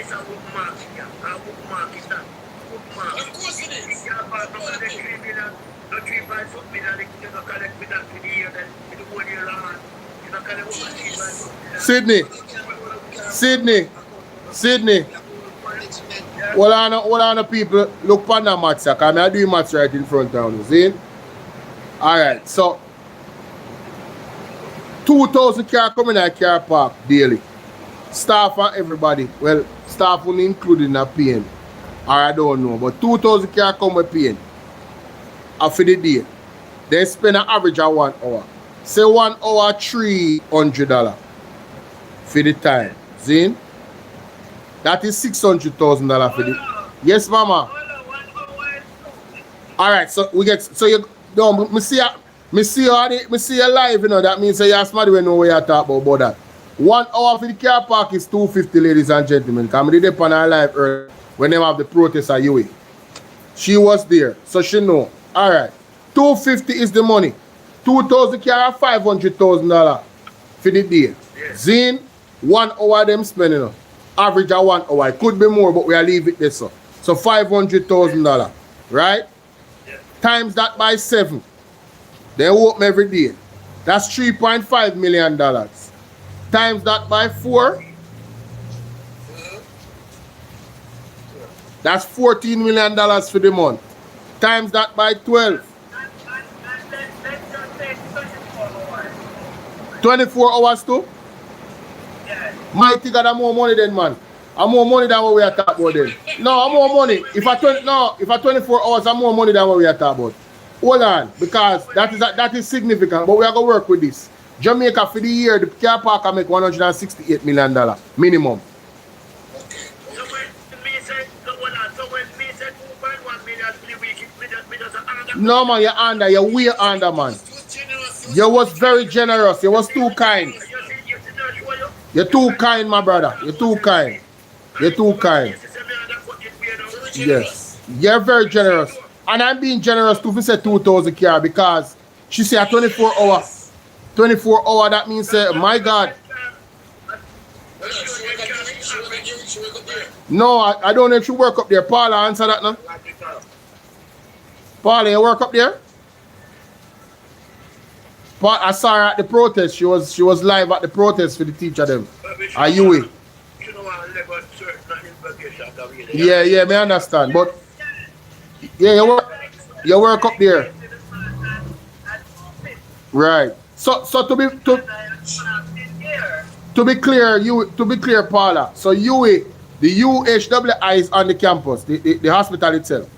It's a bookmark, yeah. A bookmark is that. Bookmark. Of course it is. You can't pass over the 3 million, no 3.4 million, you don't collect with that for the year, then you don't go your land. You don't collect over 3.4 million. Sydney. Well, I know people look on the maths, because I do maths right in front of you, see? Alright, so 2,000 car come in a car park daily. Staff and everybody, well, staff wouldn't include in that paying. Or I don't know, but 2,000 car come with paying. For the day. They spend an average of 1 hour. Say 1 hour $300 for the time. See? That is $600,000 for the. Yes, mama. Alright, so we get me see you live, you know. That means you're smart when know what you're talking about that. 1 hour for the car park is $250, ladies and gentlemen. Because I did it on her live earlier when they have the protest at UA. She was there, so she know. Alright. $250 is the money. 2,000 car $500,000 for the day. Zine, 1 hour them spending. Average of 1 hour. It could be more, but we'll leave it there, so. So $500,000. Right? Times that by 7. They open every day. That's $3.5 million. Times that by 4. That's $14 million for the month. Times that by 12. 24 hours too? Mighty God, I'm more money than man. I'm more money than what we are talking about then. No, I'm more money. If I 24 hours, I'm more money than what we are talking about. Hold on, because that is significant. But we are gonna work with this. Jamaica for the year, the car park can make $168 million minimum. No man, you're under. You're way under, man. You was very generous. You was too kind. You're too kind, my brother. You're too kind. You're too kind. Yes. You're very generous. And I'm being generous to say 2,000 car because she said 24 hours. 24 hours, that means, my God. No, I don't know if she work up there. Paula, answer that now. Paula, you work up there? I saw her at the protest. She was live at the protest for the teacher them. Are you with? Yeah, me understand. But yeah, you work up there. Right. So to be clear, Paula. So the UHWI is on the campus, the hospital itself.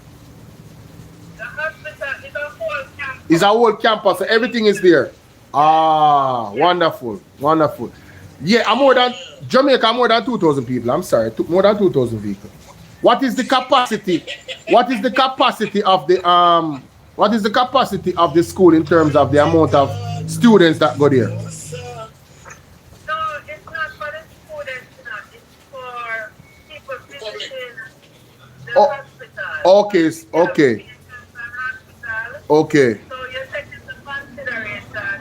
The hospital is a whole campus. It's a whole campus, so everything is there. Ah, wonderful. Yeah, Jamaica more than 2,000 people. I'm sorry, more than 2,000 people. What is the capacity? What is the capacity of the school in terms of the amount of students that go there? No, it's not for the students, it's for people visiting the hospital. Okay. So you take into consideration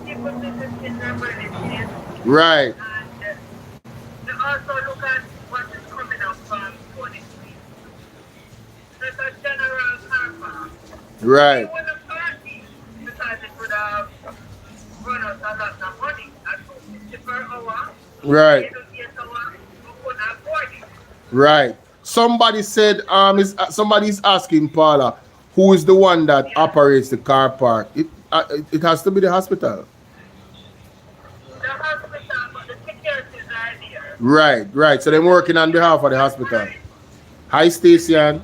people visiting the emergencies. Right. And you also look at what is coming up from 23. There's a general karma. Right. It wouldn't party because it would have run us a lot of money at $250 per hour. Right. Right. Somebody said somebody's asking Paula who is the one that operates the car park. It has to be the hospital. The hospital, but the securities are there. Right. So they're working on behalf of the hospital. Hi, Stacey. Right.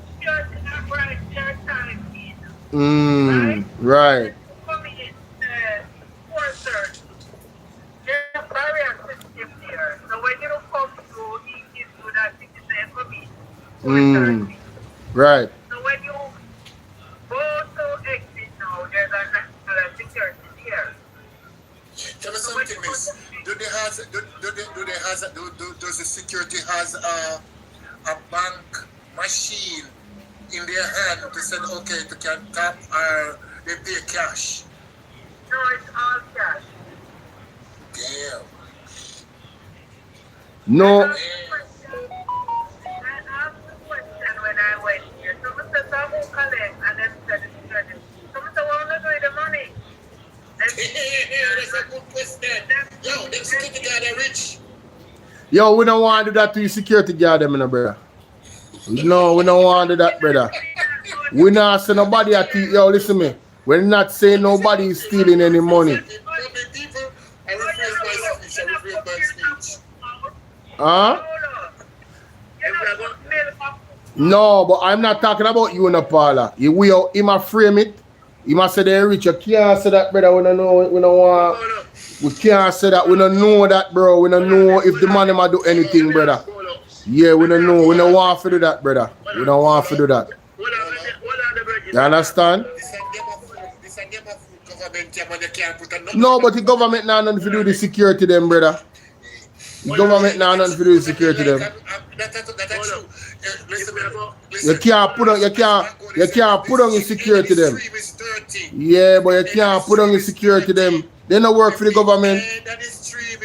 Coming in 4:30. There's a barrier system there. So when you don't come through, he gives you that ticket there for me. 4:30. Right. So when you go to exit now, there's a national security here. Tell me something, miss. Does the security has a bank machine in their hand to say, okay, they can tap or they pay cash? No, it's all cash. No. Yo, we don't want to do that to your security guard, them, brother. No, we don't want to do that, brother. We not say nobody at you. Yo, listen to me. We're not saying nobody is stealing any money. Huh? No, but I'm not talking about you in the parlor. He must frame it. He must say they're rich. You can't say that, brother. We don't know. We don't want. We can't say that. We don't know that, bro. We don't know if the man might do anything, brother. Yeah, we don't know. We don't want to do that, brother. We don't want to do that. You understand? No, but the government now nothing to do the security them, brother. The government now nothing to do the security them. You can't put on your security them. Yeah, but you can't put on your security them. They don't work for the government.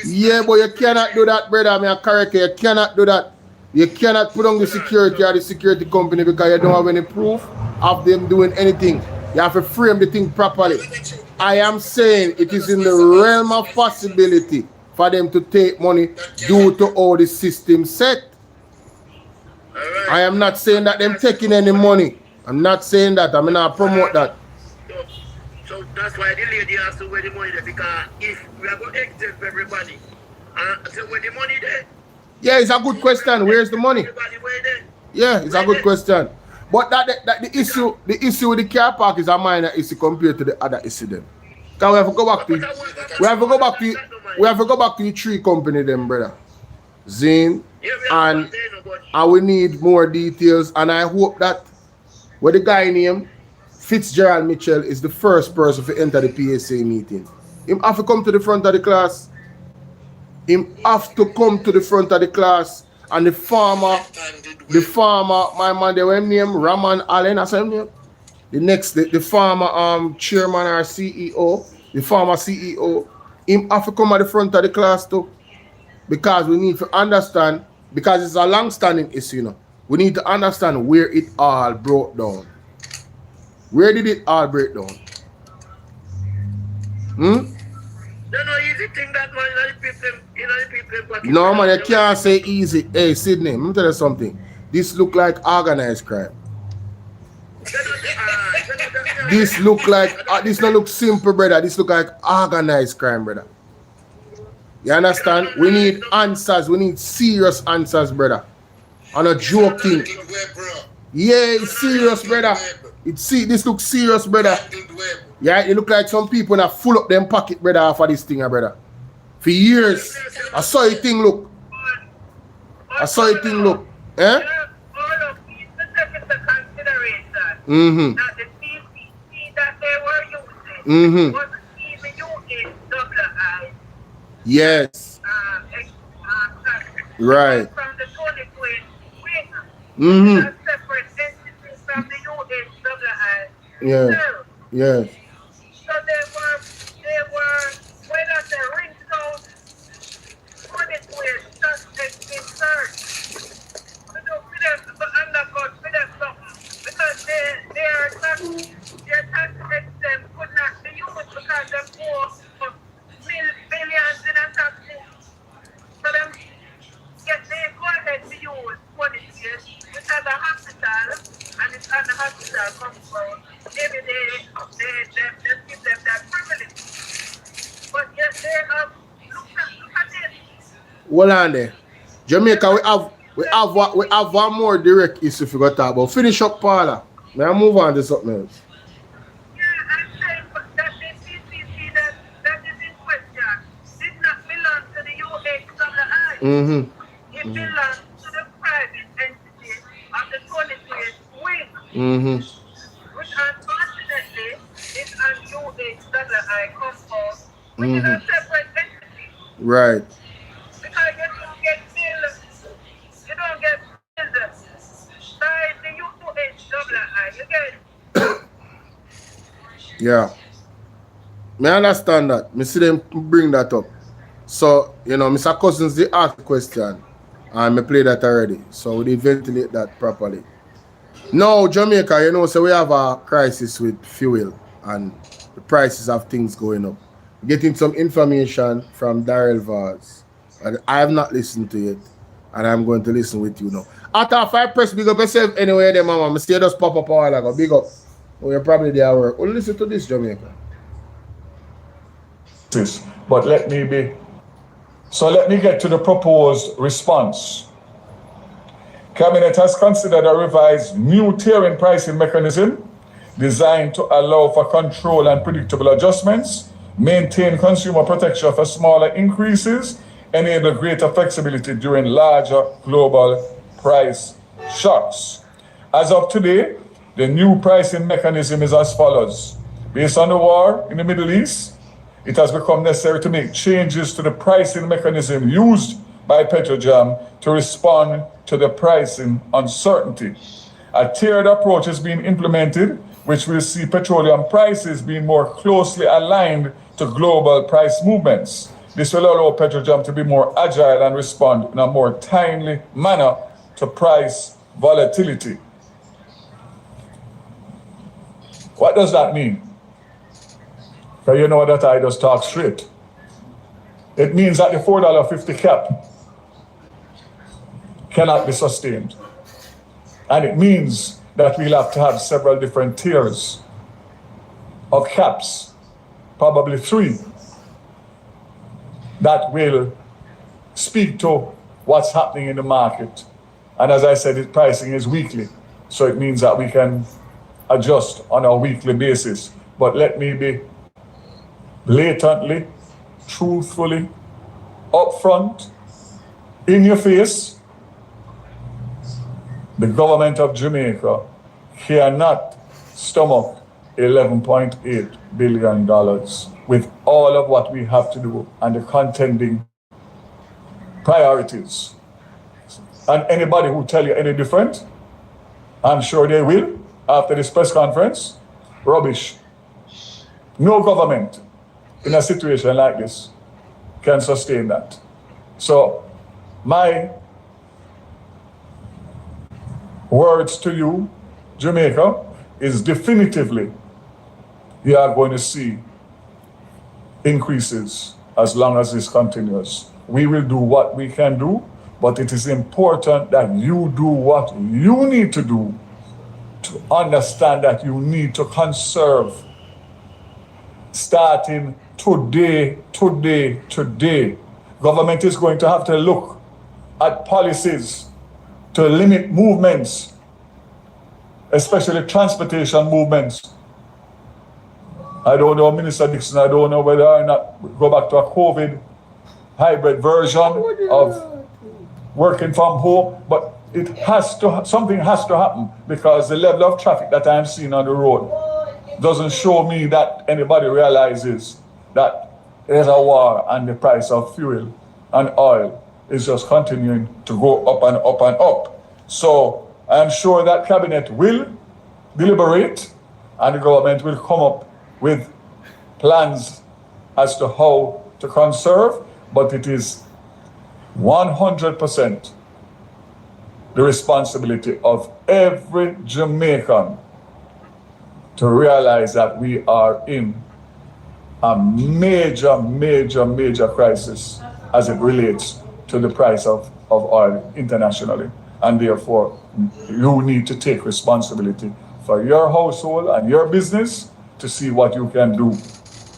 Yeah, but you cannot do that, brother. I'm correct. You cannot do that. You cannot put on the security or the security company because you don't have any proof of them doing anything. You have to frame the thing properly. I am saying it is in the realm of possibility for them to take money due to all the system set. I am not saying that them taking any money. I'm not saying that. I'm not promote that. So that's why the lady has to wear the money there, because if we are going to exempt everybody, so where the money there? Yeah, it's a good question. Where's the money? Yeah, it's a good question. But the issue with the car park is a minor issue compared to the other issue then. Because we have to go back to the tree company then, brother. Zane, and we need more details, and I hope that where the guy named Fitzgerald Mitchell is the first person to enter the PSA meeting. Him have to come to the front of the class. Him have to come to the front of the class, and the farmer, my man, they were named Raman Allen, I said name. The farmer chairman or CEO, the farmer CEO, him have to come at the front of the class too. Because we need to understand, because it's a long-standing issue, you know. We need to understand where it all broke down. Where did it all break down? No, man, you can't say easy. Hey, Sydney, let me tell you something. This look like organized crime. This look like, this don't look simple, brother. This look like organized crime, brother. You understand? We need answers. We need serious answers, brother. I'm not joking. Yeah, it's serious, brother. This looks serious, brother. Yeah, it look like some people that full up them pocket, brother, off of this thing, brother. For years. I saw it thing look. Eh? Mm-hmm. Mm-hmm. Yes. Right. Mm-hmm. Yeah. Yes. So they were when at the ring zone, connect with suspects in search. We don't see them undercut for them something because their tax exempt could not be used because they owe billions in a tax. So them they go ahead to use money which has a hospital, and it's on the hospital compound. Maybe they give them that privilege. But yes, they have look at it. Hold on there. Jamaica, we have one more direct issue if you got to talk about. Finish up, Paula. May I move on to something else? Yeah, I'm saying that the PCC that is in question did not belong to the UHWI. Mm-hmm. It belongs to the private entity of the 23rd wing. Mm-hmm. Which unfortunately is an UHWI compound, which is a separate entity. Right. Because you don't get billed by the UHWI. You get Yeah. Me understand that. Me see them bring that up. So, you know, Mr. Cousins, they asked the question. And me play that already. So we did ventilate that properly. Now, Jamaica, you know, so we have a crisis with fuel and the prices of things going up. Getting some information from Darrell Vaz And I have not listened to it, and I'm going to listen with you now. After I press big up yourself anyway, then mama, I see you just pop up a while ago. Big up. Oh, you're probably there at work. Well, listen to this, Jamaica. But let me get to the proposed response. Cabinet has considered a revised new tiering pricing mechanism designed to allow for control and predictable adjustments, maintain consumer protection for smaller increases, enable greater flexibility during larger global price shocks. As of today, the new pricing mechanism is as follows. Based on the war in the Middle East, it has become necessary to make changes to the pricing mechanism used by Petrojam to respond to the pricing uncertainty. A tiered approach is being implemented, which will see petroleum prices being more closely aligned to global price movements. This will allow Petrojam to be more agile and respond in a more timely manner to price volatility. What does that mean? Because you know that I just talk straight. It means that the $4.50 cap cannot be sustained. And it means that we'll have to have several different tiers of caps, probably 3, that will speak to what's happening in the market. And as I said, the pricing is weekly, so it means that we can adjust on a weekly basis. But let me be blatantly, truthfully, upfront, in your face. The government of Jamaica cannot stomach $11.8 billion with all of what we have to do and the contending priorities. And anybody who tell you any different, I'm sure they will, after this press conference, rubbish. No government in a situation like this can sustain that. So my words to you, Jamaica, is definitively you are going to see increases as long as this continues. We will do what we can do, but it is important that you do what you need to do to understand that you need to conserve starting today. Government is going to have to look at policies to limit movements, especially transportation movements. I don't know, Minister Dixon, I don't know whether or not we go back to a COVID hybrid version of working from home, but it has to, something has to happen because the level of traffic that I'm seeing on the road doesn't show me that anybody realizes that there's a war and the price of fuel and oil is just continuing to go up and up and up. So I'm sure that cabinet will deliberate and the government will come up with plans as to how to conserve, but it is 100% the responsibility of every Jamaican to realize that we are in a major crisis as it relates to the price of oil internationally. And therefore, you need to take responsibility for your household and your business to see what you can do.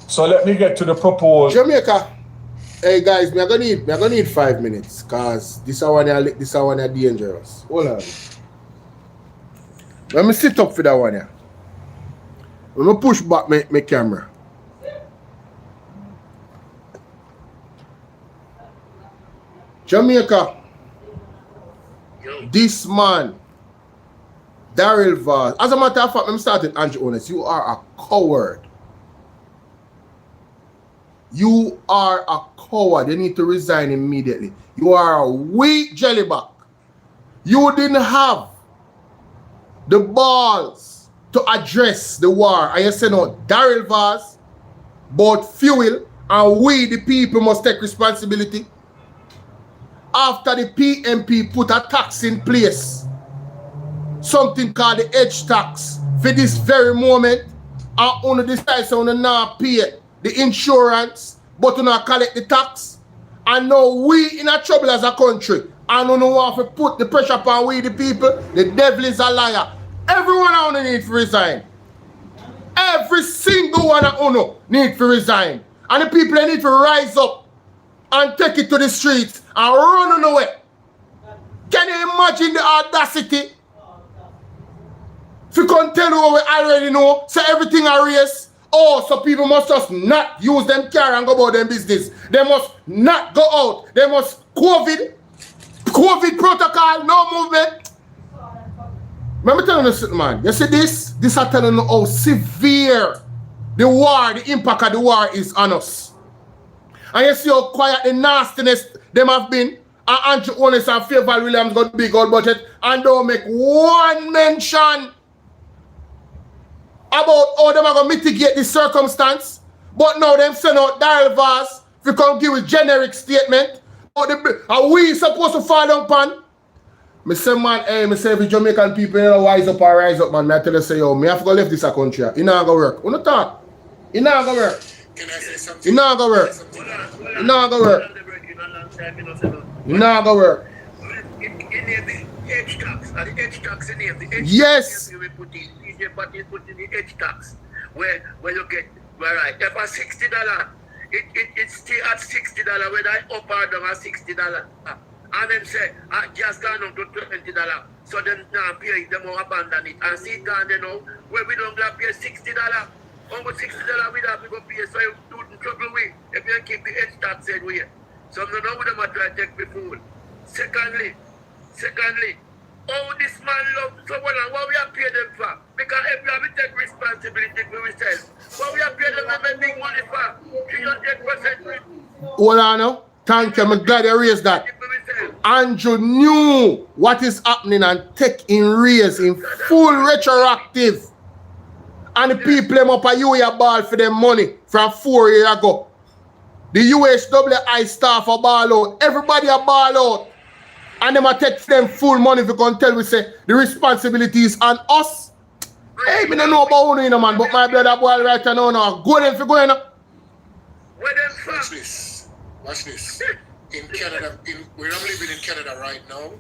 So let me get to the proposal. Jamaica, hey guys, we're gonna need 5 minutes because this one is dangerous. Hold on. Let me sit up for that one here. Let me push back my camera. Jamaica, this man, Daryl Vaz, as a matter of fact, I'm starting Andrew Honest, you are a coward. You are a coward. You need to resign immediately. You are a weak jellyback. You didn't have the balls to address the war. And you say no, Daryl Vaz, about fuel, and we the people must take responsibility. After the PMP put a tax in place, something called the edge tax, for this very moment, and only decide so not pay the insurance, but not collect the tax, And now we in a trouble as a country. And we don't want to put the pressure upon we the people. The devil is a liar. Everyone on need to resign. Every single one of you need to resign. And the people need to rise up and take it to the streets and run on away. Can you imagine the audacity? If you can tell you what we already know, so everything are race. Oh, so people must just not use them car and go about their business. They must not go out. They must COVID protocol, no movement. Let me tell you something, man. You see this? This are telling you how severe the war, the impact of the war is on us. And you see how quiet the nastiness them have been. And Andrew Honest and Fairval Williams got big old budget and don't make one mention about how them are going to mitigate this circumstance. But now them send out dial bars if you come give a generic statement. Are we supposed to fall down pan? Me say, man, hey, me say if the Jamaican people, you know, wise up or rise up, man. Me I tell you, say, yo, me have to go left this country. It not gonna work. You know talk? It not gonna work. Can I say something? It not gonna work. It not gonna work. It not gonna work. Edge tax, and the edge tax in here, the edge yes. tax we put in, but you put in the edge tax, where you get, right, if a $60, it's still at $60, whether I up or down at $60. And them say, just gone up to $20. So then now pay them more abandon it. And see it gone there now, where we don't have to pay $60. Almost $60 we have to go pay, so you do the trouble with, if you keep the edge tax anyway. So I'm not know what I'm trying to take before. Secondly, oh, this man love someone and what we have paid them for? Because if we have to take responsibility for ourselves, what we have paid them and big money for? 300%. Hold on now. Thank you. I'm glad you raised that. Andrew knew what is happening and take in raise in full retroactive. And the people them up a UA ball for them money from 4 years ago. The UHWI staff are ball out. Everybody are ball out. And them a take them full money if you can tell we say the responsibility is on us. Hey, me don't know about you, man, but my brother boy right now, go them for going. Watch this. Watch this. In Canada, we're living in Canada right now.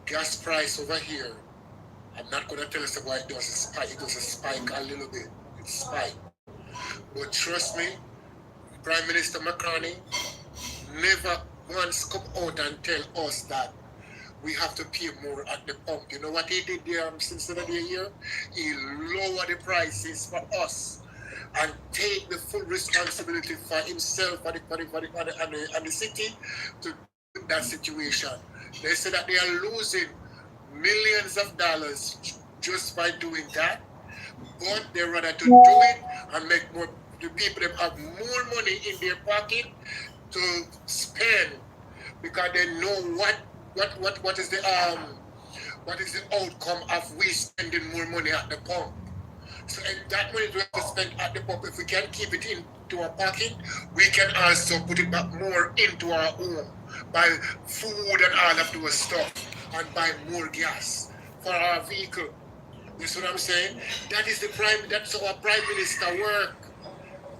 Gas price over here. I'm not going to tell us why it does a spike. It does a spike a little bit. It's spike. But trust me, Prime Minister Macron never once come out and tell us that we have to pay more at the pump. You know what he did there since the year? He lowered the prices for us and take the full responsibility for himself and the city to that situation. They say that they are losing millions of dollars just by doing that, but they rather to do it and make more the people them have more money in their pocket to spend because they know what is the outcome of we spending more money at the pump. So if that money we have to spend at the pump, if we can keep it into our pocket, we can also put it back more into our home, buy food and all of those stuff, and buy more gas for our vehicle. You see what I'm saying? That's how our Prime Minister work.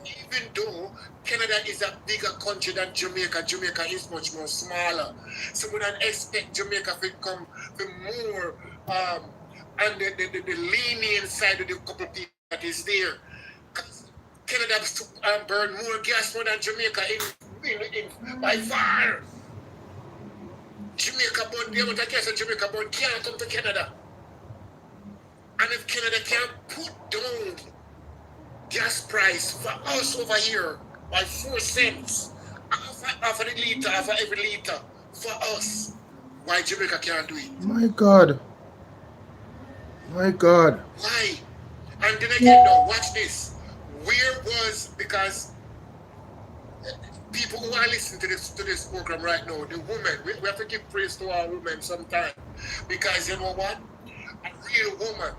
Even though Canada is a bigger country than Jamaica, Jamaica is much more smaller. So we don't expect Jamaica to come with more and the lenient side of the couple people that is there. Canada burn more gas more than Jamaica in by far. Jamaica burn the amount of gas in Jamaica burn can't come to Canada. And if Canada can't put down gas price for us over here by 4 cents, half of the liter, half of every liter for us, why Jamaica can't do it? My God. My God. Why? And then again, now watch this. Where was, because people who are listening to this program right now, the women, we have to give praise to our women sometime. Because you know what? A real woman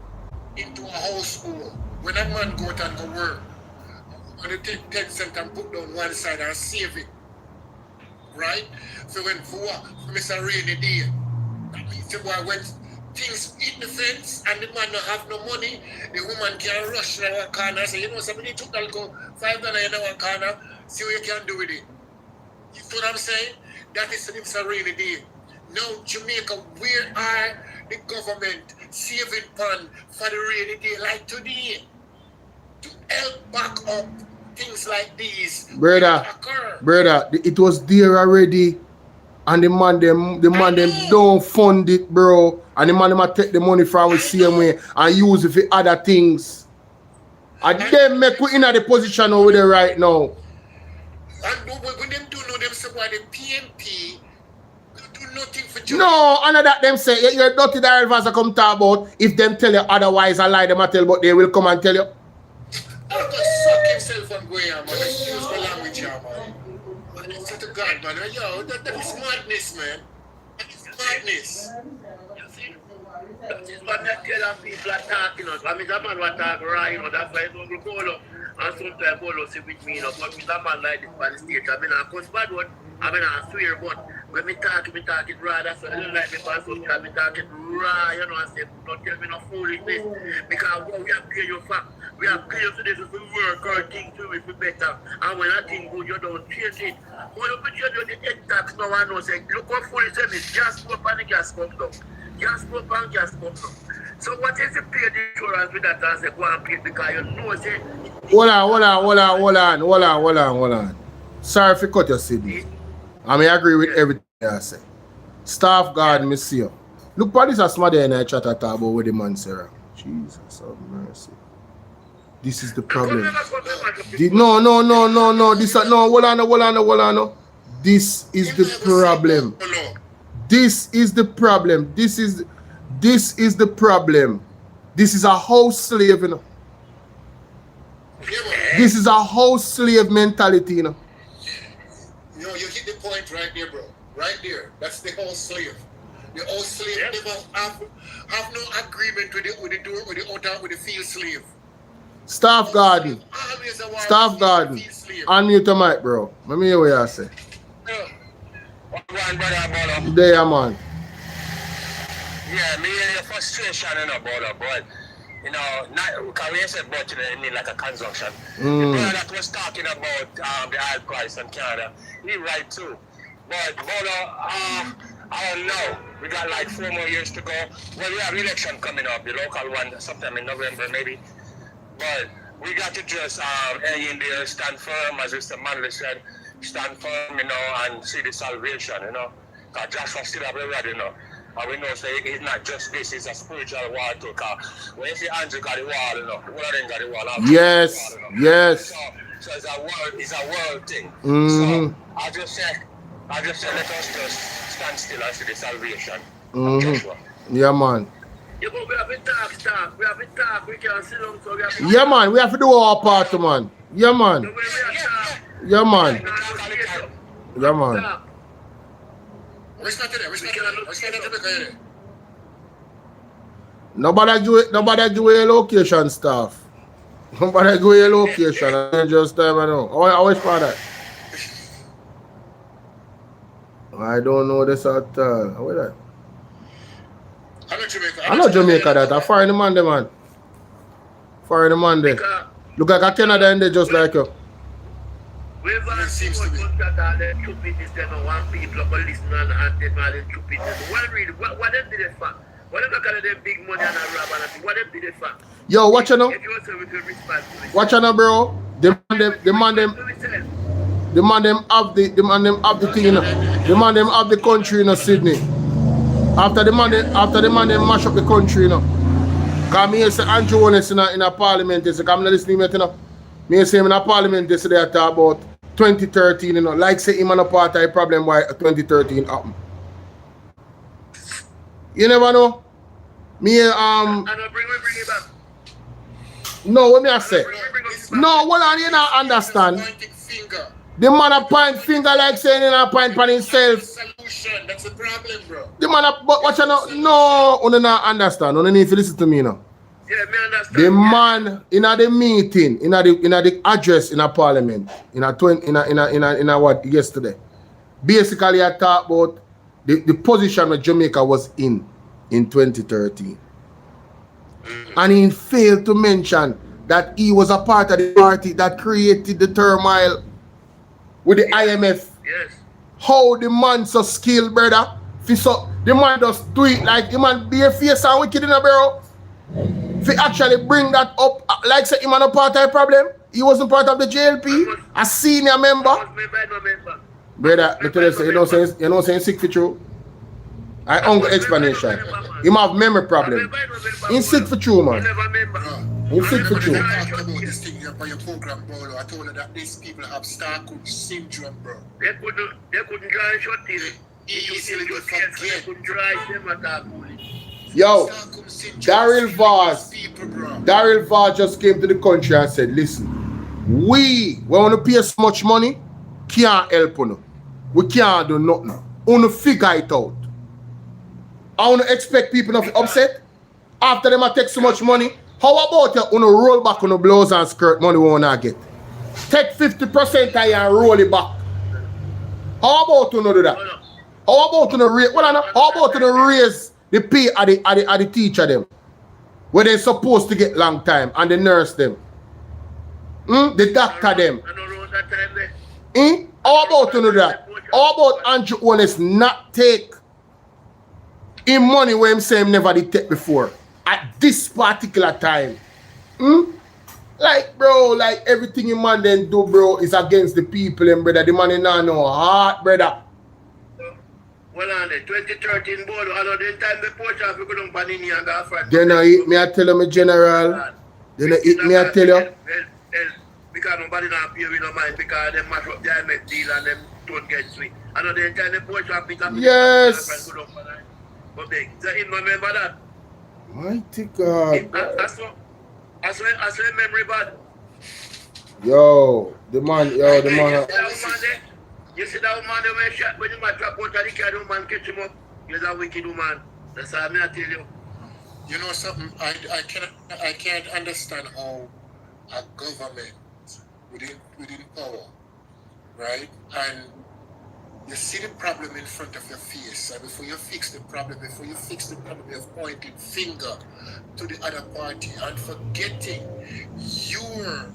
into a household, when a man go out and go work, a woman take 10 cents and put down one side and save it. Right? So when for Mr. Rainy Day, that means when things hit the fence and the man don't have no money, the woman can rush in our corner and say, you know, somebody took that go $5 in our corner, see what you can do with it. You see what I'm saying? That is it's a really deal. Now, Jamaica, where are the government saving fund for the rainy day like today to help back up things like these? Brother, it was there already. And the man them don't fund it, bro. And the man them take the money from the same way and use it for other things. And them make we in the position over there right now. And when them do know them say why the PNP do nothing for Jamaica. No, and that them say you're dirty the advance I come talk about. If them tell you otherwise, I lie them I tell, but they will come and tell you. I'll just suck himself and go here, man. Excuse my language here, man. It's to God, man. Yo, that is madness, man. That is madness. You see? That is what I tell people are talking about. I mean, that man was talking right, you know, that's why it's going to Bolo. And sometimes Bolo say with me, you know, but me that man like this by the stage. I mean, I cuss bad one. I mean, I swear, but when me talk it raw. That's why I don't like me for sometimes me talk it raw, you know, I say, don't tell me no foolishness. Because what we have paid you for. We have paid you to this if we work our thing to it be better. And when that thing good, you don't change it. When you put you the head tax now and now say, look how foolish it is. Gas go up and the gas come down. Gas go up and gas come down. So what is the pay the insurance with that and say go and pay because you know say Hold on. Sorry if you cut your Sydney. I mean I agree with everything I say. Staff guard, me see you. Look for this as my day and I chat about with the man Sarah. Jesus of mercy. This is the problem. No. This hold on. This is the problem. This is the problem. This is the problem. This is a house slave, you know. This is a house slave mentality, you know. You know, you hit the point right there, bro. Right there. That's the house slave. The house slave never have no agreement with the field slave. Staff garden. Unmute the mic, bro. Let me hear what you say. There, man. Yeah, me hear your frustration, you know, Bolo, but, you know, not, because we said budgetary need like a consumption. The brother that was talking about the oil price in Canada, he right too. But, Bolo, I don't know. We got like 4 more years to go. Well, we have election coming up, the local one, sometime in November maybe. But we got to just hang in there, stand firm, as Mr. Manley said, stand firm, you know, and see the salvation, you know. Because Joshua still have the rod, you know. And we know so it's not just this, it's a spiritual war too. Because when you see Andrew got the wall, you know, one of them got the wall. Yes, yes. So it's a world thing. So I just say let us just stand still and see the salvation of Joshua. Yeah, man. Yeah, but we have to talk. We have to talk. We can't sit down, so we have to Yeah, man. We have to do our part, man. Yeah, man. Yeah, man. Yeah, man. Nobody do a location stuff. Nobody do a location. I just time I know. I wish for that. I don't know this at all. What that? I'm not Jamaica that. I'm foreign Monday, man. Foreign Monday. Look like a Canada and they just like you. It seems to be. That stupidness, they don't want people to listen and them all the stupidness. What them did it for? What them look at them big money and a rob and what them did it for? Yo, watch you now. Watch you now, bro. The man them have the thing, you know. The man them have the country in Sydney. After the man them mash up the country, you know. Cause me say Andrew Honest in a parliament, so I'm not listening to it, you know. Me say him in a parliament yesterday I talk about 2013, you know. Like say him and a part of the problem why 2013 happened. You never know. Me bring it back. No, what me I say? No, what I you not understand. The man a point finger like saying in a point for himself. Solution, that's the problem, bro. The man a but what you know? No, you not understand. You need to listen to me now. Yeah, me understand. The man in a the meeting, in a the address in a parliament, in a what yesterday. Basically I talk about the position that Jamaica was in 2013. And he failed to mention that he was a part of the party that created the turmoil with the IMF. Yes. how the man so skilled, brother. The man just do it like the man bare face and wicked in a barrel. If he actually bring that up, like say him and a part-time problem, he wasn't part of the JLP, a senior member. Brother, let me tell you, you know saying sick for true. I hunger explanation. Him have memory problem. He's sick for true, man. He's sick for true. I talked about this thing here for your program, Bolo. I told her that these people have Starcourt syndrome, bro. They couldn't drive short till easily to forget. They couldn't drive them at that point. Yo, Daryl Vaz just came to the country and said, listen, we want to pay so much money, can't help you. We can't do nothing. We want to figure it out. I want to expect people not to upset after them take so much money. How about you want to roll back on the blouse and skirt money we want to get? Take 50% of you and roll it back. How about you not do that? How about you not raise? How about you not raise the pay of the teacher them? Where they're supposed to get long time and the nurse them? The doctor them? How about you know that? How about Andrew Honest not take him money where him say him never did take before at this particular time? Like, bro, like everything him man then do, bro, is against the people, and brother. The man in no heart, brother. Well, on the 2013 Bolo, I know the time the poach off, we couldn't ban in here and go for it. Then I eat me, I tell you, my general. Then I eat me, I tell you. Because nobody not pay with no mind because they mash up the IMF deal and them don't get sweet. I know the time the poach off, yes. But they remember that. Mighty God. I swear memory bad. Yo, the man. You see that woman they were shot when you might drop out of the car, the woman catch him up. You're a wicked woman. That's all I tell you. You know something, I can't understand how a government within power, right? And you see the problem in front of your face, and before you fix the problem, you're pointing finger to the other party and forgetting your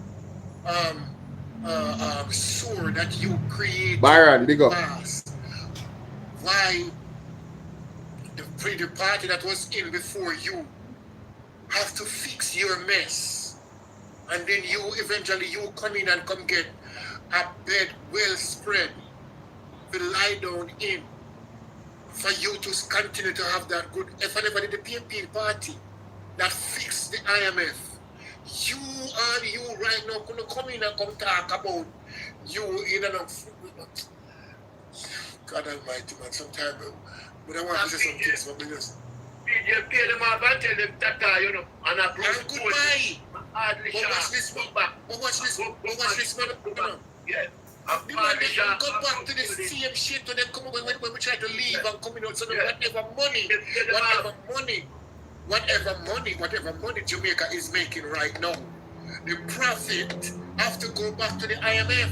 sword that you create. Byron, big up. Why the party that was in before you have to fix your mess, and then you eventually come in and come get a bed well spread to lie down in for you to continue to have that good. If anybody the PMP party that fixed the IMF, you right now gonna come in and come talk about you in and God Almighty, man. Sometimes we don't want to say some things, but we just you pay them off and tell them that you know, and I and goodbye. But watch this one. But watch this one. Yeah. The man they go back to the same shit when they come when we try to leave and coming out. So whatever money Jamaica is making right now, the profit have to go back to the IMF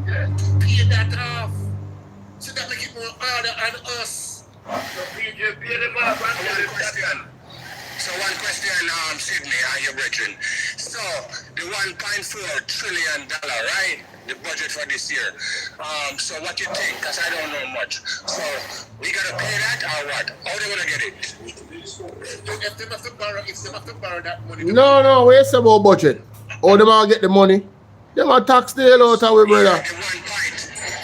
to pay that off. So that make it more harder on us. So one question, Sydney, and your brethren. So the $1.4 trillion, right? The budget for this year. So what you think? Because I don't know much. So we gotta pay that or what? How they gonna get it? If they have to borrow that money. No, where's about budget? How them all get the money? Them a tax the hell out of we, brother.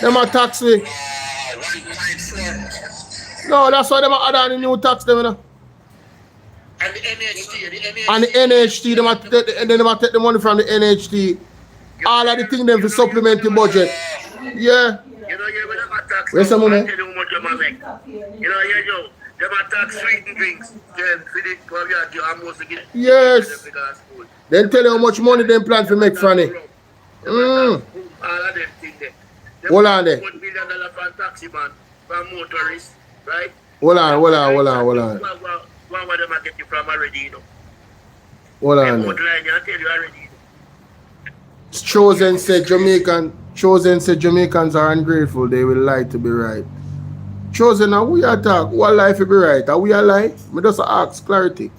Them a tax we. 1.4. No, that's why them a add on the new tax them, you know. And the NHT, and the NHT, them a take the money from the NHT. All of the things them to supplement the budget. Yeah. You know, when them a tax, where's the money? I tell you how much them a make. You know, them a tax sweet and drinks. Then for the you almost get. Yes. Then tell you how much money them plan to make from it. All of them things there. Hold on there. $1 billion for taxi man, for motorists, right? Hold on. One of them I get you from already, you know. Hold on. I tell you already. Chosen said Jamaicans are ungrateful, they will lie to be right. Chosen, now we attack, what lie to be right? Are we a lie? I just ask clarity.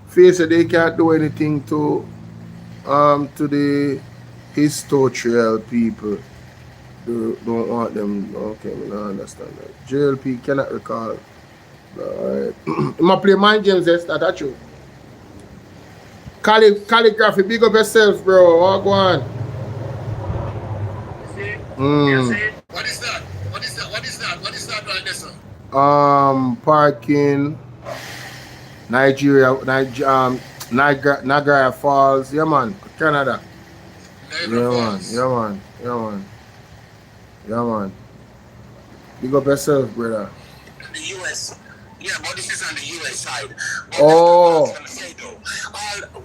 Face that they can't do anything to the historical people. don't want them. Okay, I don't understand that. JLP cannot recall. Alright. I'ma play Mind Games, yes, that's true. Calligraphy, big up yourself, bro. What go on? What is that? What is that? What is that? What is that right there, sir? Parking, Nigeria, Niagara Falls, yeah man, Canada. Yeah man. Big up yourself, brother. The US. Yeah, but this is on the US side. But oh. That's what I say, though.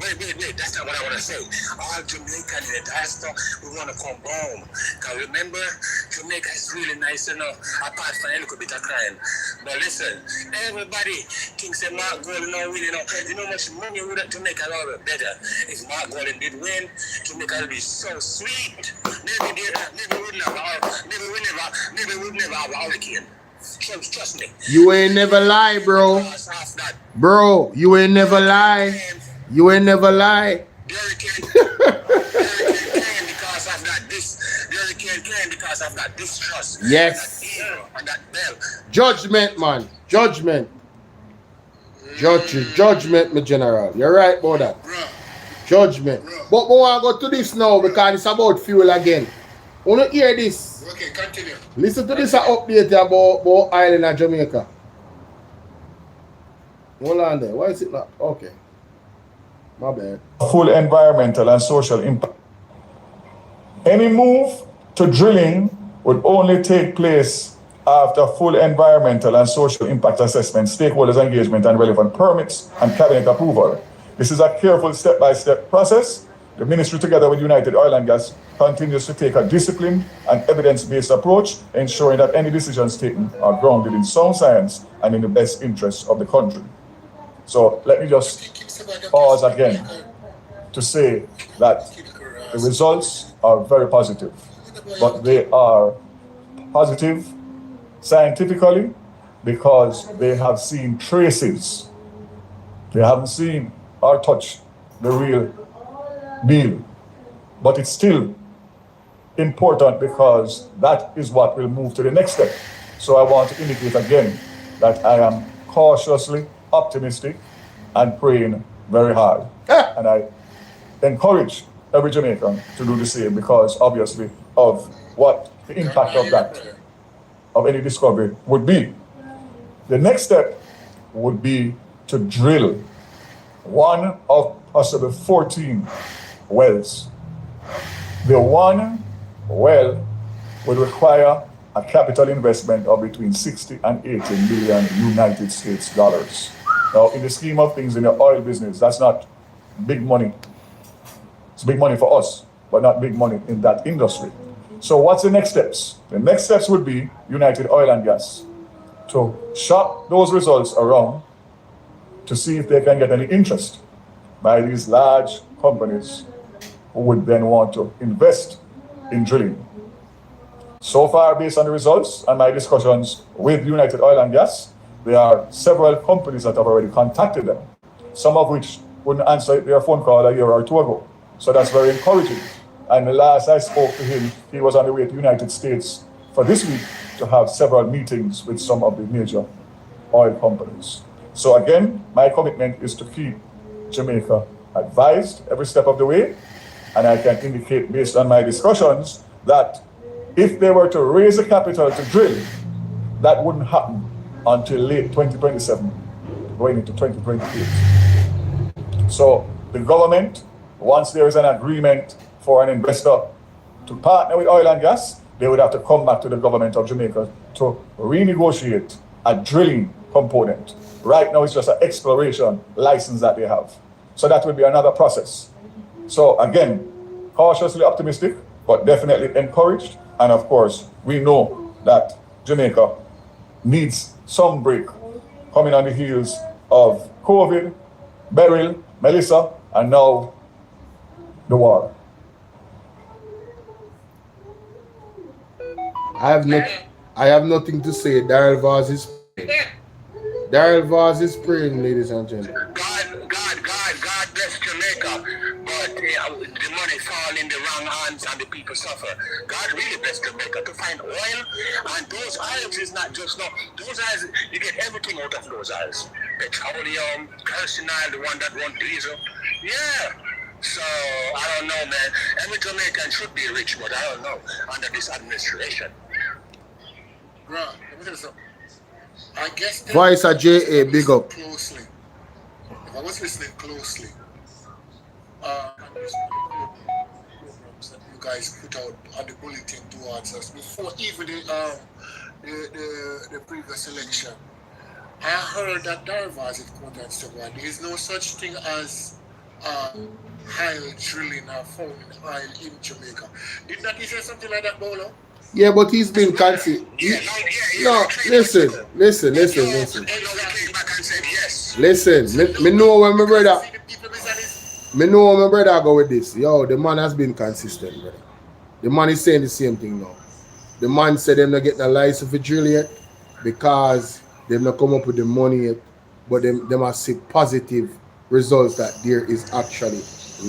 Wait. That's not what I want to say. All Jamaican in the diaspora, we want to come home. Because remember, Jamaica is really nice, apart from a little bit of crime. But listen, everybody thinks that Mark Golden not winning. You know how much money would have to make a lot better. If Mark Golden did win, Jamaica would be so sweet. Maybe we would never have a hurricane. Trust me. You ain't never lie, bro. Bro, you ain't never lie. You ain't never lie. The hurricane came because of that. The hurricane came because of that distrust. Yes. And that bell. Judgment, man. Judgment. Judgment, my general. You're right about that. Judgment. But we want to go to this now because it's about fuel again. Want to hear this? Okay, continue. Listen to this update about island of Jamaica. Hold on there. Why is it not? Okay. My bad. Full environmental and social impact. Any move to drilling would only take place after full environmental and social impact assessment, stakeholders engagement, and relevant permits and cabinet approval. This is a careful step-by-step process. The ministry, together with United Oil and Gas, continues to take a disciplined and evidence-based approach, ensuring that any decisions taken are grounded in sound science and in the best interests of the country. So let me just pause again to say that the results are very positive, but they are positive scientifically because they have seen traces. They haven't seen or touched the real deal, but it's still important because that is what will move to the next step. So I want to indicate again that I am cautiously optimistic and praying very hard. And I encourage every Jamaican to do the same because obviously of what the impact of that, of any discovery would be. The next step would be to drill one of possibly 14 wells. The one well would require a capital investment of between 60 and 80 million United States dollars. Now, in the scheme of things in the oil business, that's not big money. It's big money for us, but not big money in that industry. So what's the next steps? The next steps would be United Oil and Gas to shop those results around to see if they can get any interest by these large companies who would then want to invest in drilling. So far, based on the results and my discussions with United Oil and Gas, there are several companies that have already contacted them, some of which wouldn't answer their phone call a year or two ago. So that's very encouraging. And the last I spoke to him, he was on the way to the United States for this week to have several meetings with some of the major oil companies. So again, my commitment is to keep Jamaica advised every step of the way. And I can indicate based on my discussions that if they were to raise the capital to drill, that wouldn't happen until late 2027, going into 2028. So the government, once there is an agreement for an investor to partner with oil and gas, they would have to come back to the government of Jamaica to renegotiate a drilling component. Right now, it's just an exploration license that they have. So that would be another process. So again, cautiously optimistic, but definitely encouraged. And of course, we know that Jamaica needs some break coming on the heels of COVID, Beryl, Melissa, and now the war. I have nothing to say. Daryl Vaz is praying, ladies and gentlemen. God God bless Jamaica, but the money fall in the wrong hands and the people suffer. God really blessed Jamaica to find oil, and those oils is not just those oils, you get everything out of those oils. Petroleum, kerosene oil, the one that runs diesel. Yeah. So I don't know, man. Every Jamaican should be rich, but I don't know under this administration. Bro, let me tell you something. I guess Voice of JA, big up. Closely. If I was listening closely, programs that you guys put out on the bulletin towards us before even the previous election, I heard that Darvaz is quote and so on. There is no such thing as oil drilling or found oil in Jamaica. Did not he say something like that, Bolo? Yeah, but he's been consistent. No, listen. Listen, me know where my brother. Me know where my brother go with this. Yo, the man has been consistent, brother. The man is saying the same thing now. The man said them not get the license for drill yet because they've not come up with the money yet, but them must see positive results that there is actually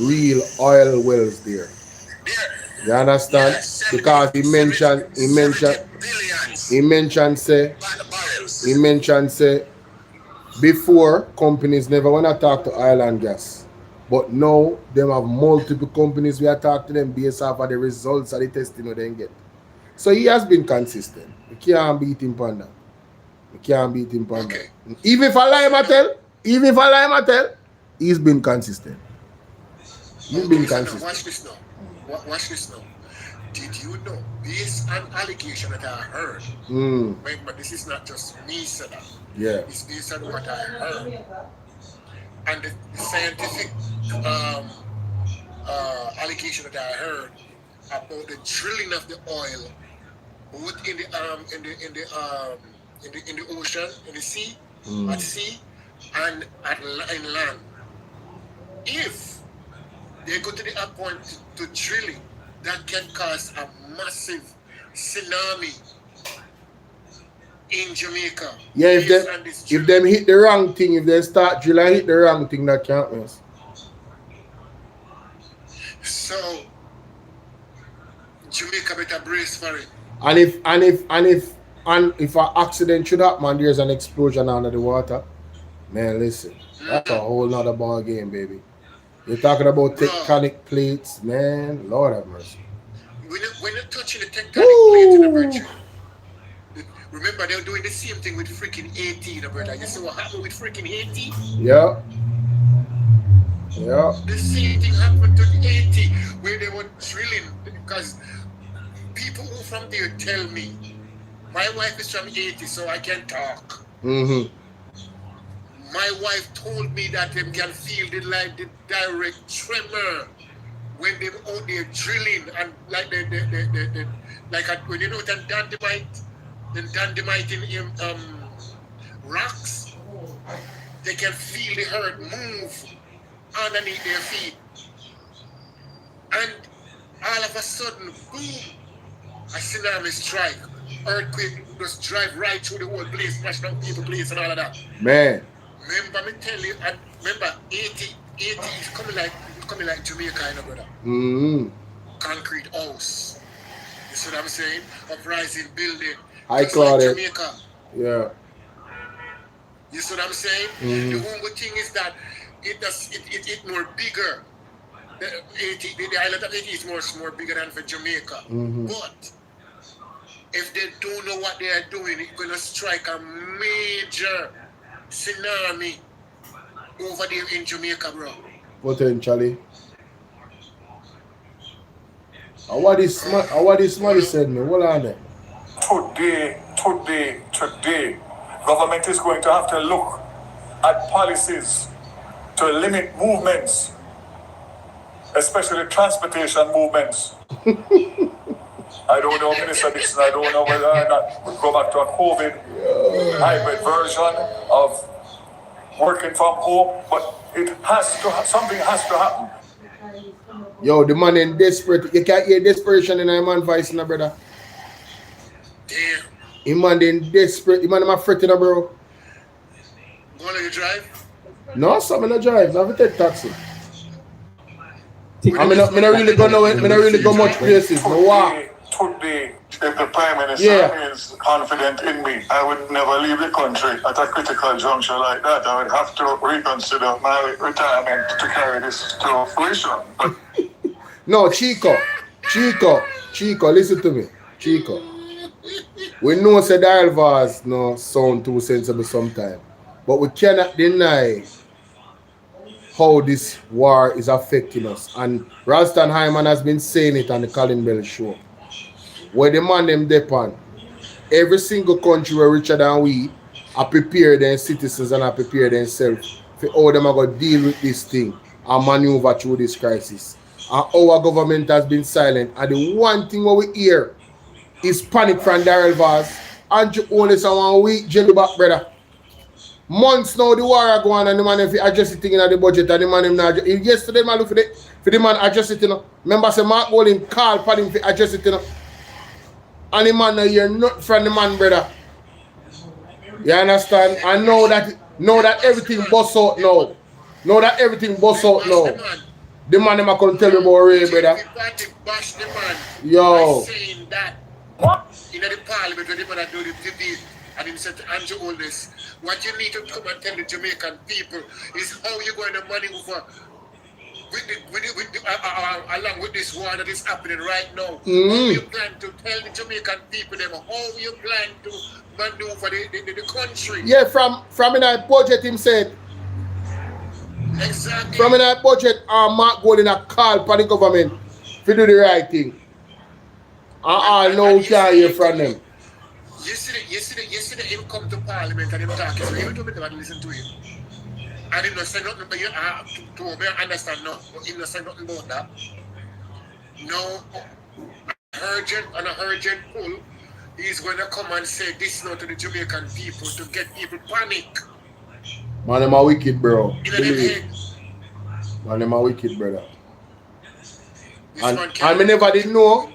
real oil wells there. You understand? Yes, because he mentioned say before companies never want to talk to oil and gas. But now them have multiple companies we are talking to them based off of the results of the testing that they get. So he has been consistent. We can't beat him on that. Okay. Even if I lie him tell, he's been consistent. He's been consistent. Watch this now. Watch this now. Did you know, based on allegation that I heard, remember this is not just me said that. Yeah. It's based on what I heard. And the scientific allegation that I heard about the drilling of the oil, both in the ocean, in the sea, at sea, and in land. If they go to the point to drilling, that can cause a massive tsunami in Jamaica. Yeah, if them hit the wrong thing, if they start drilling hit the wrong thing, that can't miss. So Jamaica better brace for it. And if an accident should happen and there's an explosion under the water, man, listen, that's a whole nother ball game, baby. You're talking about tectonic plates, man. Lord have mercy. When you're touching the tectonic plates in the virtue, remember they're doing the same thing with freaking Haiti, brother. You see what happened with freaking Haiti? Yeah. The same thing happened to Haiti where they were drilling because people who from there tell me, my wife is from Haiti, so I can talk. My wife told me that they can feel the direct tremor when they're out there drilling and like when you know that dynamite in rocks, they can feel the earth move underneath their feet, and all of a sudden, boom, a tsunami strike, earthquake just drive right through the whole place, smash down people place and all of that. Man. Remember me tell you, and remember 80 is coming like Jamaica, you know, brother. Concrete house. You see what I'm saying? Uprising building. I just call like it. Jamaica. Yeah. You see what I'm saying? The whole thing is that it more bigger. The island of Haiti is more bigger than for Jamaica. But if they don't know what they are doing, it's gonna strike a major tsunami over there in Jamaica, bro. Potentially. What this man said me? Hold on there. Today, government is going to have to look at policies to limit movements, especially transportation movements. I don't know, Minister Dixon, I don't know whether or not we go back to a COVID hybrid version of working from home, but something has to happen. Yo, the man in desperate. You can't hear desperation in a man voice, no brother. Damn. The man in desperate. The man in my fretting, bro. Bolo, you drive? No, so I'm not drive. I have to take taxi. I mean, I really go no, I really go much places. No walk. Today, if the Prime Minister is confident in me, I would never leave the country at a critical juncture like that. I would have to reconsider my retirement to carry this to fruition. No, Chico, listen to me. Chico. We know that the Alvars no sound too sensible sometimes. But we cannot deny how this war is affecting us. And Ralston Hyman has been saying it on the Colin Bell show. Where the man them depend. Every single country where richer than we are prepared their citizens and are prepared themselves for how them are going to deal with this thing and maneuver through this crisis. And our government has been silent. And the one thing what we hear is panic from Daryl Vaz. And you only someone week jelly back, brother. Months now the war are going and the man if he adjust the thing in the budget and the man him not yesterday man look for the man adjust it, you know. Remember say Mark Bolin call for him to adjust it, you know. And the man now hear not from the man, brother. You understand? And know that everything bust out now. Know that everything bust out now. The man them can tell you about Ray, brother. Yo. Saying that in the Parliament when they want to do the debate and he said to Andrew Oldest, what you need to come and tell the Jamaican people is how you're going to maneuver along with this war that is happening right now. How you plan to tell the Jamaican people them how you plan to maneuver the country. Yeah, from in our budget him said. Exactly. From in our budget, Mark Golden a call for the government to do the right thing. I know we can't hear from them. Yesterday him come to Parliament and him talking, so you told me to listen to him. And he not say nothing, but you have to understand no, but he not say nothing about that. No urgent pull, he's going to come and say this now to the Jamaican people to get people panic. Man, them are wicked, bro. Man, them are wicked, brother. And me never did know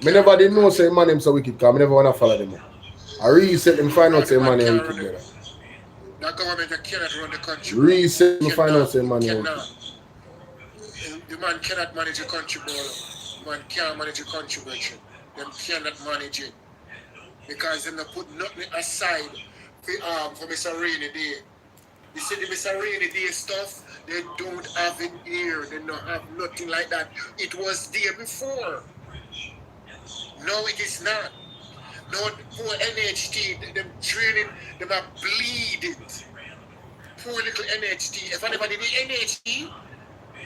say man them so wicked because I never want to follow them. I reset them find out say man them wicked, brother. That government cannot run the country. Reset them find out say man them wicked. The man cannot manage a country, Bolo. The man can't manage a country, Richard. Them cannot manage it. Because them not put nothing aside for Mr. Rainy Day. You see the Mr. Rainy Day stuff, they don't have it here. They don't have nothing like that. It was there before. No, it is not. No, poor NHT, them training, them are bleeding. Poor little NHT. If anybody the NHT,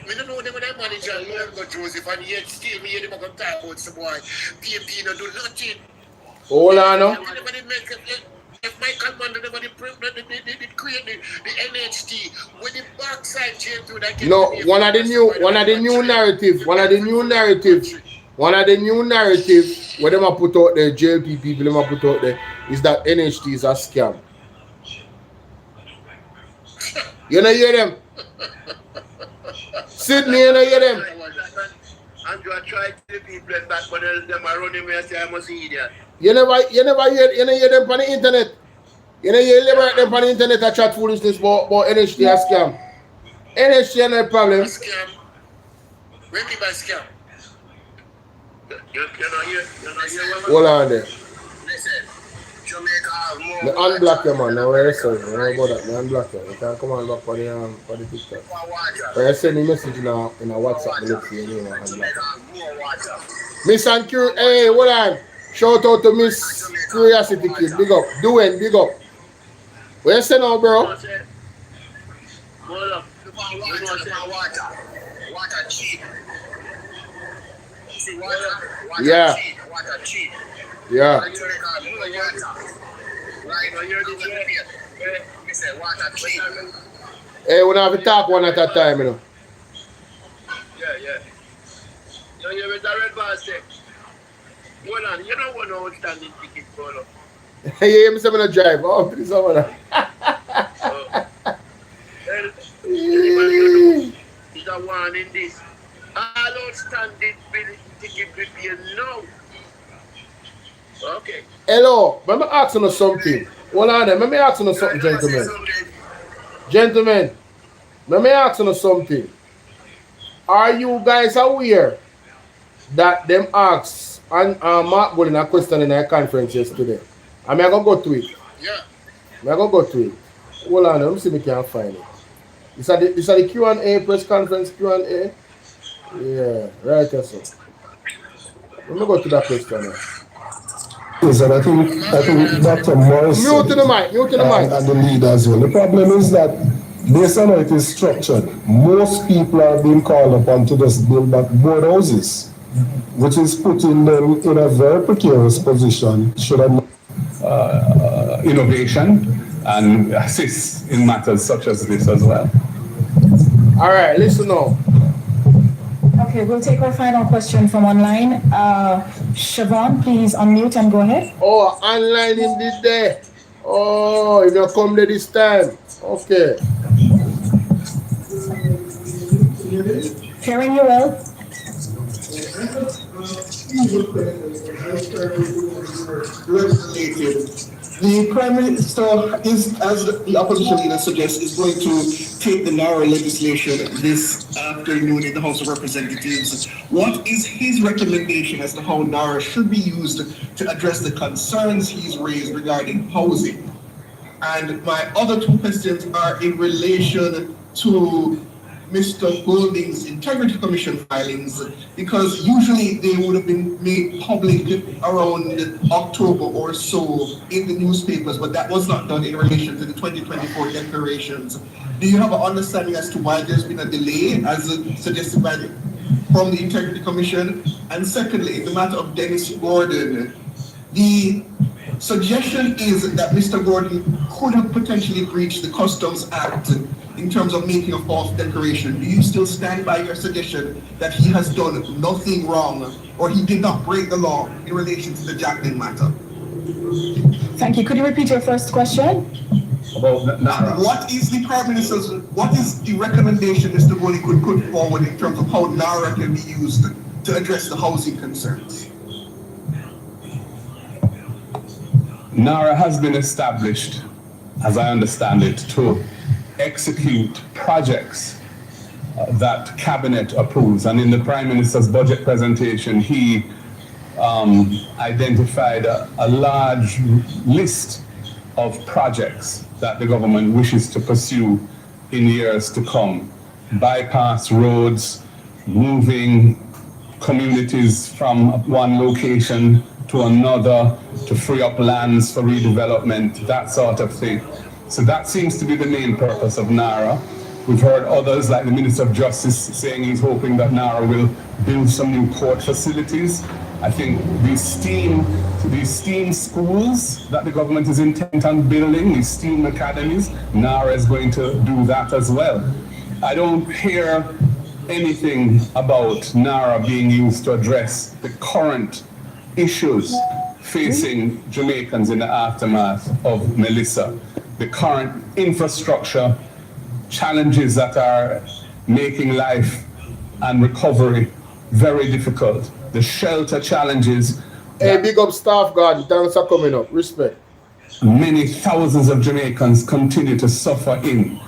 I don't know them when I manager Longo Joseph and yet still me hear them going to talk about some boy. PMP no do nothing. Hold on now. If Michael Mandel never did create the NHT with the backside chain through that. No, one of the new narrative where them put out there, JLP people them put out there is that NHT is a scam. You know hear them? Sydney, you know hear them? Andrew, I tried to the people that but them are running me and say I must eat that. You never hear them on the internet. You know you never them on the internet to chat foolishness about NHT a scam. NHT no problem. Scam. What do you mean by scam? You know hear Hold on there. Listen, Jamaica have more. Me unblock you, man. Now where you say? Don't worry about that. Me unblock you. You can come on back for the TikTok. When you send me message in a WhatsApp, me look for you and unblock. Miss and Cur, hey, hold on. Shout out to Miss Curiosity Kid. Big up. Doing, big up. Where you say now, bro? Hold up. Water cheap. See, water Yeah. cheap. Water cheap. Yeah. Right, water cheap. Hey, we don't have to talk one at a time, you know. Yeah. You hear with the red bar say, hold on, you don't want no outstanding ticket, Bolo. Hey, you hear me say me no drive. Oh, please, I wanna. Is a warning this. All outstanding ticket prepare now. Okay. Hello, let me ask you something. Hold on there. Let me ask you something, gentlemen. Gentlemen, let me ask you something. Are you guys aware that them asked and Mark Golden a question in our conference yesterday? I'm going to go to it. Yeah. I'm going to go to it. Hold on, let me see if I can find it. Is that the Q&A press conference Q&A? Yeah, right, that's it. Let me go to that question now. Yes, and I think Dr. Morris mute the mic. And the leader as well. The problem is that based on how it is structured, most people are being called upon to just build back board houses, which is putting them in a very precarious position. Innovation and assist in matters such as this as well. All right, listen now. Okay, we'll take our final question from online. Siobhan, please unmute and go ahead. Oh, online him did there. Oh, you don't come there this time. Okay. Hearing you well. The Prime Minister is, as the opposition leader suggests, is going to take the NARA legislation this afternoon in the House of Representatives. What is his recommendation as to how NARA should be used to address the concerns he's raised regarding housing? And my other two questions are in relation to Mr. Golding's Integrity Commission filings, because usually they would have been made public around October or so in the newspapers, but that was not done in relation to the 2024 declarations. Do you have an understanding as to why there's been a delay, as suggested from the Integrity Commission? And secondly, in the matter of Dennis Gordon, the suggestion is that Mr. Gordon could have potentially breached the Customs Act in terms of making a false declaration. Do you still stand by your suggestion that he has done nothing wrong, or he did not break the law in relation to the Jacqueline matter? Thank you. Could you repeat your first question? What is the Prime Minister's, what is the recommendation Mr. Bolo could put forward in terms of how NARA can be used to address the housing concerns? NARA has been established, as I understand it, to execute projects that Cabinet approves. And in the Prime Minister's budget presentation, he identified a large list of projects that the government wishes to pursue in years to come. Bypass roads, moving communities from one location to another, to free up lands for redevelopment, that sort of thing. So that seems to be the main purpose of NARA. We've heard others, like the Minister of Justice, saying he's hoping that NARA will build some new court facilities. I think these STEAM schools that the government is intent on building, these STEAM academies, NARA is going to do that as well. I don't hear anything about NARA being used to address the current issues facing Jamaicans in the aftermath of Melissa. The current infrastructure challenges that are making life and recovery very difficult. The shelter challenges. Hey, big up Staff Garden. Thanks for coming up. Respect. Many thousands of Jamaicans continue to suffer in.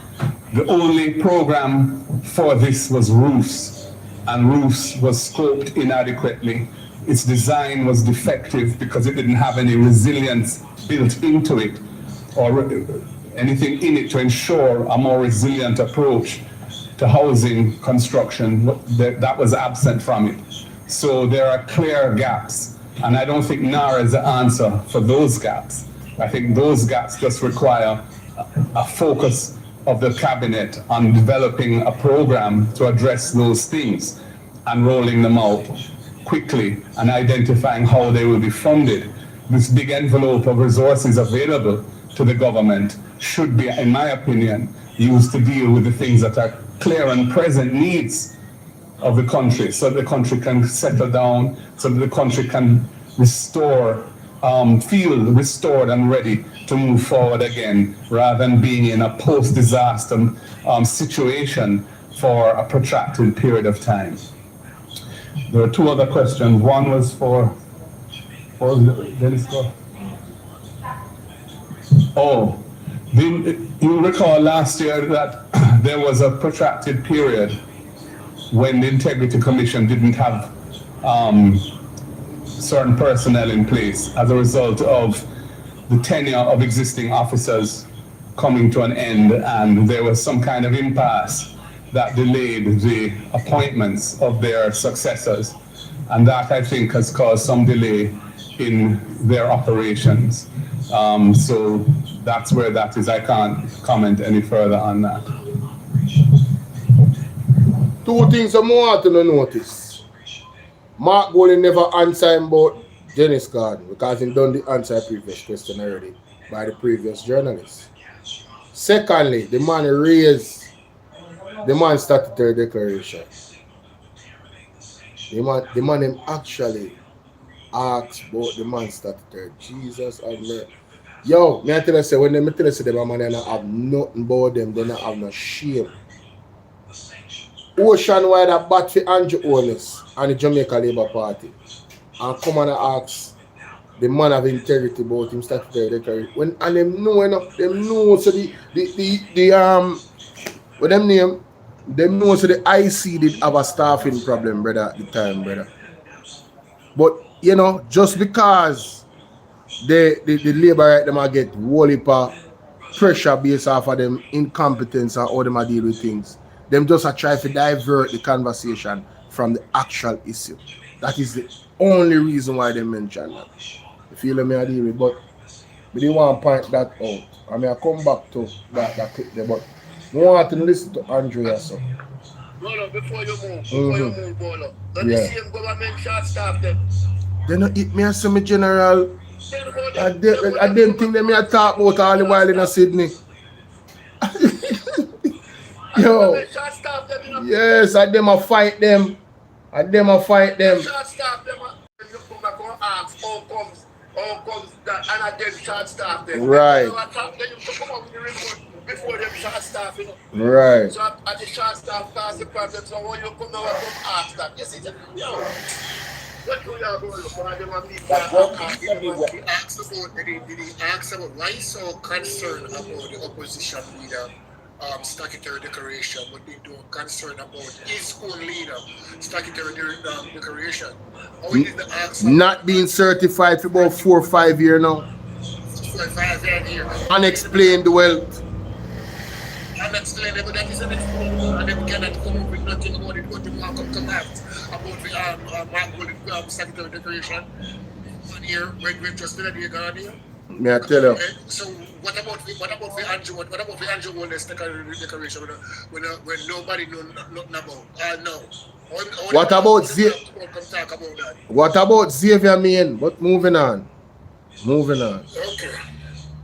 The only program for this was roofs, and roofs was scoped inadequately. Its design was defective because it didn't have any resilience built into it, or anything in it to ensure a more resilient approach to housing construction. That was absent from it. So there are clear gaps, and I don't think NARA is the answer for those gaps. I think those gaps just require a focus of the Cabinet on developing a program to address those things and rolling them out quickly and identifying how they will be funded. This big envelope of resources available to the government should be, in my opinion, used to deal with the things that are clear and present needs of the country, so the country can settle down, so that the country can feel restored and ready to move forward again, rather than being in a post-disaster situation for a protracted period of time. There are two other questions. One was for Dennis. Oh, you recall last year that there was a protracted period when the Integrity Commission didn't have certain personnel in place as a result of the tenure of existing officers coming to an end, and there was some kind of impasse that delayed the appointments of their successors. And that, I think, has caused some delay in their operations. So that's where that is. I can't comment any further on that. Two things I want to notice. Mark Golding never answered him about Dennis Garden because he done the answer previous question already by the previous journalist. Secondly, the man raised the man's statutory declaration. The man him actually asked about the man's statutory. Jesus and me. Yo, me I tell you say when they tell you say them man they not have nothing about them, they not have no shame. Ocean wide a bat for Andrew Holness and the Jamaica Labour Party and come and ask the man of integrity about him statutory declaration. When and them know enough, them know so what them name, them know so the IC did have a staffing problem, brother, at the time, brother. But you know, just because the labor right them are get whole heap of pressure based off of them incompetence and how them are deal with things. Them just a try to divert the conversation from the actual issue. That is the only reason why they mention that. You feel me I deal with, but we didn't want to point that out. I mean I come back to that clip there, but we want to listen to Andrea so. Bolo, before you move, Bolo. Let me see him government short staff them. They don't hit me as some general. I didn't think they may talk about all the while in Sydney. Yo. Yes, I them a fight them. Short staff them. You come back and ask how comes that and I them short staff them. Right. Then you come up with the report before them short staff, you know. Right. So at the short staff cause the problem, so when you come now and come ask that. You see, yo. What do you have going for them and people Did he ask about why he's so concerned about the opposition leader statutory declaration, but they don't concern about his own leader statutory declaration? How he didn't ask not being certified for about 4 or 5 years now. 4 or 5 years. Unexplained wealth. Unexplained, but that is unexplained. And they cannot come up with nothing about it, but they want to come out about the Mark Golding statutory declaration. 1 year, when we just did it gone here. May I tell you? So what about the Andrew Holness declaration when nobody knows nothing about? No. What about Xavier Main? But moving on. Okay.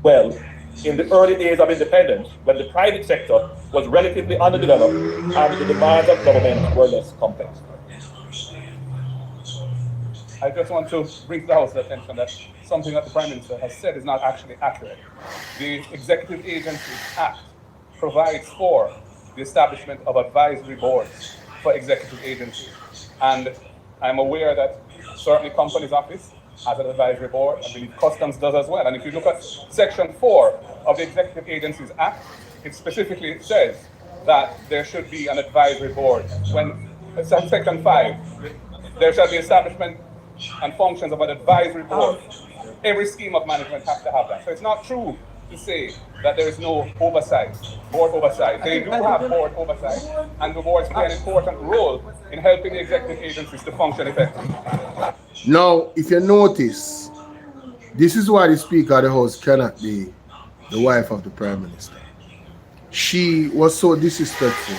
Well, in the early days of independence, when the private sector was relatively underdeveloped and the demands of government were less complex. I just want to bring to the House's attention that something that the Prime Minister has said is not actually accurate. The Executive Agencies Act provides for the establishment of advisory boards for executive agencies. And I'm aware that certainly Companies Office has an advisory board. I believe Customs does as well. And if you look at Section 4 of the Executive Agencies Act, it specifically says that there should be an advisory board. When Section 5, there shall be establishment and functions of an advisory board. Every scheme of management has to have that. So it's not true to say that there is no oversight, board oversight. They do have board oversight, and the boards play an important role in helping the executive agencies to function effectively. Now, if you notice, this is why the Speaker of the House cannot be the wife of the Prime Minister. She was so disrespectful.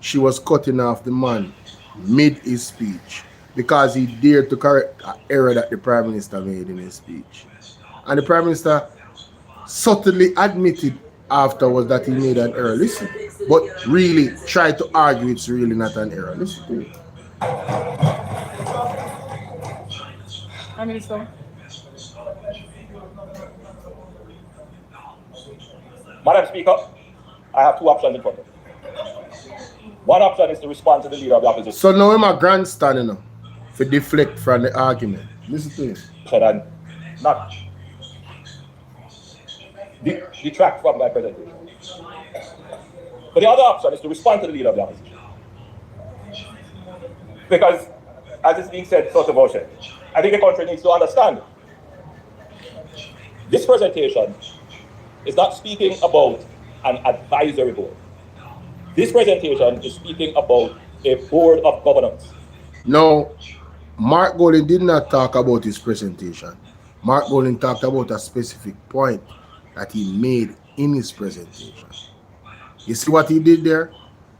She was cutting off the man mid his speech, because he dared to correct an error that the Prime Minister made in his speech. And the Prime Minister subtly admitted afterwards that he made an error. Listen, but really tried to argue it's really not an error. Listen to it. Prime Minister. Madam Speaker, I have two options in front of me. One option is to respond to the leader of the opposition. So now I'm a grandstand, you know, to deflect from the argument. Listen to him. So that not detract from my presentation. But the other option is to respond to the leader of the opposition. Because, as is being said, sort of ocean, I think the country needs to understand this presentation is not speaking about an advisory board. This presentation is speaking about a board of governance. Now, Mark Golding did not talk about his presentation. Mark Golding talked about a specific point that he made in his presentation. You see what he did there?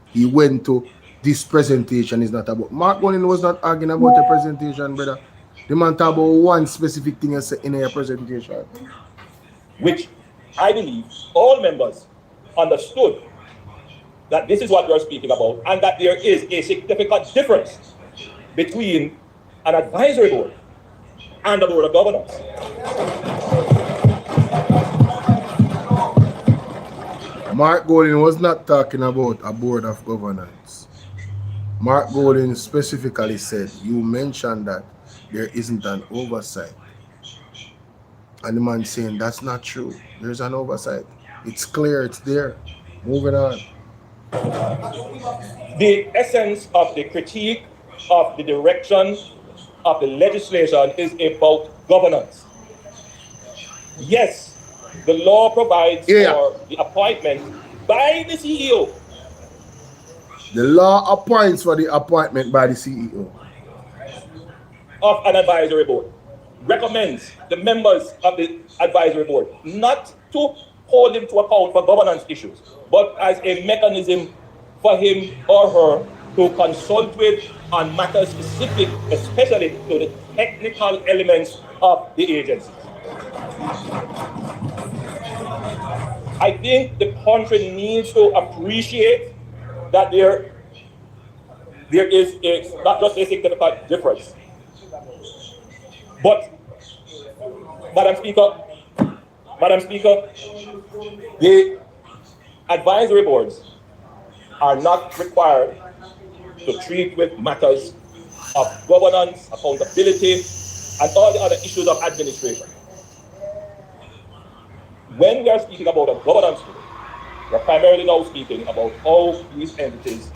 He went to, this presentation is not about, Mark Golding was not arguing about the presentation, brother. The man talked about one specific thing in your presentation. Which I believe all members understood that this is what we are speaking about, and that there is a significant difference between an advisory board and a board of governance. Mark Golding was not talking about a board of governance. Mark Golding specifically said, you mentioned that there isn't an oversight. And the man saying, that's not true. There's an oversight. It's clear, it's there. Moving on. The essence of the critique of the direction of the legislation is about governance. Yes, the law provides for the appointment by the CEO. The law appoints for the appointment by the CEO of an advisory board. Recommends the members of the advisory board not to hold him to account for governance issues, but as a mechanism for him or her to consult with on matters specific, especially to the technical elements of the agency. I think the country needs to appreciate that there is not just a significant difference, but Madam Speaker, the advisory boards are not required to treat with matters of governance, accountability, and all the other issues of administration. When we are speaking about a governance board, we're primarily now speaking about how these entities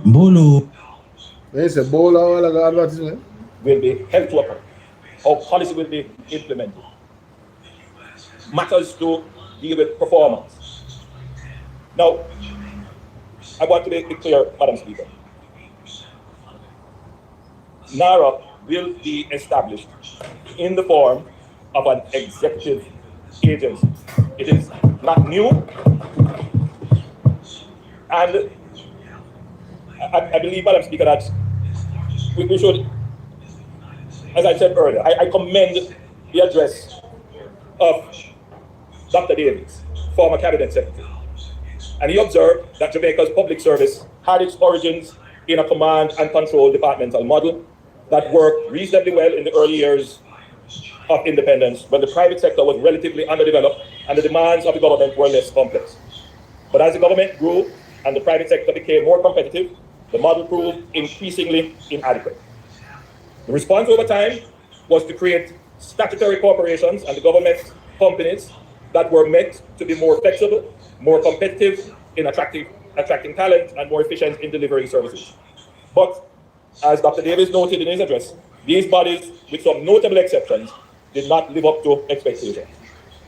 Bolo. There's a Bolo advertisement. Will be held to account. How policy will be implemented. Matters to deal with performance. Now, I want to make it clear, Madam Speaker. JAMROC will be established in the form of an executive agency. It is not new, and I believe, Madam Speaker, that we should, as I said earlier, I commend the address of Dr. Davis, former Cabinet Secretary. And he observed that Jamaica's public service had its origins in a command and control departmental model that worked reasonably well in the early years of independence, when the private sector was relatively underdeveloped and the demands of the government were less complex. But as the government grew and the private sector became more competitive, the model proved increasingly inadequate. The response over time was to create statutory corporations and the government companies that were meant to be more flexible, more competitive in attracting talent, and more efficient in delivering services. But, as Dr. Davis noted in his address, these bodies, with some notable exceptions, did not live up to expectations.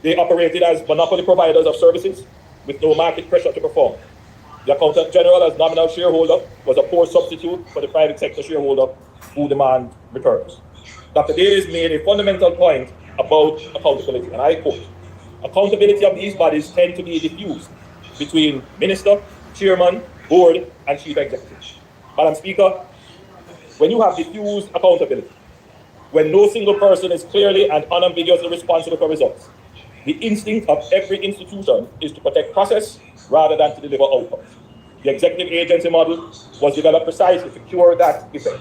They operated as monopoly providers of services with no market pressure to perform. The Accountant General, as nominal shareholder, was a poor substitute for the private sector shareholder who demand returns. Dr. Davis made a fundamental point about accountability, and I quote, "Accountability of these bodies tend to be diffused between minister, chairman, board, and chief executive." Madam Speaker, when you have diffused accountability, when no single person is clearly and unambiguously responsible for results, the instinct of every institution is to protect process rather than to deliver outcomes. The executive agency model was developed precisely to cure that effect.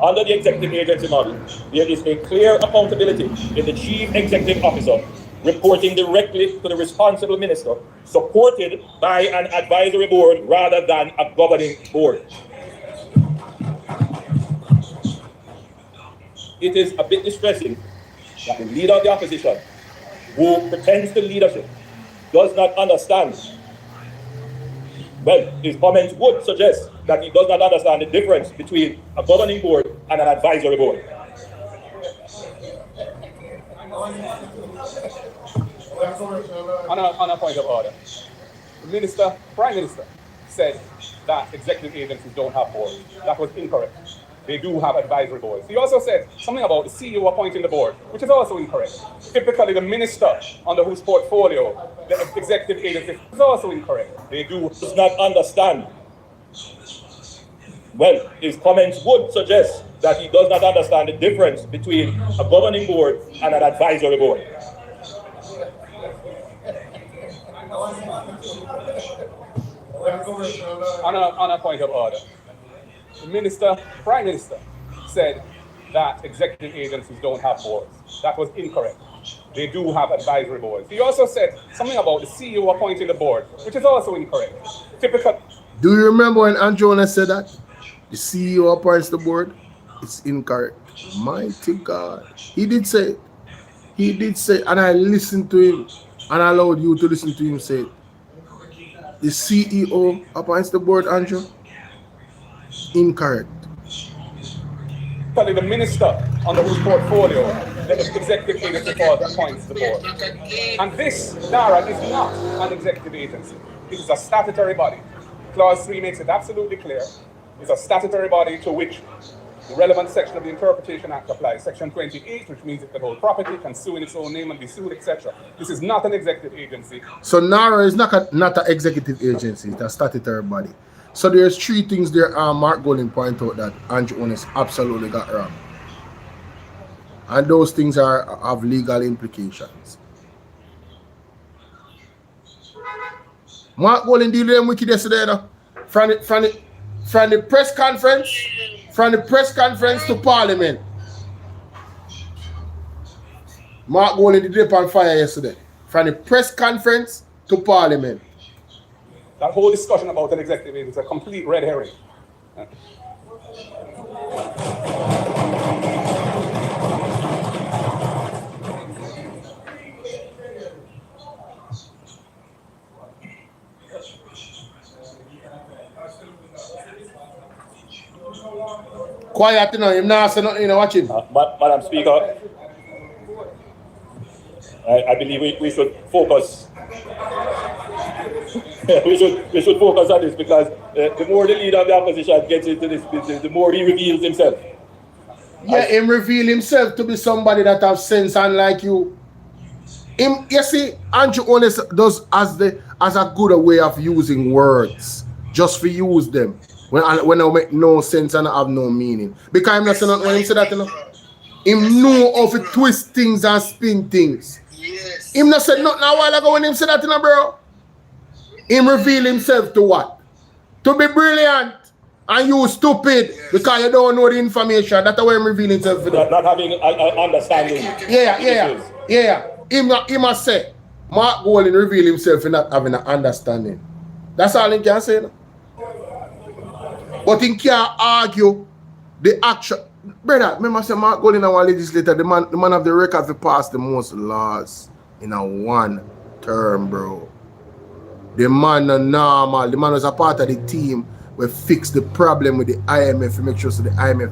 Under the executive agency model, there is a clear accountability in the chief executive officer reporting directly to the responsible minister, supported by an advisory board rather than a governing board. It is a bit distressing that the leader of the opposition, who pretends to leadership, does not understand. Well, his comments would suggest that he does not understand the difference between a governing board and an advisory board. On a point of order, the Prime Minister said that executive agencies don't have boards. That was incorrect. They do have advisory boards. He also said something about the CEO appointing the board, which is also incorrect. Typically, the minister under whose portfolio the executive agency is also incorrect. They does not understand. Well, his comments would suggest that he does not understand the difference between a governing board and an advisory board. On a point of order, the Prime Minister said that executive agencies don't have boards. That was incorrect. They do have advisory boards. He also said something about the CEO appointing the board, which is also incorrect. Typical. Do you remember when Androna said that? The CEO appoints the board? It's incorrect. Mighty God. He did say it. He did say it, and I listened to him, and I allowed you to listen to him say it. The CEO appoints the board, Andrew? Incorrect. The minister under whose portfolio the executive agency appoints the board. And this, Dara, is not an executive agency. It is a statutory body. Clause 3 makes it absolutely clear. It's a statutory body to which the relevant section of the Interpretation Act applies. Section 28, which means it can hold property, can sue in its own name and be sued, etc. This is not an executive agency. So NARA is not an executive agency, it's a statutory body. So there's three things there Mark Golding point out that Andrew Onis absolutely got wrong. And those things have legal implications. Mark Golding did them wicked yesterday, no? From the press conference to Parliament. Mark Golding did it on fire yesterday. From the press conference to Parliament. That whole discussion about an executive agency is a complete red herring. Quiet, you know, him not saying nothing, you know, watching. Madam Speaker, I believe we should focus. we should focus on this because the more the leader of the opposition gets into this business, the more he reveals himself. Yeah, him reveal himself to be somebody that have sense, unlike you. You see, Andrew Onis does as a good way of using words, just for use them when I make no sense and I have no meaning. Because I'm not saying nothing when him say that, you know. Him know how to twist things and spin things. Yes. Him not said nothing a while ago when him said that, you know, bro. Him reveal himself to what? To be brilliant and you stupid because you don't know the information. That's why him reveal himself to not having understanding. Yeah. Him must say, Mark Golding reveal himself in not having an understanding. That's all he can say. You know? But he can't argue the action. Brother, remember I say Mark Golding our legislator, the man of the record to pass the most laws in a one term, bro. The man normal. The man was a part of the team we fixed the problem with the IMF to make sure so the IMF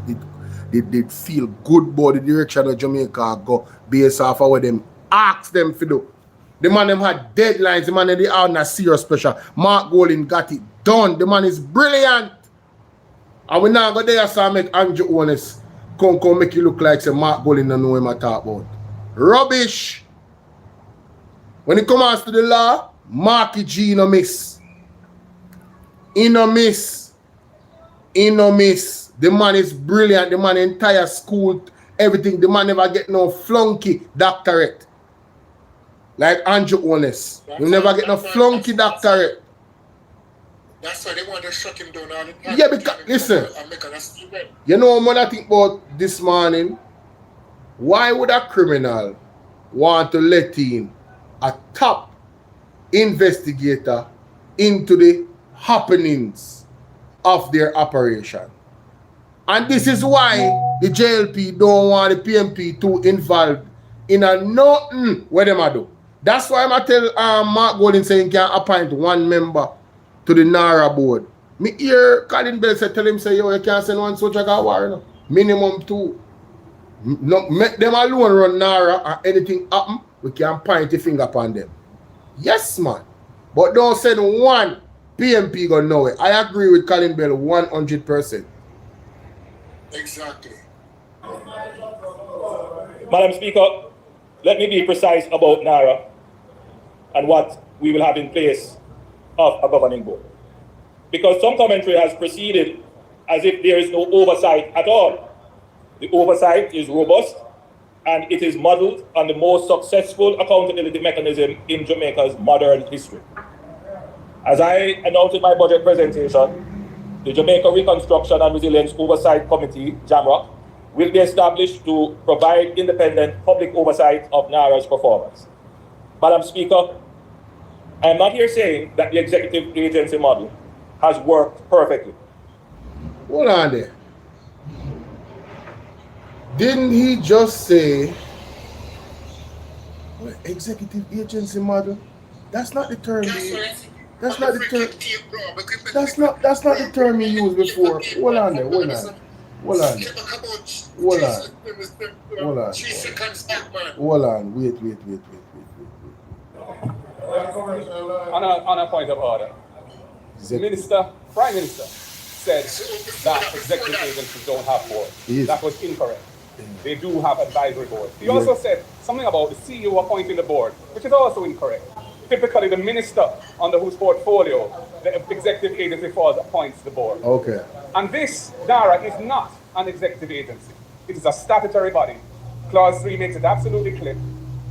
did feel good about the direction of Jamaica go based off of what them ask them to do. The man them had deadlines. The man they are on a serious pressure. Mark Golding got it done. The man is brilliant. And we now go there so make Andrew Onis come make you look like say Mark Golding don't know him I talk about. Rubbish. When it comes to the law, Marky G no miss. He no miss. The man is brilliant. The man entire school, everything. The man never get no flunky doctorate. Like Andrew Onis. You never get no flunky doctorate. That's why they want to shut him down all the time. Yeah, because, listen. You know what I think about this morning? Why would a criminal want to let in a top investigator into the happenings of their operation? And this is why the JLP don't want the PMP to involved in a nothing what them do. That's why I tell Mark Golden saying can appoint one member to the NARA board. Me hear Colin Bell say, tell him say, yo, you can't send one soldier to war, no? Minimum 2. No, make them alone run NARA and anything happen, we can point the finger upon them. Yes, man. But don't send one PMP gonna know it. I agree with Colin Bell 100%. Exactly. Madam Speaker, let me be precise about NARA and what we will have in place of a governing board. Because some commentary has proceeded as if there is no oversight at all. The oversight is robust and it is modeled on the most successful accountability mechanism in Jamaica's modern history. As I announced in my budget presentation, the Jamaica Reconstruction and Resilience Oversight Committee, JAMROC, will be established to provide independent public oversight of NARA's performance. Madam Speaker, I am not here saying that the executive agency model has worked perfectly. Hold on there. Didn't he just say executive agency model? That's not the term. That's not the term. That's not the term he used before. Hold on there. Hold on. Hold on. Hold on. Hold on. Hold on. Wait. On a point of order. Prime Minister said that executive agencies don't have board. Yes. That was incorrect. They do have advisory board. He also said something about the CEO appointing the board, which is also incorrect. Typically, the minister under whose portfolio the executive agency falls appoints the board. Okay. And this, NARA, is not an executive agency. It is a statutory body. Clause 3 makes it absolutely clear.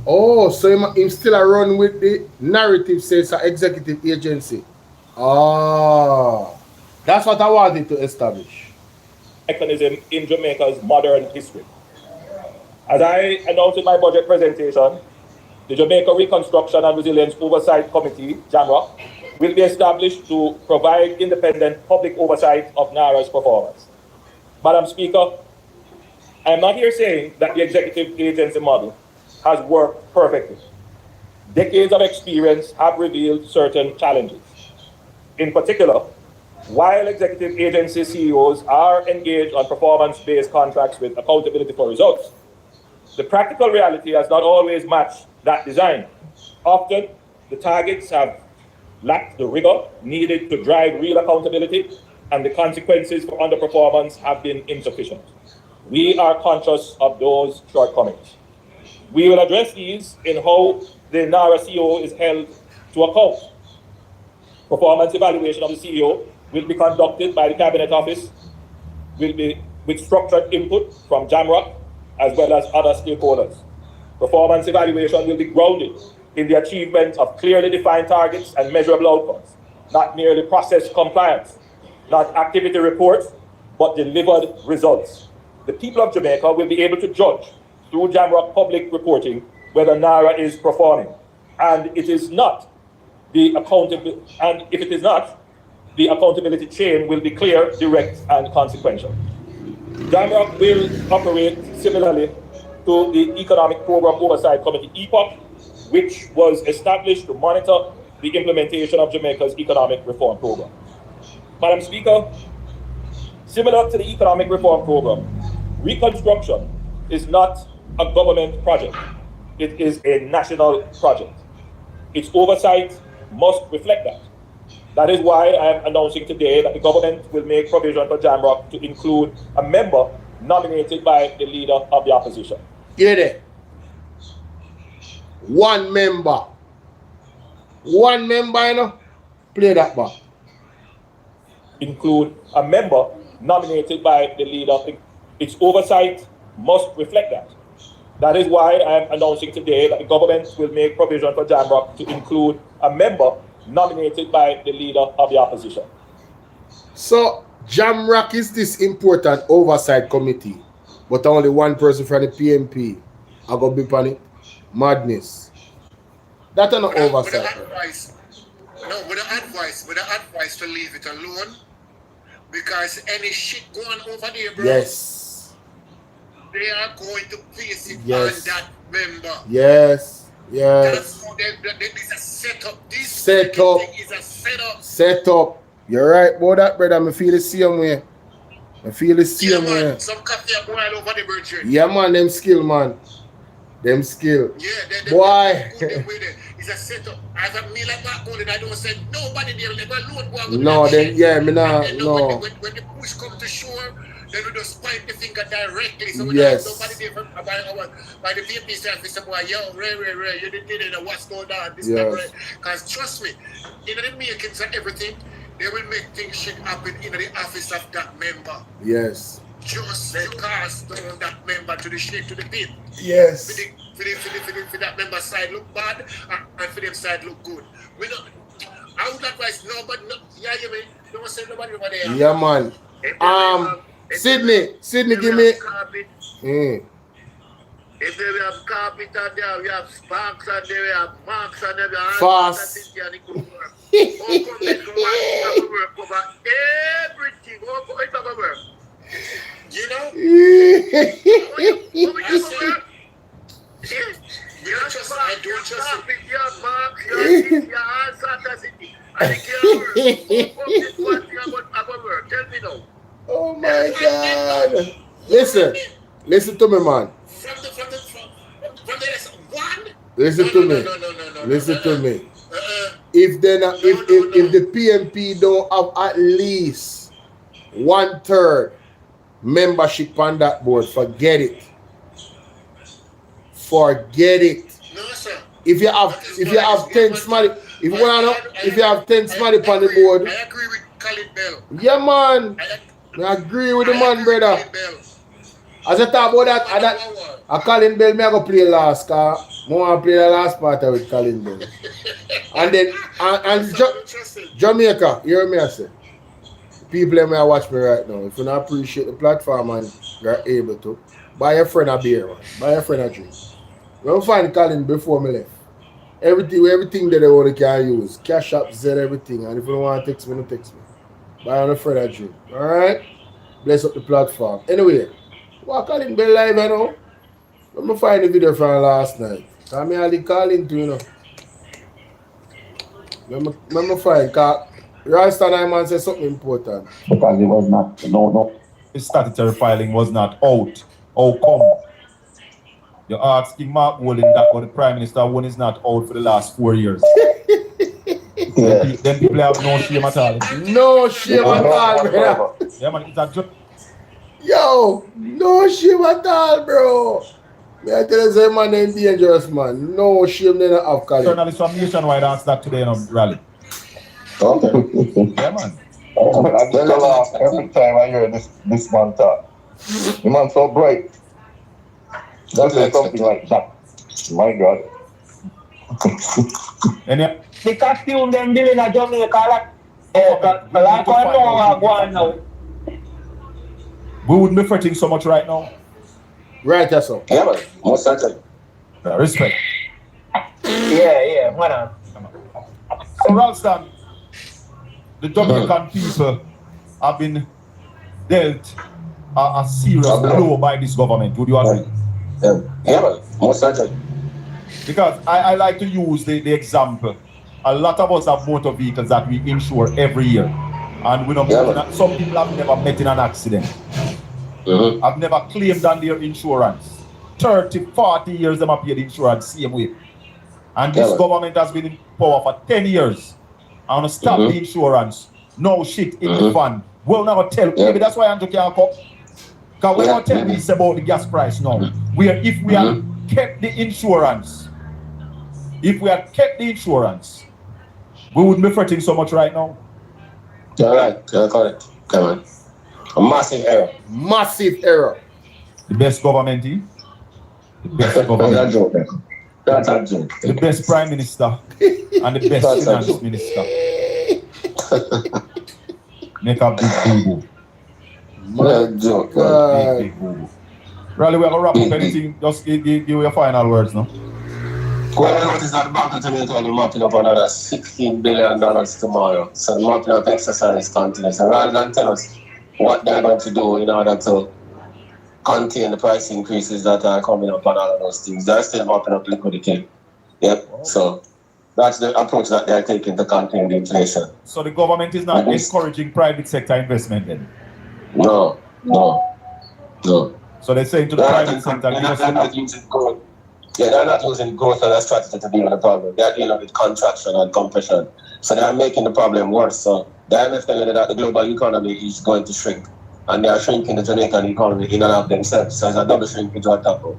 Oh, so him still a run with the narrative says an executive agency. That's what I wanted to establish. Mechanism in Jamaica's modern history. As I announced in my budget presentation, the Jamaica Reconstruction and Resilience Oversight Committee, JAMROC, will be established to provide independent public oversight of NARA's performance. Madam Speaker, I am not here saying that the executive agency model has worked perfectly. Decades of experience have revealed certain challenges. In particular, while executive agency CEOs are engaged on performance-based contracts with accountability for results, the practical reality has not always matched that design. Often, the targets have lacked the rigor needed to drive real accountability, and the consequences for underperformance have been insufficient. We are conscious of those shortcomings. We will address these in how the NARA CEO is held to account. Performance evaluation of the CEO will be conducted by the Cabinet Office, will be with structured input from JAMROC as well as other stakeholders. Performance evaluation will be grounded in the achievement of clearly defined targets and measurable outcomes, not merely process compliance, not activity reports, but delivered results. The people of Jamaica will be able to judge through JAMROC public reporting whether NARA is performing, and it is not the accountability, and if it is not, the accountability chain will be clear, direct, and consequential. JAMROC will operate similarly to the Economic Program Oversight Committee, EPOC, which was established to monitor the implementation of Jamaica's economic reform program. Madam Speaker, similar to the economic reform program, reconstruction is not a government project. It is a national project. Its oversight must reflect that. That is why I am announcing today that the government will make provision for JAMROC to include a member nominated by the leader of the opposition. Get it? One member. One member, you know? Play that back. Include a member nominated by the leader. Its oversight must reflect that. That is why I am announcing today that the government will make provision for JAMROC to include a member nominated by the leader of the opposition. So, JAMROC is this important oversight committee, but only one person from the PMP are going to be on it. Madness. That's an oversight. With the advice to leave it alone, because any shit going over there, bro. Yes. They are going to place it Yes. on that member. Yes. Yes. That's how this is set up. This Setup. is a setup. Setup. You're right about that, brother. I feel the same way. I feel the same way. Some coffee are boiled over the virgin. Yeah, man, them skill, man. Them skill. Yeah, boy. It's a setup. As a me like that going, I don't say nobody there, let alone go out. No, then yeah, me not. No. When the push come to shore, then we just point the finger directly. So we Yes. don't nobody there by the VP service. Say, boy, yo, Ray, you didn't know what's going on. This Yes. because trust me, in the makings and everything, they will make things shit happen in the office of that member. Yes. Just cast down that member to the shit to the pit. Yes. For that member side look bad and for them side look good. We don't. I would advise nobody. Yeah, you mean don't say nobody over there. Yeah, man. Sydney, give me. If they have carpet and there, we have sparks and there, we have marks and there, we have fast. Everything. Work. You know? I don't trust Tell me now. Oh my God. Listen to me, man. Listen to me. If the PMP don't have at least 1/3 membership on that board, forget it. Forget it. No, sir. If you have 10 smart, if you have 10 smart on the board. I agree with Colin Bell. Yeah, man. I agree with the man, brother. As I talk about that, I Colin Bell, I go play last, cause I want to play the last part with Colin Bell. And then, Jamaica, you hear me I say? People that may watch me right now, if you don't appreciate the platform and you're able to, buy a friend a beer, man. Buy a friend a drink. When I find Colin before me left, everything that they want to can use, Cash App, Zelle, everything. And if you don't want to text me, don't text me. Buy on a friend a drink. Alright? Bless up the platform. Anyway, what Colin Bell live, you know? Let me find the video from last night. Because I had Colin too, you know. Let me find, because Ralston Hyman said something important. Because it was not, no. The statutory filing was not out. How come? You're asking Mark Wolin that, but the Prime Minister one is not out for the last 4 years. Then people have no shame at all. No shame at all, brother. Yeah, man, it's a joke. Yo, no shame at all, bro. I tell you, say man ain't dangerous, man. No shame, they don't have Colin. Journalists from Nationwide asked that today in a rally. Okay. Yeah, man. I get a laugh every time I hear this man talk. The man so bright. That's something like that. My God. The costume them doing a Jamaica, we wouldn't be fretting so much right now. Right, that's all. Yeah, man. Most certainly. Respect. Yeah, man. So, Ralston, the Jamaican people have been dealt a serious blow by this government. Would you agree? Yeah, man. Most certainly. Because I like to use the example. A lot of us have motor vehicles that we insure every year. And we know some people have never met in an accident. I've never claimed on their insurance. 30, 40 years they have paid insurance same way. And this government has been in power for 10 years. I want to stop the insurance. No shit in the fund. We'll never tell. Maybe that's why Andrew can't come. Because we're not telling this about the gas price now. If we had kept the insurance, we wouldn't be fretting so much right now. You're right. You're correct. Come on. A massive error. Massive error. The best government, The best government. That's a joke. The best Prime Minister and the best Finance Minister. Make a big boo-boo. Big boo-boo. Rally, we're going to wrap up anything. Just give your final words now. Well, notice that the Bank of Jamaica will be mopping up another $16 billion tomorrow. So the mopping up exercise continues. So rather than tell us what they're going to do in order to contain the price increases that are coming up and all of those things, they're still mopping up liquidity Yep. So that's the approach that they're taking to contain the inflation. So the government is not encouraging private sector investment then? No. So they're saying to the private sector, they're not using growth. Yeah, they're not using growth as a strategy to deal with the problem. They're dealing with contraction and compression. So they're making the problem worse. So the IMF telling you that the global economy is going to shrink. And they are shrinking the Jamaican economy in and of themselves. So it's a double shrinkage on top of.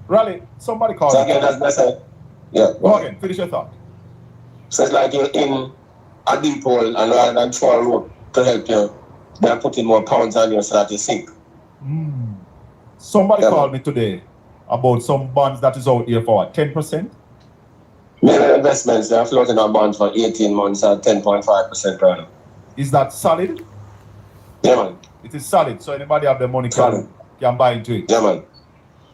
Raleigh, somebody called. So again, that's it. Yeah. Go again, finish your thought. So it's like you're in a deep hole, and rather than throw a rope to help you, they're putting more pounds on you so that you sink. Somebody called me today about some bonds that is out here for what, 10%? Many investments, they're floating on bonds for 18 months at 10.5% per annum. Is that solid? Yeah, man. It is solid, so anybody have the money can buy into it? Yeah, man.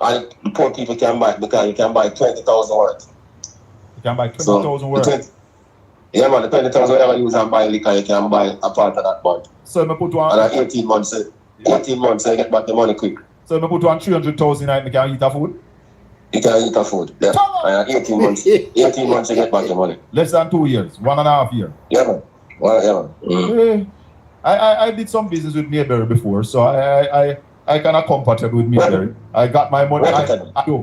And the poor people can buy it because you can buy 20,000 worth. You can buy 20,000 worth? Yeah, man, the 20,000 whatever you use and buy liquor, you can buy a part of that bond. So you put one... And 18 months, you get back the money quick. So you put one 300,000 and you can eat a food? You can eat a food, yeah. And 18 months, you get back the money. Less than 2 years, 1.5 years. Yeah, man. Well, yeah, man. Mm. I did some business with Mayberry before, so I kind of comfortable with Mayberry. I got my money.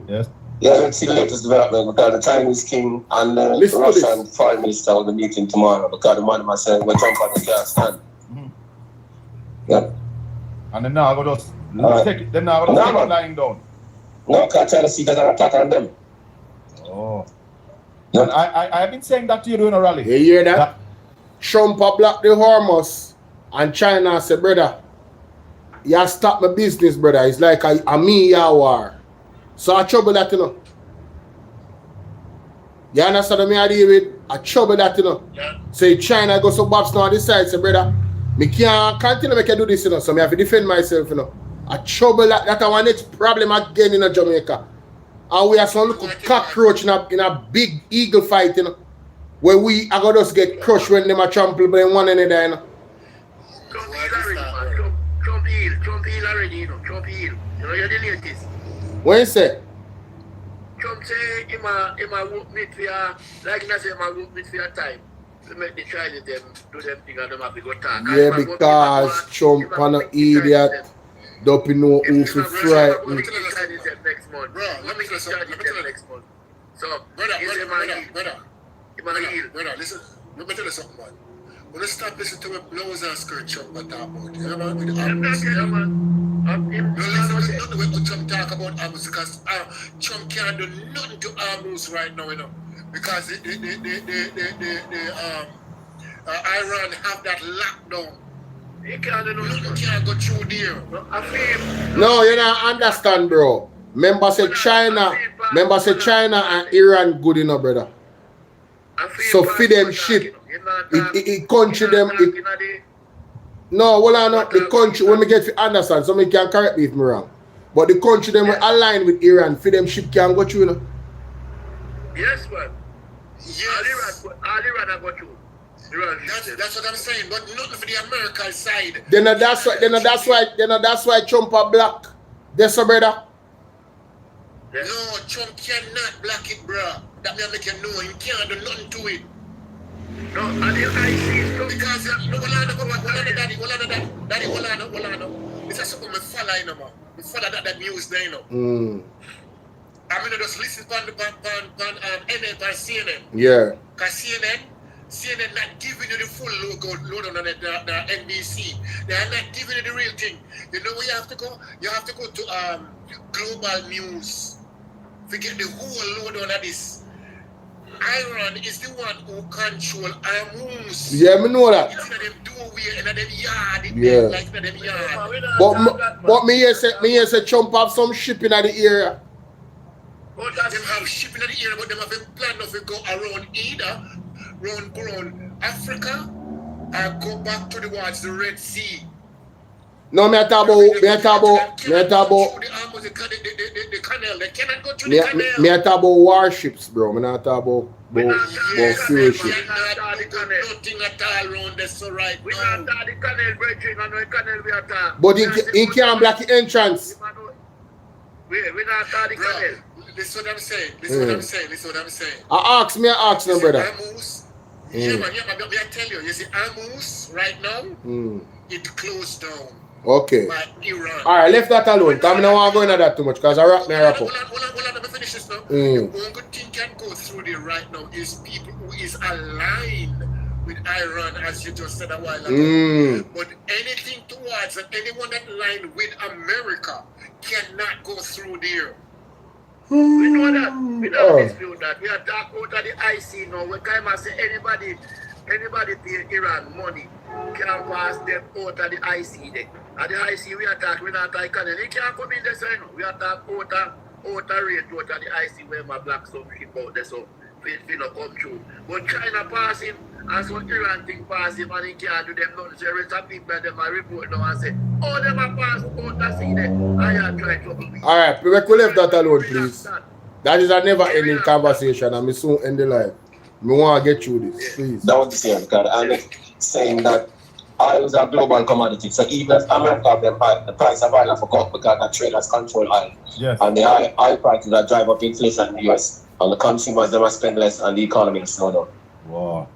Yes. Yeah, let's see the latest development because the Chinese king and the Russian foreign minister will be meeting tomorrow because the man must say we're Trump at the gas stand. Yeah. And then now I go to take it. Then now I go to take it lying down. No, because China see that an attack on them. Oh. Yeah. And I've been saying that to you during a rally. You hear that? Trump block the Hormuz and China say, brother, you stop my business, brother. It's like a me war. So I trouble that, you know. You understand what I deal with? I trouble that, you know. Yeah. Say China go so Bob's now on this side, say, brother, me can't continue make you do this, you know. So I have to defend myself, you know. I trouble that. That's our next problem again in Jamaica. And we have some little cockroach in a big eagle fight, you know. Where we are going to just get crushed when they are trampled by one another, you know. Trump heal already, you know. Trump heal. You know, you're the latest. What you say? Trump say he might work with your, like I say, he might work with your time to make the Chinese them do them thing and them have to go talk. Yeah, because Trump an idiot. Don't know who to frighten. Let me tell you something. Next month. Bro, let me tell you something. Next month. So, brother, listen, let me tell you something, man. When you stop listening to what blows and skirt Trump talk about, you know, man, with the arms, listen to what Trump talk about arms because Trump can't do nothing to arms right now, you know, because Iran have that lockdown. You can't go through there. No, you don't understand, bro. Remember say China and Iran good enough, brother. So feed them shit. It country them. No, well, I know the country. When we get to understand, somebody can correct me if I'm wrong. But the country them will align with Iran. Feed them ship can go through, you know. Yes, man. Yes. All Iran go through. That's what I'm saying. But not for the American side. That's why Trump are black. That's a brother. No, Trump cannot block it, bro. That may make you know you can't do nothing to it. No, and I see it because hold on. It's a something I follow, you know, man. I follow that news there, you know. I'm gonna just listen on CNN. Yeah. Because CNN not giving you the full load on the NBC. They are not giving you the real thing. You know where you have to go? You have to go to Global News. Forget the whole load on this. Iran is the one who control Hormuz. Yeah, I know that. But me here say Trump have some shipping at the area. But them have shipping at the area, but them have a plan of it go around either around Africa or go back towards the Red Sea. No, me talk about the canal. They cannot go through the canal. Me talk about warships, bro. Me not talk about fuel ships. Nothing at all around this so right now. We not talk the canal bridging and the canal we are talking. But he can't block the entrance. We're not talking Bro, Colonel. this is what I'm saying. This is what I'm saying. This is what I'm saying. I ask them, brother. Amos, yeah, man, I tell you, see, Amos right now, it closed down. Okay. By Iran. All right, left that alone. Because I don't want to go into that too much because I wrap me up. Hold on, let me finish this now. The one good thing can go through there right now is people who is aligned with Iran, as you just said a while ago. But anything towards anyone that aligned with America cannot go through there. We know that. We don't dispute that. We are talking out of the IC now. We can't say anybody pay Iran money can pass them out of the IC there. At the IC we are talking, we not talking Canada. They can't come in there, so you know. We are talking outer rate out of the IC where my black stuff ship out there, so it not come through. But China pass him, and so Iran thing pass him, and he can't do them nothing. So there is some people them a report now and say, oh, them a pass out the sea there, and you try trouble me. All right, we leave that alone, please. That is a never-ending conversation, and we soon end the live. We want to get through this, please. That was the same, because I'm saying that oil is a global commodity. So even if America have the price of oil for cut because the traders control oil. Yes. And the oil prices that drive up inflation in the US. And the consumers, they must spend less and the economy is slow down. Wow.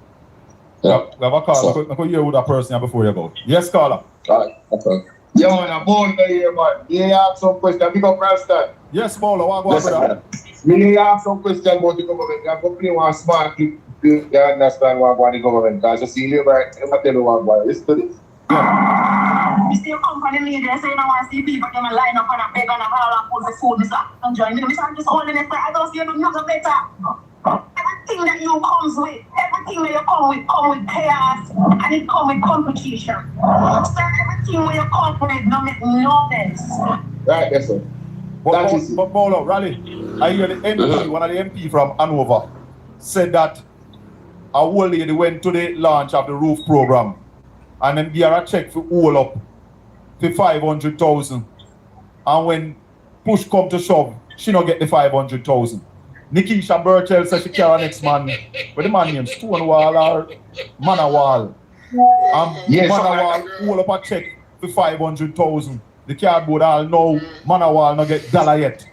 Yeah. We have a call. So, I could hear with that person before you go. Yes, caller. All right, okay. Yo, man, I'm born here, man. You have some question. Big up, Ralston. Yes, Bolo. What go on, brother? Me have some question about the government. I'm going to play one smart clip to understand what about the government. Because you see, Labour, I'm tell you what about. Listen to this. You see your company leader say you don't want to see people them line up and beg and all and put the food this up and join me. I'm just holding it. I don't see you do nothing better. Everything that you comes with, everything that you come with chaos and it come with competition. So everything where you come with no make no sense. Right, yes, sir. But Bolo, Raleigh, I hear the MP, one of the MP from Hanover, said that a old lady went to the launch of the roof program and then give her a check for all up for 500,000. And when push come to shove, she not get the 500,000. Nikisha Burchell says she carry next man. What the man name? Stonewall or Manawal? Yes, Manawal all up a check for 500,000. The cardboard all know Manawal not get dollar yet.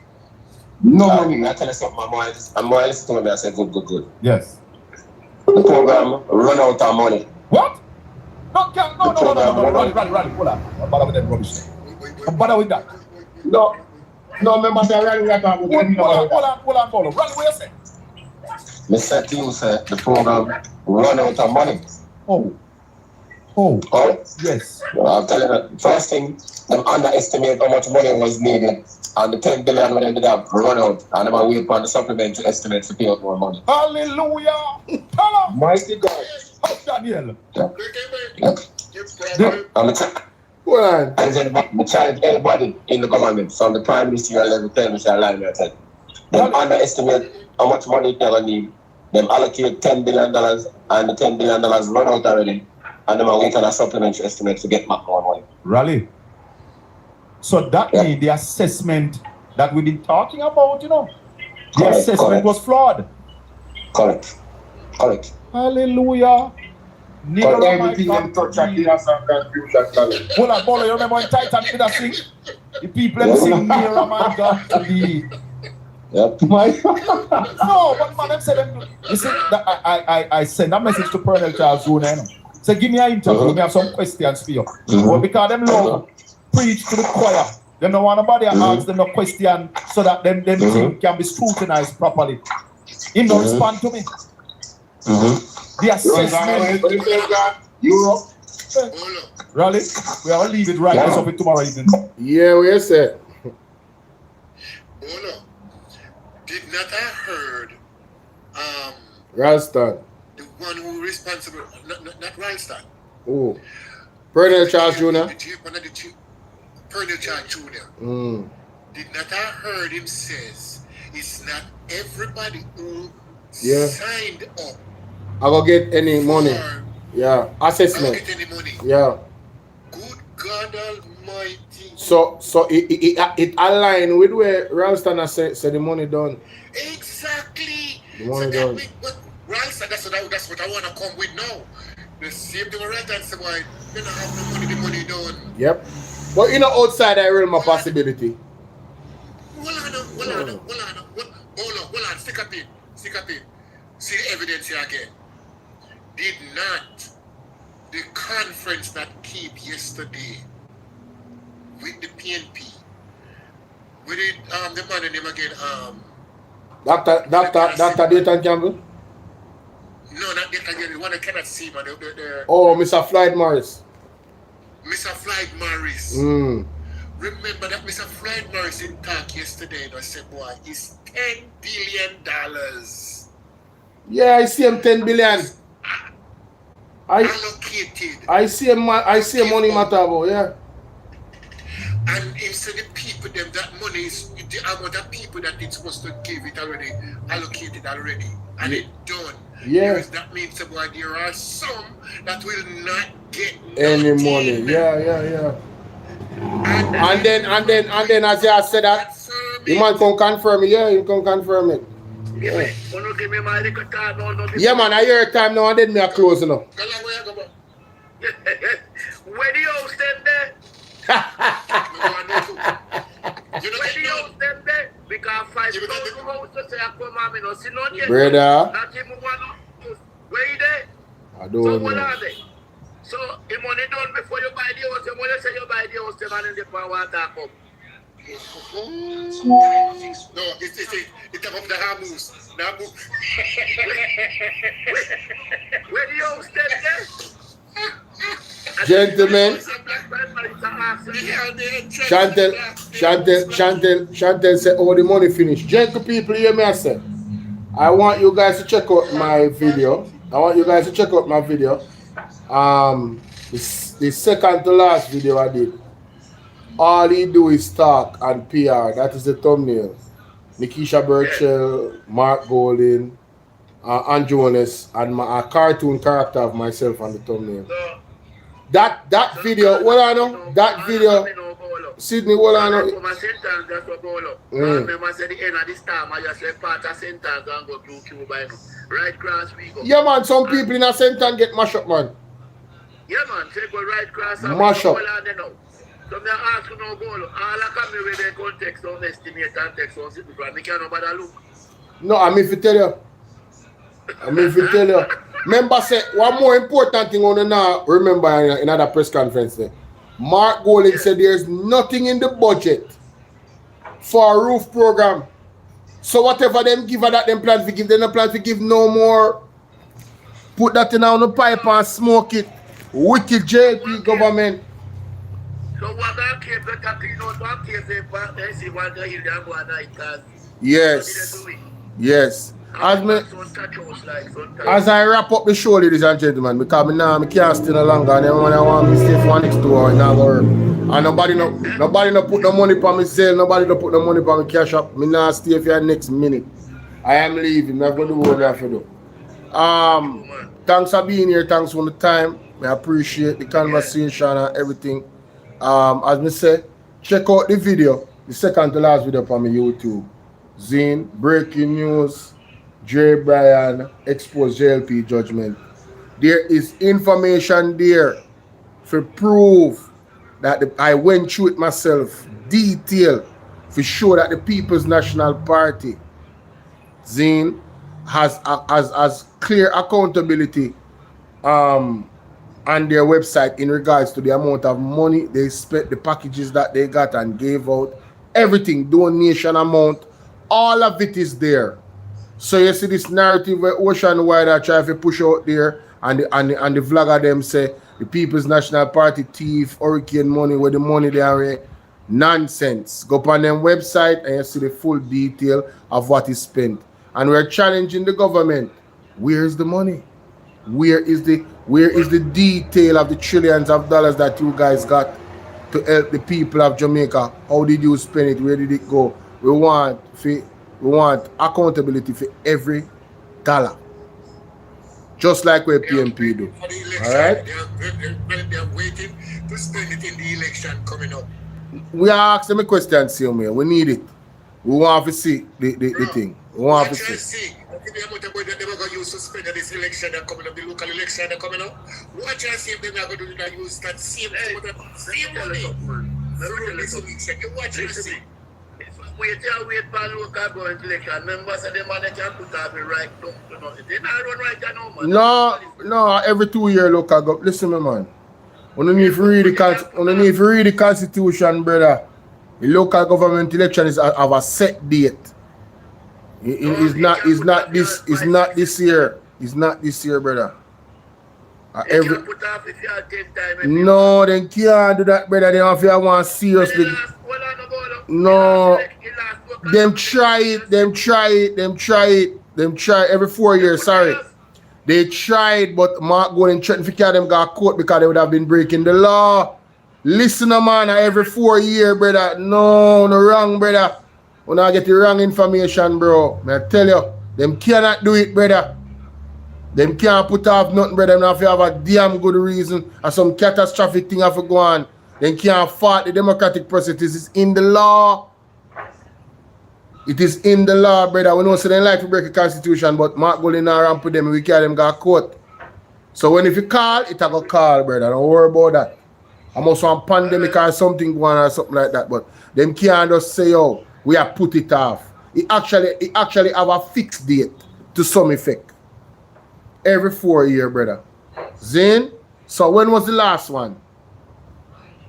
No money. I tell you something, I'm more listening to me. I say good. Yes. The program run out of money. What? No, Rally, hold on. I'm bother with that rubbish. I'm bother with that. No, remember say Rally, we are talking about. Hold on, Bolo. Rally, what you say? Me said to you, sir, the program run out of money. Oh, yes. I'm telling you, first thing, them underestimate how much money was needed, and the 10 billion when they ended up run out, and them wait for the supplementary estimates to pay out more money. Hallelujah! Mighty God. Daniel. I'm challenge everybody in the government, from the Prime Ministerial level, tell me, them underestimate how much money they're going to need. Them allocate $10 billion, and the $10 billion run out already. And then we can a supplementary estimate to get back more money. Rally. So that means the assessment that we've been talking about, the assessment was flawed. Correct. Hallelujah. But everything them touch and give us some confusion. Hold on, Bolo, you remember when Titan did that sing? The people them sing nearer, my God, to be. Yep. No, but man, them say them. You see, I send a message to Colonel Charles Jr. Say, give me an interview, me have some questions for you. But because them love preach to the choir, them don't want nobody ask them no question so that them thing can be scrutinized properly. He don't respond to me. The assessment. Europe. Rally, we are leave it right as of it tomorrow evening. Yeah, we said. Bolo, did not I heard Ralston. the one who responsible, not Ralston. Oh. Colonel Charles Jr. Colonel Charles Jr. Did not I heard him says it's not everybody who signed up. I will get any money. Yeah. Assessment. I get any money. Yeah. Good God Almighty. So it aligned with where Ralston said the money done. Exactly. The money done. Ralston, that's what I want to come with now. The same thing with Ralston say, why they don't have no money, the money done. Yep. But outside that realm of possibility. Well, Hold on, stick up it. See the evidence here again. Did not the conference that keep yesterday with the PNP, with it, the man name again, Dr. Dayton Campbell? No, not Dayton Campbell, the one I cannot see, man. Oh, Mr. Floyd Morris. Mr. Floyd Morris. Remember that Mr. Floyd Morris in talk yesterday, and I said, boy, it's $10 billion. Yeah, I see him 10 billion. Allocated. I see him money matter about, yeah. And instead of people them, that money is the amount of people that it's supposed to give it already, allocated already, and it done. Yeah. Because that means about there are some that will not get Any money. Yeah. And then as you said that, you might come confirm it. Yeah, you can confirm it. Yeah. Yeah, man, I hear time now and then me are closing up. Where the house them there? Where the house them there? Because 5,000 houses say I come and me no see none yet. Brother. Not even one house. Where you there? I don't So know. what are they? So the money done before you buy the house. The money say you buy the house, the man in the power water come. No, it's above the Hamus. Where the house them there? Gentlemen, Chantel said, oh, the money finished. Gentle people, hear me, I said. I want you guys to check out my video. The second to last video I did. All he do is talk and PR. That is the thumbnail. Nikisha Burchell, Mark Golding, and Jonas, and a cartoon character of myself on the thumbnail. That video, what I know? That video, Sydney, what I know? Yeah, man, some people in a sentence get mashed up, man. Yeah, man, take go right cross. Mash up. So me ask you no Bolo. All I come here with the context on estimate and text on sit because me can't nobody look. No, I mean if you tell you. Remember say one more important thing on now. Remember in another press conference there. Mark Golding said there's nothing in the budget for a roof program. So whatever them give her that them plan to give, they no plan to give no more. Put that in on the pipe and smoke it. Wicked JP government. So what I keep the clean out one case they see what they hear them go at night cause Yes. As I wrap up the show, ladies and gentlemen, because I can't stay no longer and then when I want to stay for next 2 hours, it's not going to work. And nobody no put no money for me sale, nobody no put no money for me cash up. I not stay for the next minute. I am leaving. I'm going to do what I have to do. Thanks for being here. Thanks for the time. I appreciate the conversation and everything. As I said, check out the video, the second to last video from my YouTube. Zine, breaking news, J. Bryan exposed JLP judgment. There is information there for proof that I went through it myself, detail, for sure that the People's National Party, Zine, has clear accountability on their website in regards to the amount of money they spent, the packages that they got and gave out, everything, donation amount, all of it is there. So you see this narrative where Oceanwide are trying to push out there and the vlogger them say the People's National Party thief, hurricane money, where the money they are nonsense. Go up on them website and you see the full detail of what is spent. And we're challenging the government. Where's the money? Where is the detail of the trillions of dollars that you guys got to help the people of Jamaica? How did you spend it? Where did it go? We want accountability for every dollar. Just like where PMP do. Alright? They're waiting to spend it in the election coming up. We are asking a question, Silmia. We need it. We want to see the thing. We want to see. The amount of money that they're going to use to spend this election that coming up, the local election that coming up. Watch and see if they're not going to use that same money. You watch and see. wait for local government election. Members of the man they can put up a right down to nothing. They not run right now, man. No, every 2 year local government. Listen, my man. We don't need to read the constitution, brother. The local government election is have a set date. It's not this year. It's not this year, brother. No, they can't do that, brother. They have to want seriously. No, them try it every 4 years. Sorry, they tried, but Mark Golden threatened to carry them got caught because they would have been breaking the law. Listen, man, every 4 years, brother. No wrong, brother. When I get the wrong information, bro, I tell you, them cannot do it, brother. Them can't put off nothing, brother. Them have to have a damn good reason or some catastrophic thing have to go on. They can't fight the democratic process. It is in the law. It is in the law, brother. We know so they like to break the constitution, but Mark Golden and put them, we carry them got caught. So when if you call, it a go call, brother. Don't worry about that. I must want pandemic or something going on or something like that. But them can't just say, oh, we have put it off. It actually have a fixed date to some effect. Every 4 years, brother. Zane, so when was the last one?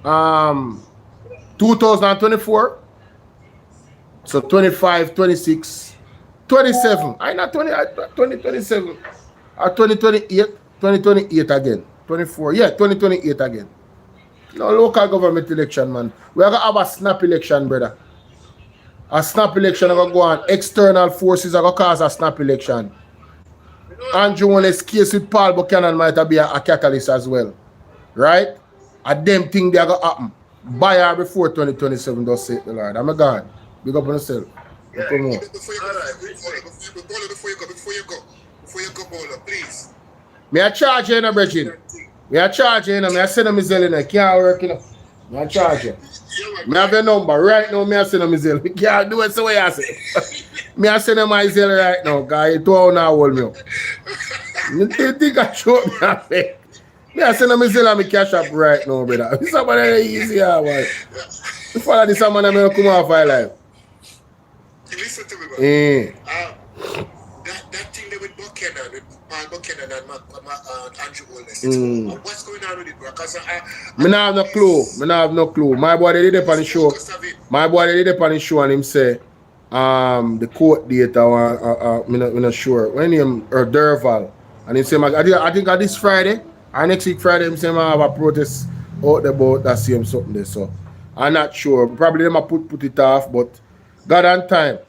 2024. So 25, 26, 27. I not 2027. Or 2028. 2028 again. 24. Yeah, 2028 again. No local government election, man. We are gonna have a snap election, brother. A snap election are gonna go on. External forces are gonna cause a snap election. Andrew Wallace's case with Paul Buchanan might be a catalyst as well. Right? A them thing they are gonna happen. Buy her before 2027, does say the Lord. I'm a God. Big up on yourself. Yeah. Before you go, Bolo, please. Me a charge you, Bridget. Me a charge you, me a send them Zelle, I can't work, Me a charge you. Me have your number right now, me a send them Zelle. Me can't do it so way I say. Me a send them my Zelle right now, because you 2 hours now hold me up. You think I show me a fake? Me a send them Zelle and me cash up right now, brother. Somebody easy, man. Follow this man and me come off my life. Listen to me, man. That thing there with Buchanan, with Paul Buchanan and Andrew Wallace. What's going on with it, bro? Because me not have no clue. My boy did it on the show. And him say the court date me not sure. When him or Derval. And he say I think this Friday or next week Friday him say I have a protest out there about that same something there. So I'm not sure. Probably them put it off, but God on time.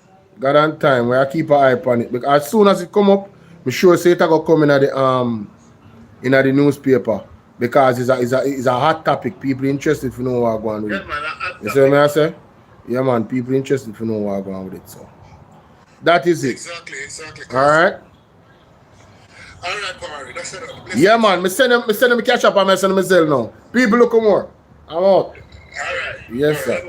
Where I keep an eye on it. Because as soon as it come up, I'm sure say it go come in the newspaper. Because it's a hot topic. People interested to know what's going on with it. You see what I say? Yeah, man. People interested to know what's going on with it. So that is it. Exactly. Alright, Barry. That's it. Yeah, man. I send them catch up and I send them Zelle now. People look more. I'm out. Alright. Yes, sir.